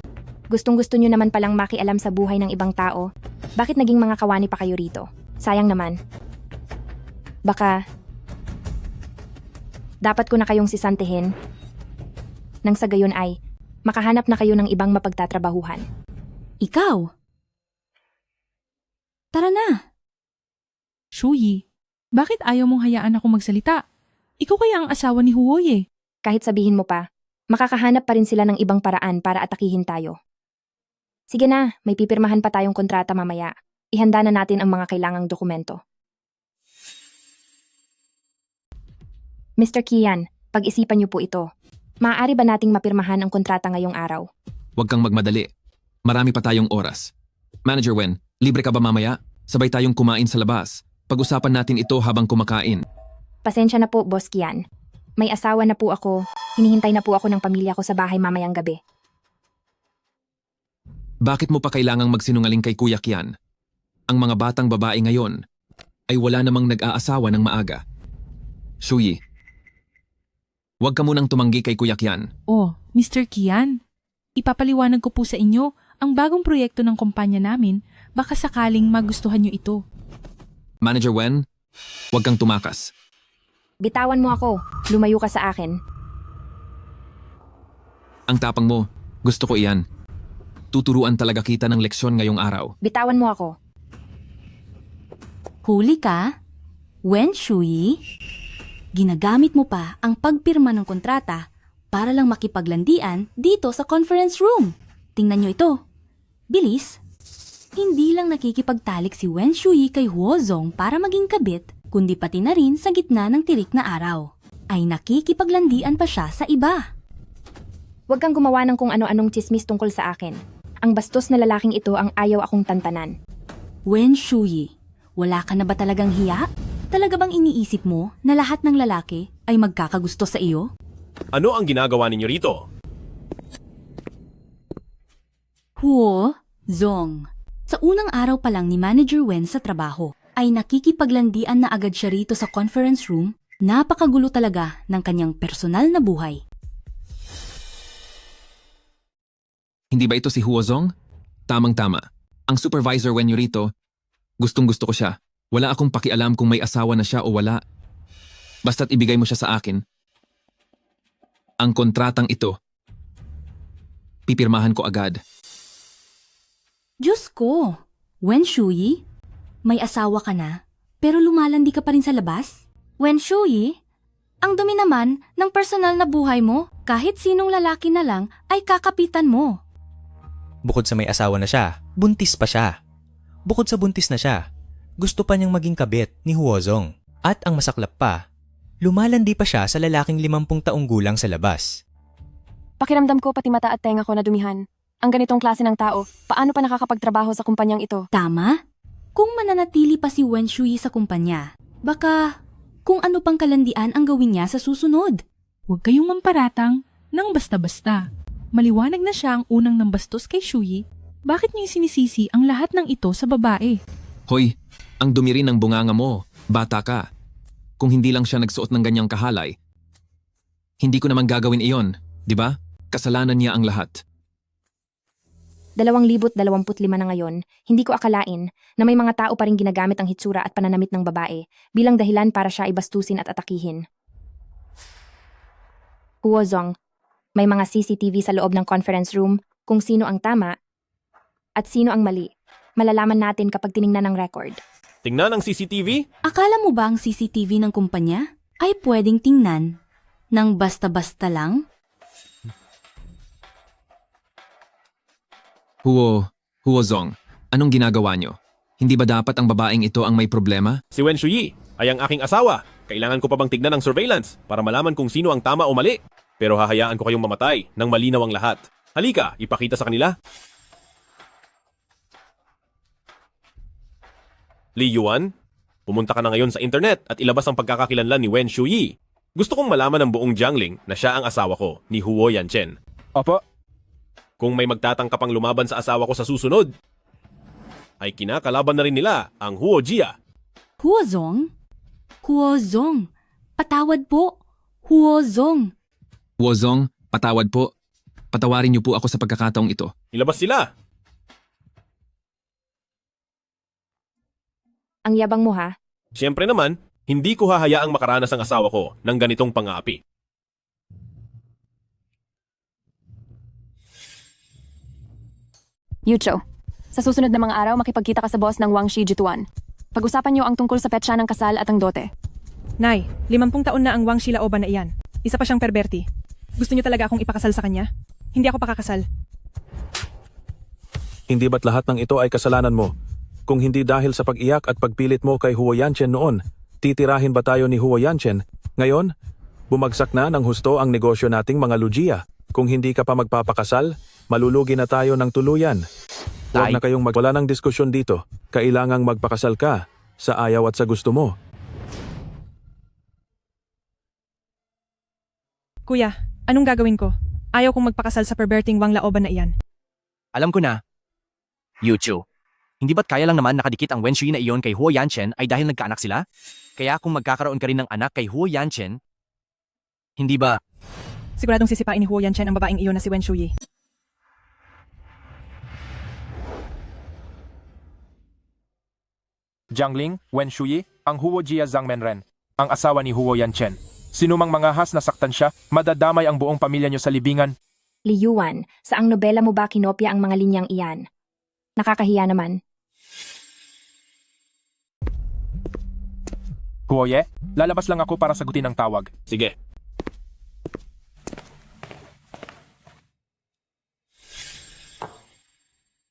gustong-gusto nyo naman palang makialam sa buhay ng ibang tao, bakit naging mga kawani pa kayo rito? Sayang naman. Baka dapat ko na kayong sisantihin nang sa gayon ay makahanap na kayo ng ibang mapagtatrabahuhan. Ikaw? Tara na. Shuyi, bakit ayaw mong hayaan ako magsalita? Ikaw kaya ang asawa ni Huoye. Kahit sabihin mo pa, makakahanap pa rin sila ng ibang paraan para atakihin tayo. Sige na, may pipirmahan pa tayong kontrata mamaya. Ihanda na natin ang mga kailangang dokumento. Mr. Kian, pag-isipan niyo po ito. Maaari ba nating mapirmahan ang kontrata ngayong araw? Huwag kang magmadali. Marami pa tayong oras. Manager Wen, libre ka ba mamaya? Sabay tayong kumain sa labas. Pag-usapan natin ito habang kumakain. Pasensya na po, Boss Kian. May asawa na po ako. Hinihintay na po ako ng pamilya ko sa bahay mamayang gabi. Bakit mo pa kailangang magsinungaling kay Kuya Kian? Ang mga batang babae ngayon ay wala namang nag-aasawa ng maaga. Shuyi, huwag ka munang tumanggi kay Kuya Kian. Oh, Mr. Kian, ipapaliwanag ko po sa inyo ang bagong proyekto ng kumpanya namin. Baka sakaling magustuhan niyo ito. Manager Wen, huwag kang tumakas. Bitawan mo ako. Lumayo ka sa akin. Ang tapang mo, gusto ko iyan. Tuturuan talaga kita ng leksyon ngayong araw. Bitawan mo ako. Huli ka? Wen Shuyi? Ginagamit mo pa ang pagpirma ng kontrata para lang makipaglandian dito sa conference room. Tingnan nyo ito. Bilis. Hindi lang nakikipagtalik si Wen Shuyi kay Huozong para maging kabit, kundi pati na rin sa gitna ng tirik na araw. Ay nakikipaglandian pa siya sa iba. Huwag kang gumawa ng kung ano-anong chismis tungkol sa akin. Ang bastos na lalaking ito ang ayaw akong tantanan. Wen Shuyi, wala ka na ba talagang hiya? Talaga bang iniisip mo na lahat ng lalaki ay magkakagusto sa iyo? Ano ang ginagawa ninyo rito? Huozong. Sa unang araw pa lang ni Manager Wen sa trabaho, ay nakikipaglandian na agad siya rito sa conference room. Napakagulo talaga ng kanyang personal na buhay. Hindi ba ito si Huozong? Tamang-tama. Ang supervisor Wen rito, gustong-gusto ko siya. Wala akong pakialam kung may asawa na siya o wala. Basta't ibigay mo siya sa akin. Ang kontratang ito, pipirmahan ko agad. Diyos ko! Wen Shuyi, may asawa ka na, pero lumalandi ka pa rin sa labas? Wen Shuyi, ang dumi naman ng personal na buhay mo, kahit sinong lalaki na lang ay kakapitan mo. Bukod sa may asawa na siya, buntis pa siya. Bukod sa buntis na siya, gusto pa niyang maging kabit ni Huozong. At ang masaklap pa, lumalandi pa siya sa lalaking 50 taong gulang sa labas. Pakiramdam ko pati mata at tenga ko na dumihan. Ang ganitong klase ng tao, paano pa nakakapagtrabaho sa kumpanyang ito? Tama? Kung mananatili pa si Wen Shuyi sa kumpanya, baka kung ano pang kalandian ang gawin niya sa susunod. Huwag kayong mamparatang ng basta-basta. Maliwanag na siya ang unang nambastos kay Shuyi. Bakit niyo sinisisi ang lahat ng ito sa babae? Hoy, ang dumi rin ng bunganga mo. Bata ka. Kung hindi lang siya nagsuot ng ganyang kahalay, hindi ko naman gagawin iyon, di ba? Kasalanan niya ang lahat. 2025 na ngayon, hindi ko akalain na may mga tao pa rin ginagamit ang hitsura at pananamit ng babae bilang dahilan para siya ibastusin at atakihin. Huozong, may mga CCTV sa loob ng conference room kung sino ang tama at sino ang mali. Malalaman natin kapag tiningnan ng record. Tingnan ang CCTV? Akala mo ba ang CCTV ng kumpanya ay pwedeng tingnan ng basta-basta lang? Huozong, anong ginagawa niyo? Hindi ba dapat ang babaeng ito ang may problema? Si Wen Shuyi ay ang aking asawa. Kailangan ko pa bang tignan ang surveillance para malaman kung sino ang tama o mali? Pero hahayaan ko kayong mamatay nang malinaw ang lahat. Halika, ipakita sa kanila. Li Yuan, pumunta ka na ngayon sa internet at ilabas ang pagkakakilanlan ni Wen Shuyi. Gusto kong malaman ng buong Jiangling na siya ang asawa ko, ni Huo Yanchen. Opo. Kung may magtatangka pang lumaban sa asawa ko sa susunod, ay kinakalaban na rin nila ang Huo Jia. Huozong? Huozong, patawad po. Huozong. Huozong, patawad po. Patawarin niyo po ako sa pagkakataong ito. Ilabas sila. Ang yabang mo ha? Siyempre naman, hindi ko hahayaang makaranas ang asawa ko ng ganitong pang-aapi. Yucho, Sa susunod na mga araw, makipagkita ka sa boss ng Wang Shi Jituan. Pag-usapan niyo ang tungkol sa petsa ng kasal at ang dote. Nay, 50 taon na ang Wang Shi Laoban na iyan. Isa pa siyang perberti. Gusto niyo talaga akong ipakasal sa kanya? Hindi ako pakakasal. Hindi ba't lahat ng ito ay kasalanan mo? Kung hindi dahil sa pag-iyak at pagpilit mo kay Huo Yanchen noon, titirahin ba tayo ni Huo Yanchen? Ngayon, bumagsak na ng husto ang negosyo nating mga Lugia. Kung hindi ka pa magpapakasal, malulugi na tayo ng tuluyan. Huwag na kayong magwala ng diskusyon dito. Kailangang magpakasal ka sa ayaw at sa gusto mo. Kuya, anong gagawin ko? Ayaw kong magpakasal sa perverting Wang Laoban na iyan. Alam ko na. Yuchu, hindi ba't kaya lang naman nakadikit ang Wen Shui na iyon kay Huo Yanchen ay dahil nagkaanak sila? Kaya kung magkakaroon ka rin ng anak kay Huo Yanchen, hindi ba? Siguradong sisipain ni Huo Yanchen ang babaeng iyon na si Wen Shuyi. Jiangling, Wen Shuyi, ang Huo Jia Zhangmenren, ang asawa ni Huo Yanchen. Sinumang mangahas na saktan siya, madadamay ang buong pamilya niyo sa libingan. Li Yuan, saang nobela mo ba kinopya ang mga linyang iyan? Nakakahiya naman. Huoye, lalabas lang ako para sagutin ang tawag. Sige.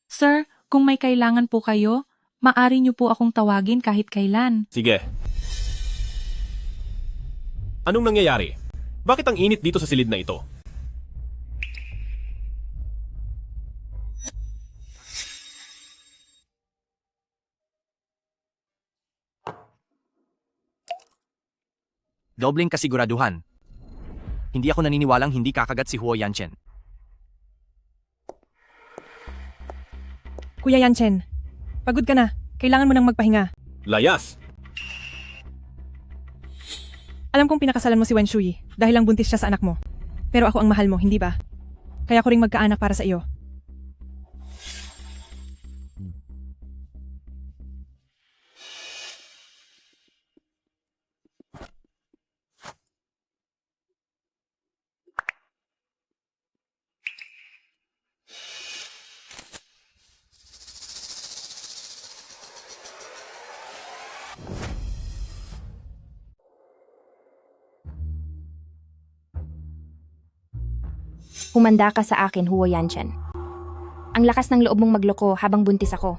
Sir, kung may kailangan po kayo, maari niyo po akong tawagin kahit kailan. Sige. Anong nangyayari? Bakit ang init dito sa silid na ito? Dobleng kasiguraduhan. Hindi ako naniniwalang hindi kakagat si Huo Yanchen. Kuya Yanchen, pagod ka na. Kailangan mo nang magpahinga. Layas! Alam kong pinakasalan mo si Wen Shuyi dahil lang buntis siya sa anak mo. Pero ako ang mahal mo, hindi ba? Kaya ko ring magkaanak para sa iyo. Humanda ka sa akin, Huo Yanchen. Ang lakas ng loob mong magloko habang buntis ako.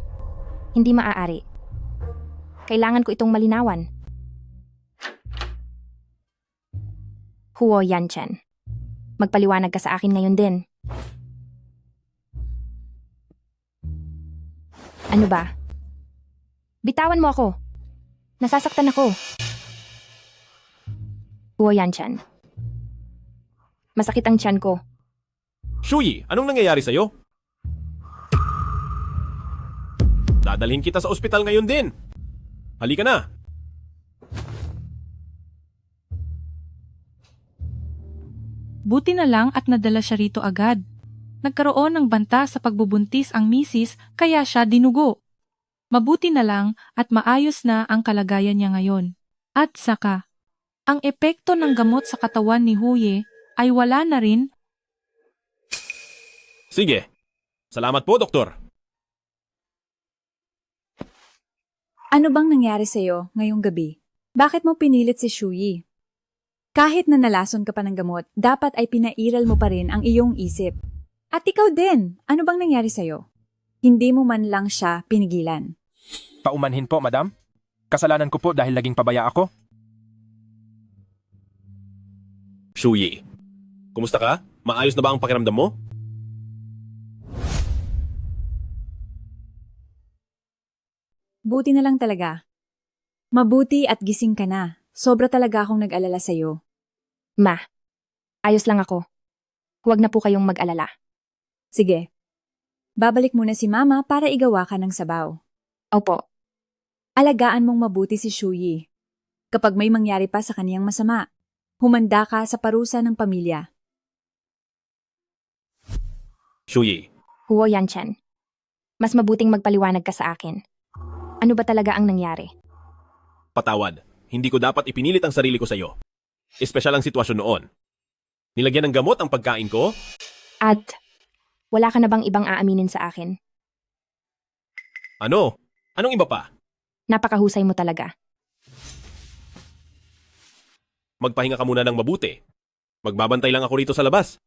Hindi maaari. Kailangan ko itong malinawan. Huo Yanchen. Magpaliwanag ka sa akin ngayon din. Ano ba? Bitawan mo ako. Nasasaktan ako. Huo Yanchen. Masakit ang tiyan ko. Shuyi, anong nangyayari sa'yo? Dadalhin kita sa ospital ngayon din. Halika na. Buti na lang at nadala siya rito agad. Nagkaroon ng banta sa pagbubuntis ang misis kaya siya dinugo. Mabuti na lang at maayos na ang kalagayan niya ngayon. At saka, ang epekto ng gamot sa katawan ni Huye ay wala na rin. Sige. Salamat po, Doktor. Ano bang nangyari sa'yo ngayong gabi? Bakit mo pinilit si Shuyi? Kahit na nalason ka pa ng gamot, dapat ay pinairal mo pa rin ang iyong isip. At ikaw din, ano bang nangyari sa'yo? Hindi mo man lang siya pinigilan. Paumanhin po, madam. Kasalanan ko po dahil naging pabaya ako. Shuyi, kumusta ka? Maayos na ba ang pakiramdam mo? Buti na lang talaga. Mabuti at gising ka na. Sobra talaga akong nag-alala sa'yo. Ma, ayos lang ako. Huwag na po kayong mag-alala. Sige. Babalik muna si Mama para igawa ka ng sabaw. Opo. Alagaan mong mabuti si Shuyi. Kapag may mangyari pa sa kaniyang masama, humanda ka sa parusa ng pamilya. Shuyi. Huo Yanchen. Mas mabuting magpaliwanag ka sa akin. Ano ba talaga ang nangyari? Patawad. Hindi ko dapat ipinilit ang sarili ko sa'yo. Espesyal ang sitwasyon noon. Nilagyan ng gamot ang pagkain ko? At wala ka na bang ibang aaminin sa akin? Ano? Anong iba pa? Napakahusay mo talaga. Magpahinga ka muna ng mabuti. Magbabantay lang ako rito sa labas.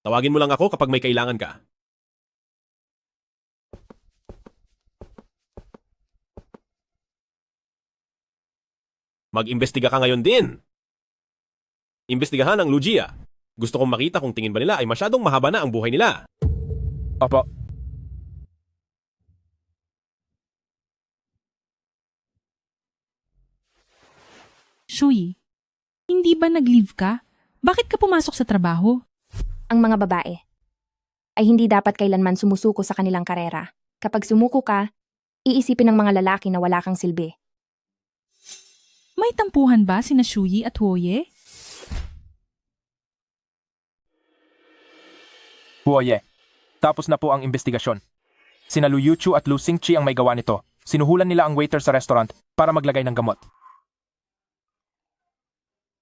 Tawagin mo lang ako kapag may kailangan ka. Mag-imbestiga ka ngayon din. Imbestigahan ang Lugia. Gusto kong makita kung tingin ba nila ay masyadong mahaba na ang buhay nila. Opo. Shuyi, hindi ba nag-leave ka? Bakit ka pumasok sa trabaho? Ang mga babae ay hindi dapat kailanman sumusuko sa kanilang karera. Kapag sumuko ka, iisipin ng mga lalaki na wala kang silbi. May tampuhan ba sina Shuyi at Huoye? Huoye, tapos na po ang investigasyon. Sina Lu Yuchu at Lu Xingqi ang may gawa nito. Sinuhulan nila ang waiter sa restaurant para maglagay ng gamot.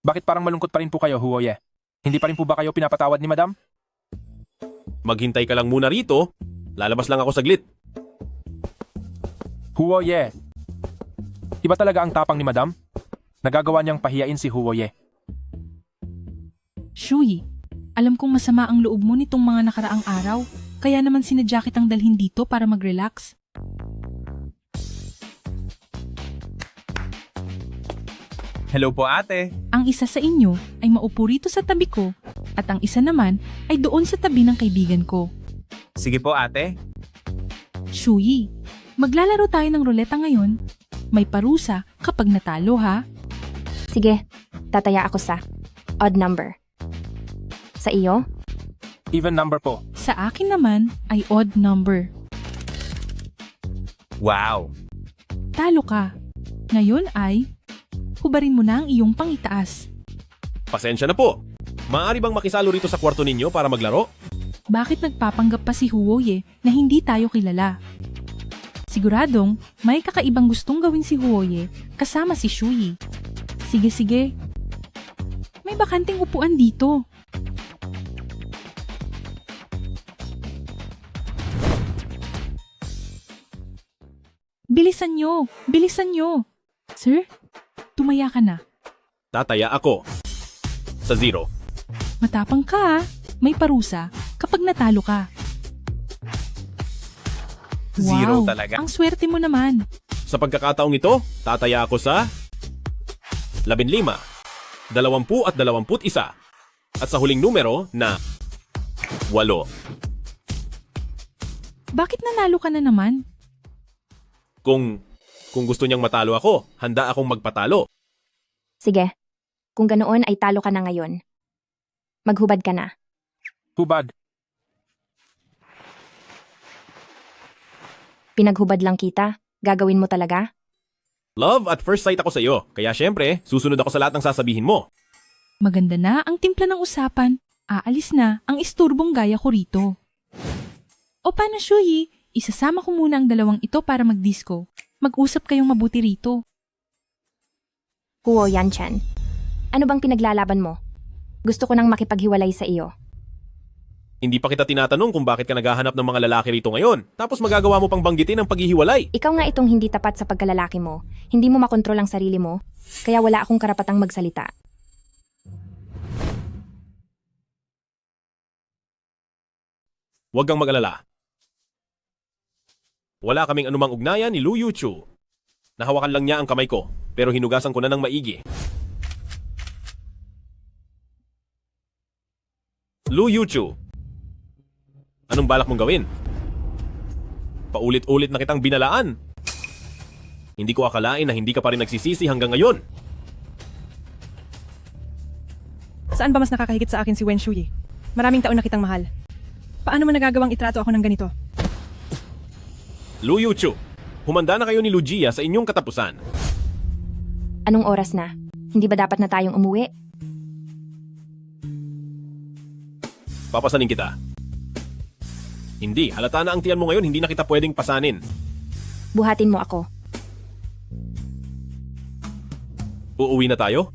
Bakit parang malungkot pa rin po kayo, Huoye? Hindi pa rin po ba kayo pinapatawad ni Madam? Maghintay ka lang muna rito. Lalabas lang ako saglit. Huoye, iba talaga ang tapang ni Madam? Nagagawa niyang pahiyain si Huoye. Shuyi, alam kong masama ang loob mo nitong mga nakaraang araw, kaya naman sinadya kitang dalhin dito para mag-relax. Hello po ate. Ang isa sa inyo ay maupo rito sa tabi ko at ang isa naman ay doon sa tabi ng kaibigan ko. Sige po ate. Shuyi, maglalaro tayo ng ruleta ngayon. May parusa kapag natalo ha. Sige, tataya ako sa odd number. Sa iyo? Even number po. Sa akin naman ay odd number. Wow. Talo ka. Ngayon ay hubarin mo na ang iyong pangitaas. Pasensya na po. Maaari bang makisalo rito sa kwarto ninyo para maglaro? Bakit nagpapanggap pa si Huoye na hindi tayo kilala? Siguradong may kakaibang gustong gawin si Huoye kasama si Shuyi. Sige. May bakanting upuan dito. Bilisan nyo! Sir, tumaya ka na. Tataya ako. Sa 0. Matapang ka ah. May parusa kapag natalo ka. Zero Wow, talaga. ang swerte mo naman. Sa pagkakataong ito, tataya ako sa 15, 20 at 21. At sa huling numero na 8. Bakit nanalo ka na naman? Kung gusto niyang matalo ako, handa akong magpatalo. Sige, kung ganoon ay talo ka na ngayon. Maghubad ka na. Hubad. Pinaghubad lang kita. Gagawin mo talaga? Love at first sight ako sa iyo, kaya syempre, susunod ako sa lahat ng sasabihin mo. Maganda na ang timpla ng usapan. Aalis na ang isturbong gaya ko rito. O paano, Shuyi? Isasama ko muna ang dalawang ito para mag-disco. Mag-usap kayong mabuti rito. Huo Yanchen, ano bang pinaglalaban mo? Gusto ko nang makipaghiwalay sa iyo. Hindi pa kita tinatanong kung bakit ka naghahanap ng mga lalaki rito ngayon, tapos magagawa mo pang banggitin ang paghihiwalay. Ikaw nga itong hindi tapat sa pagkalalaki mo. Hindi mo makontrol ang sarili mo, kaya wala akong karapatang magsalita. Huwag kang mag-alala. Wala kaming anumang ugnayan ni Lu Yuchu. Nahawakan lang niya ang kamay ko, pero hinugasan ko na ng maigi. Lu Yuchu, anong balak mong gawin? Paulit-ulit na kitang binalaan. Hindi ko akalain na hindi ka pa rin nagsisisi hanggang ngayon. Saan ba mas nakakahigit sa akin si Wen Shuyi? Maraming taon na kitang mahal. Paano mo nagagawang itrato ako ng ganito? Lu Yuchu, humanda na kayo ni Lugia sa inyong katapusan. Anong oras na? Hindi ba dapat na tayong umuwi? Papasanin kita. Hindi, halata na ang tiyan mo ngayon, hindi na kita pwedeng pasanin. Buhatin mo ako. Uuwi na tayo?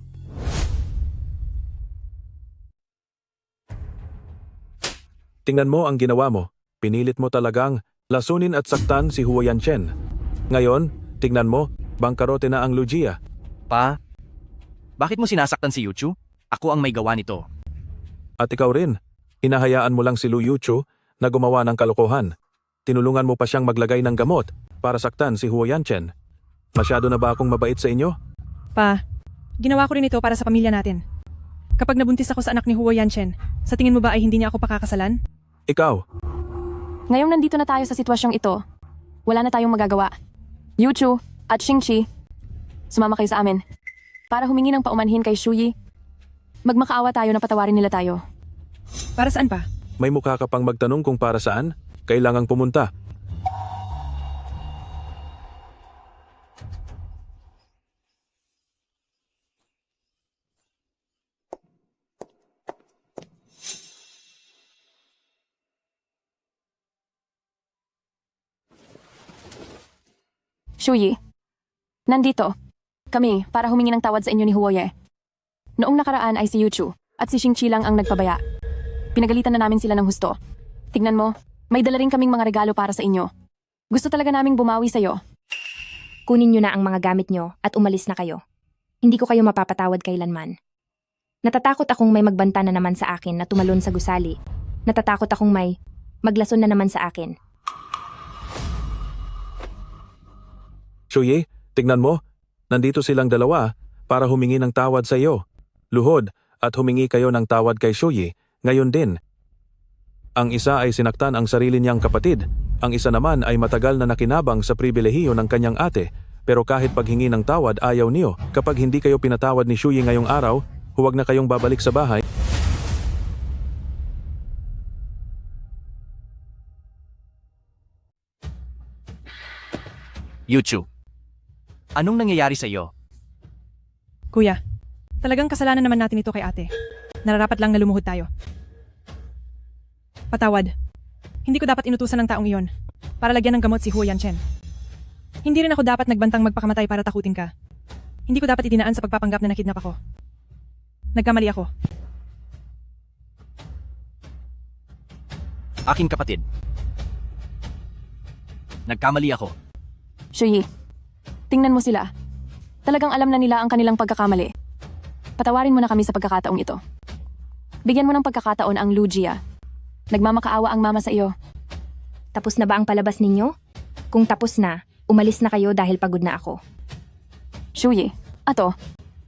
Tingnan mo ang ginawa mo. Pinilit mo talagang lasunin at saktan si Huo Yanchen. Ngayon, tignan mo, bangkarote na ang Lugia. Pa, bakit mo sinasaktan si Yuchu? Ako ang may gawa nito. At ikaw rin, hinahayaan mo lang si Lu Yuchu na gumawa ng kalokohan. Tinulungan mo pa siyang maglagay ng gamot para saktan si Huo Yanchen. Masyado na ba akong mabait sa inyo? Pa, ginawa ko rin ito para sa pamilya natin. Kapag nabuntis ako sa anak ni Huo Yanchen, sa tingin mo ba ay hindi niya ako pakakasalan? Ikaw, Ngayong nandito na tayo sa sitwasyong ito, wala na tayong magagawa. Yuchu at Xingqi, sumama kayo sa amin. Para humingi ng paumanhin kay Shuyi, magmakaawa tayo na patawarin nila tayo. Para saan pa? may mukha ka pang magtanong kung para saan? Kailangang pumunta. Shuyi, nandito kami para humingi ng tawad sa inyo ni Huoye. Noong nakaraan ay si Yuchu at si Xingqi lang ang nagpabaya. Pinagalitan na namin sila ng husto. Tignan mo, may dala rin kaming mga regalo para sa inyo. Gusto talaga naming bumawi sa'yo. Kunin nyo na ang mga gamit nyo at umalis na kayo. Hindi ko kayo mapapatawad kailanman. Natatakot akong may magbanta na naman sa akin na tumalon sa gusali. Natatakot akong may maglason na naman sa akin. Shuyi, tignan mo. Nandito silang dalawa para humingi ng tawad sa iyo. Luhod at humingi kayo ng tawad kay Shuyi. Ngayon din. Ang isa ay sinaktan ang sarili niyang kapatid. Ang isa naman ay matagal na nakinabang sa pribilehiyo ng kanyang ate. Pero kahit paghingi ng tawad ayaw niyo. Kapag hindi kayo pinatawad ni Shuyi ngayong araw, huwag na kayong babalik sa bahay. Yuchu, anong nangyayari sa iyo? Kuya, talagang kasalanan naman natin ito kay ate. Nararapat lang na lumuhod tayo. Patawad. Hindi ko dapat inutusan ng taong iyon para lagyan ng gamot si Huo Yanchen. Hindi rin ako dapat nagbantang magpakamatay para takutin ka. Hindi ko dapat idinaan sa pagpapanggap na nakidnap ako. Nagkamali ako. Aking kapatid. Nagkamali ako. Shuyi, tingnan mo sila. Talagang alam na nila ang kanilang pagkakamali. Patawarin mo na kami sa pagkakataong ito. Bigyan mo ng pagkakataon ang Lugia. Nagmamakaawa ang mama sa iyo. Tapos na ba ang palabas ninyo? Kung tapos na, umalis na kayo dahil pagod na ako. Shuyi, ato,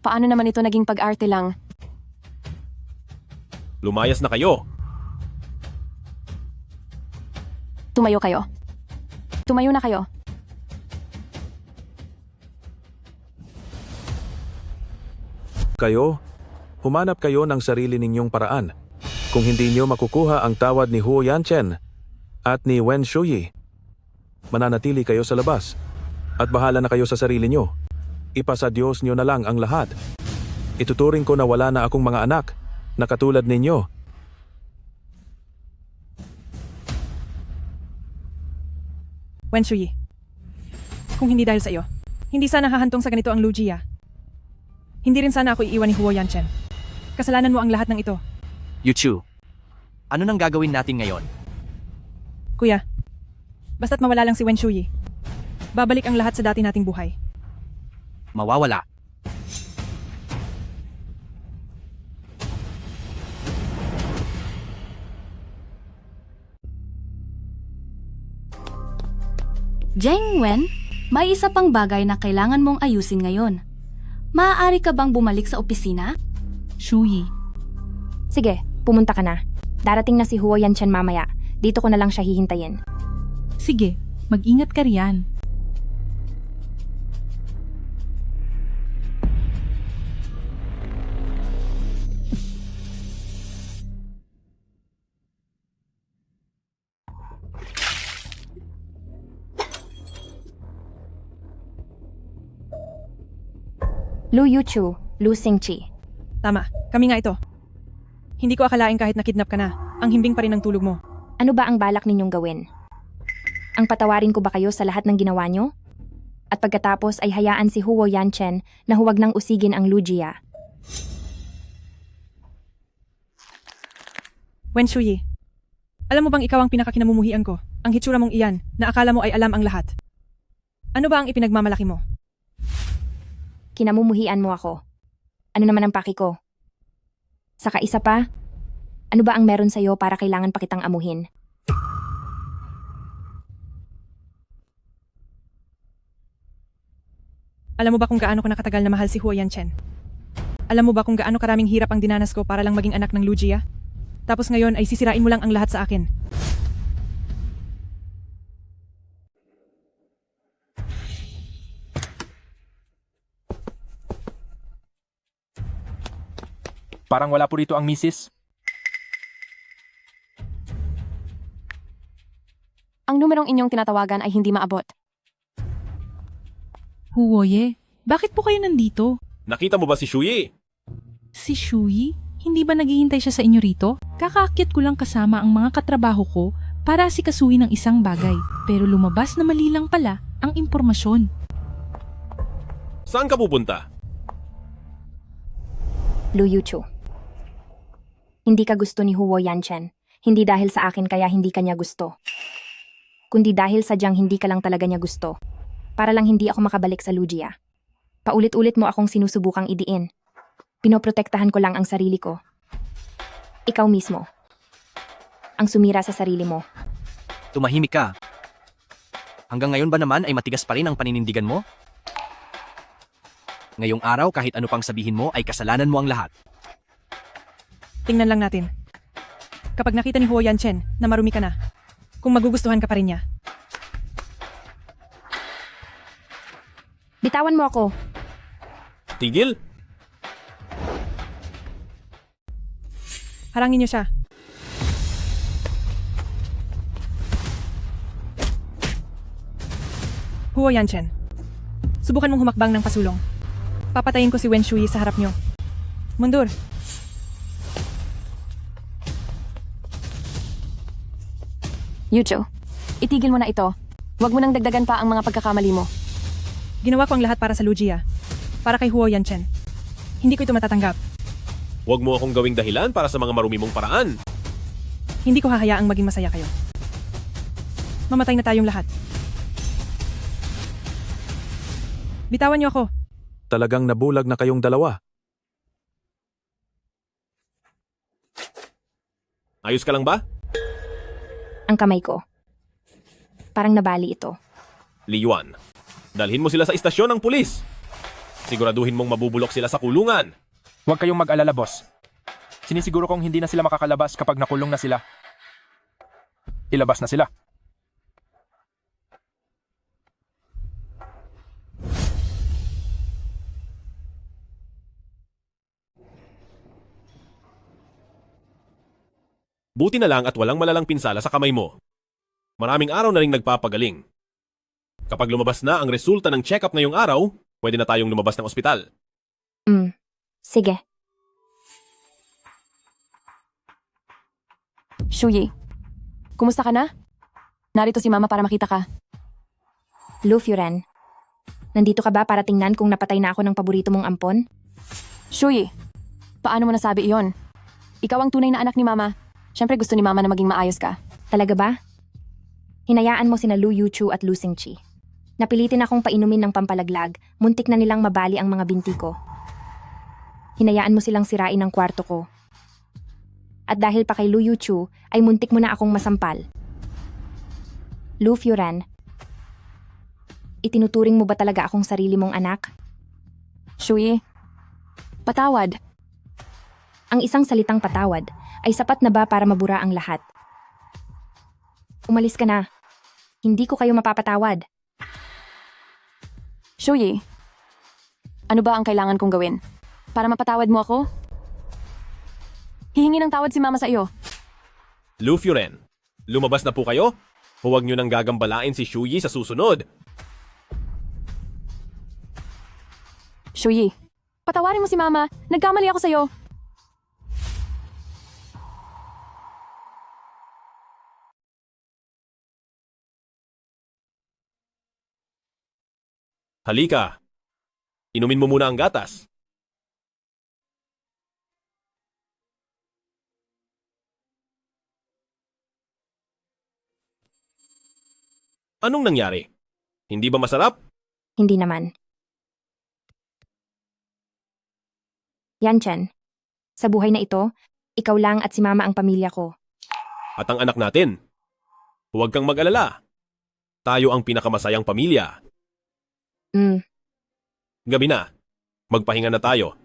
paano naman ito naging pag-arte lang? Lumayas na kayo. Tumayo kayo. Tumayo na kayo. Kayo, humanap kayo ng sarili ninyong paraan. Kung hindi nyo makukuha ang tawad ni Huo Yanchen at ni Wen Shuyi, mananatili kayo sa labas at bahala na kayo sa sarili nyo. Ipasa Diyos nyo na lang ang lahat. Ituturing ko na wala na akong mga anak na katulad ninyo. Wen Shuyi, kung hindi dahil sa iyo, hindi sana hahantong sa ganito ang Lugia. Hindi rin sana ako iiwan ni Huo Yanchen. Kasalanan mo ang lahat ng ito. Yuchu, ano nang gagawin natin ngayon? Kuya, basta't mawala lang si Wen Shuyi, babalik ang lahat sa dati nating buhay. Mawawala. Jeng Wen, may isa pang bagay na kailangan mong ayusin ngayon. Maaari ka bang bumalik sa opisina? Shuyi. Sige, pumunta ka na. Darating na si Huo Yanchen mamaya. Dito ko na lang siya hihintayin. Sige, mag-ingat ka riyan. Lu Yuchu, Lu Xingqi. Tama, kami nga ito. Hindi ko akalain kahit nakidnap ka na, ang himbing pa rin ng tulog mo. Ano ba ang balak ninyong gawin? Ang patawarin ko ba kayo sa lahat ng ginawa nyo? At pagkatapos ay hayaan si Huo Yanchen na huwag nang usigin ang Lugia. Wen Shuyi, alam mo bang ikaw ang pinakakinamumuhian ko? Ang hitsura mong iyan, na akala mo ay alam ang lahat. Ano ba ang ipinagmamalaki mo? Kinamumuhian mo ako. Ano naman ang paki ko? Saka isa pa, ano ba ang meron sa'yo para kailangan pa kitang amuhin? Alam mo ba kung gaano ko nakatagal na mahal si Huo Yanchen? Alam mo ba kung gaano karaming hirap ang dinanas ko para lang maging anak ng Lu Jia? Tapos ngayon ay sisirain mo lang ang lahat sa akin. Parang wala po rito ang misis. Ang numerong inyong tinatawagan ay hindi maabot. Huwoye, bakit po kayo nandito? Nakita mo ba si Shuyi? Si Shuyi? Hindi ba naghihintay siya sa inyo rito? Kakaakyat ko lang kasama ang mga katrabaho ko para asikasuhin ng isang bagay. Pero lumabas na mali lang pala ang impormasyon. Saan ka pupunta? Lu Yuchu. Hindi ka gusto ni Huo Yanchen. Hindi dahil sa akin kaya hindi ka niya gusto. Kundi dahil sadyang hindi ka lang talaga niya gusto. Para lang hindi ako makabalik sa Lu Jia. Paulit-ulit mo akong sinusubukang idiin. Pinoprotektahan ko lang ang sarili ko. Ikaw mismo. Ang sumira sa sarili mo. Tumahimik ka. Hanggang ngayon ba naman ay matigas pa rin ang paninindigan mo? Ngayong araw kahit ano pang sabihin mo ay kasalanan mo ang lahat. Tingnan lang natin. Kapag nakita ni Huo Yanchen na marumi ka na, kung magugustuhan ka pa rin niya. Bitawan mo ako. Tigil? Harangin niyo siya. Huo Yanchen, subukan mong humakbang ng pasulong. Papatayin ko si Wen Shuyi sa harap niyo. Mundur. Yucho, itigil mo na ito. Huwag mo nang dagdagan pa ang mga pagkakamali mo. Ginawa ko ang lahat para sa Lu Jia. Para kay Huo Yanchen. Hindi ko ito matatanggap. Huwag mo akong gawing dahilan para sa mga marumi mong paraan. Hindi ko hahayaang maging masaya kayo. Mamatay na tayong lahat. Bitawan niyo ako. Talagang nabulag na kayong dalawa. Ayos ka lang ba? Ang kamay ko. Parang nabali ito. Li Yuan, dalhin mo sila sa istasyon ng pulis. Siguraduhin mong mabubulok sila sa kulungan. Huwag kayong mag-alala, boss. Sinisiguro kong hindi na sila makakalabas kapag nakulong na sila. Ilabas na sila. Buti na lang at walang malalang pinsala sa kamay mo. Maraming araw na ring nagpapagaling. Kapag lumabas na ang resulta ng check-up ngayong araw, pwede na tayong lumabas ng ospital. Sige. Shuyi, kumusta ka na? Narito si Mama para makita ka. Lu Furen, nandito ka ba para tingnan kung napatay na ako ng paborito mong ampon? Shuyi, paano mo nasabi iyon? Ikaw ang tunay na anak ni Mama. Siyempre gusto ni Mama na maging maayos ka. Talaga ba? Hinayaan mo sina Lu Yuchu at Lu Xingqi. Napilitin akong painumin ng pampalaglag, muntik na nilang mabali ang mga binti ko. Hinayaan mo silang sirain ang kwarto ko. At dahil pa kay Lu Yuchu, ay muntik mo na akong masampal. Lu Furen, itinuturing mo ba talaga akong sarili mong anak? Shuyi, patawad. Ang isang salitang patawad ay sapat na ba para mabura ang lahat? Umalis ka na. Hindi ko kayo mapapatawad. Shuyi, ano ba ang kailangan kong gawin? Para mapatawad mo ako? Hihingi ng tawad si Mama sa iyo. Lu Furen, lumabas na po kayo? Huwag nyo nang gagambalain si Shuyi sa susunod. Shuyi, patawarin mo si Mama. Nagkamali ako sa iyo. Halika. Inumin mo muna ang gatas. Anong nangyari? Hindi ba masarap? Hindi naman. Yan, Chen. Sa buhay na ito, ikaw lang at si Mama ang pamilya ko. At ang anak natin. Huwag kang mag-alala. Tayo ang pinakamasayang pamilya. Gabi na. Magpahinga na tayo.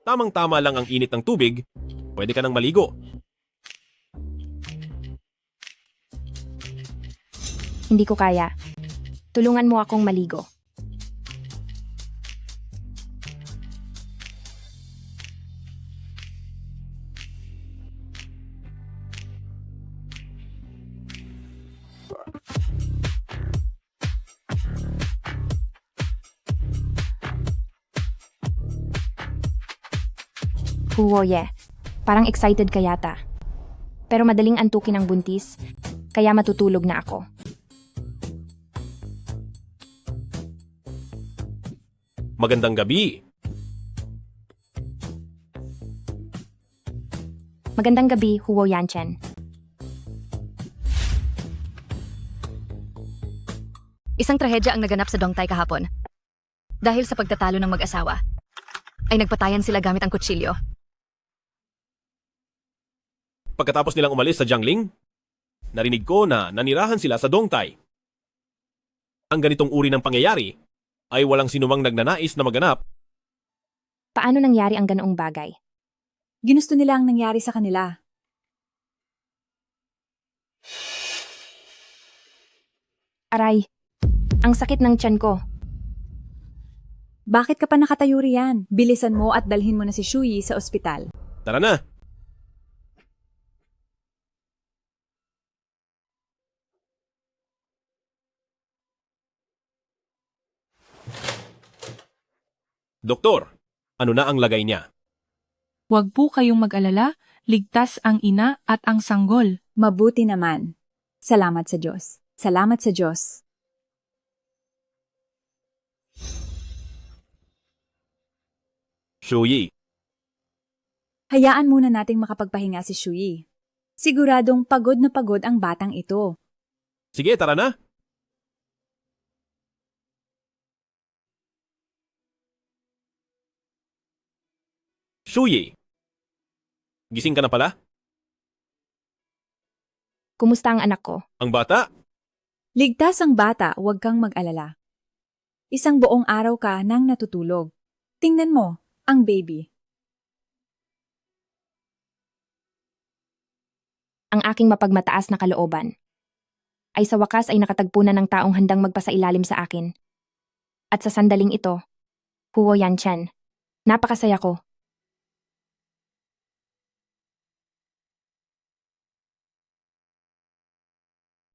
Tamang-tama lang ang init ng tubig. Pwede ka nang maligo. Hindi ko kaya. Tulungan mo akong maligo. Huwoye, parang excited ka yata. Pero madaling antukin ang buntis, kaya matutulog na ako. Magandang gabi. Magandang gabi, Huo Yanchen. Isang trahedya ang naganap sa Dongtai kahapon. Dahil sa pagtatalo ng mag-asawa, ay nagpatayan sila gamit ang kutsilyo. Pagkatapos nilang umalis sa Jiangling, narinig ko na nanirahan sila sa Dongtai. Ang ganitong uri ng pangyayari ay walang sinumang nagnanais na maganap. Paano nangyari ang ganoong bagay? Ginusto nila ang nangyari sa kanila. Aray, ang sakit ng tiyan ko. Bakit ka pa nakatayo riyan? Bilisan mo at dalhin mo na si Shuyi sa ospital. Tara na! Doktor, ano na ang lagay niya? Huwag po kayong mag-alala, ligtas ang ina at ang sanggol. Mabuti naman. Salamat sa Diyos. Salamat sa Diyos. Shuyi, Hayaan muna nating makapagpahinga si Shuyi. Siguradong pagod na pagod ang batang ito. sige, tara na! Shuyi, gising ka na pala? Kumusta ang anak ko? Ang bata? Ligtas ang bata, huwag kang mag-alala. Isang buong araw ka nang natutulog. Tingnan mo, ang baby. Ang aking mapagmataas na kalooban ay sa wakas ay nakatagpo na ng taong handang magpasailalim sa akin. At sa sandaling ito, Huo Yanchen, napakasaya ko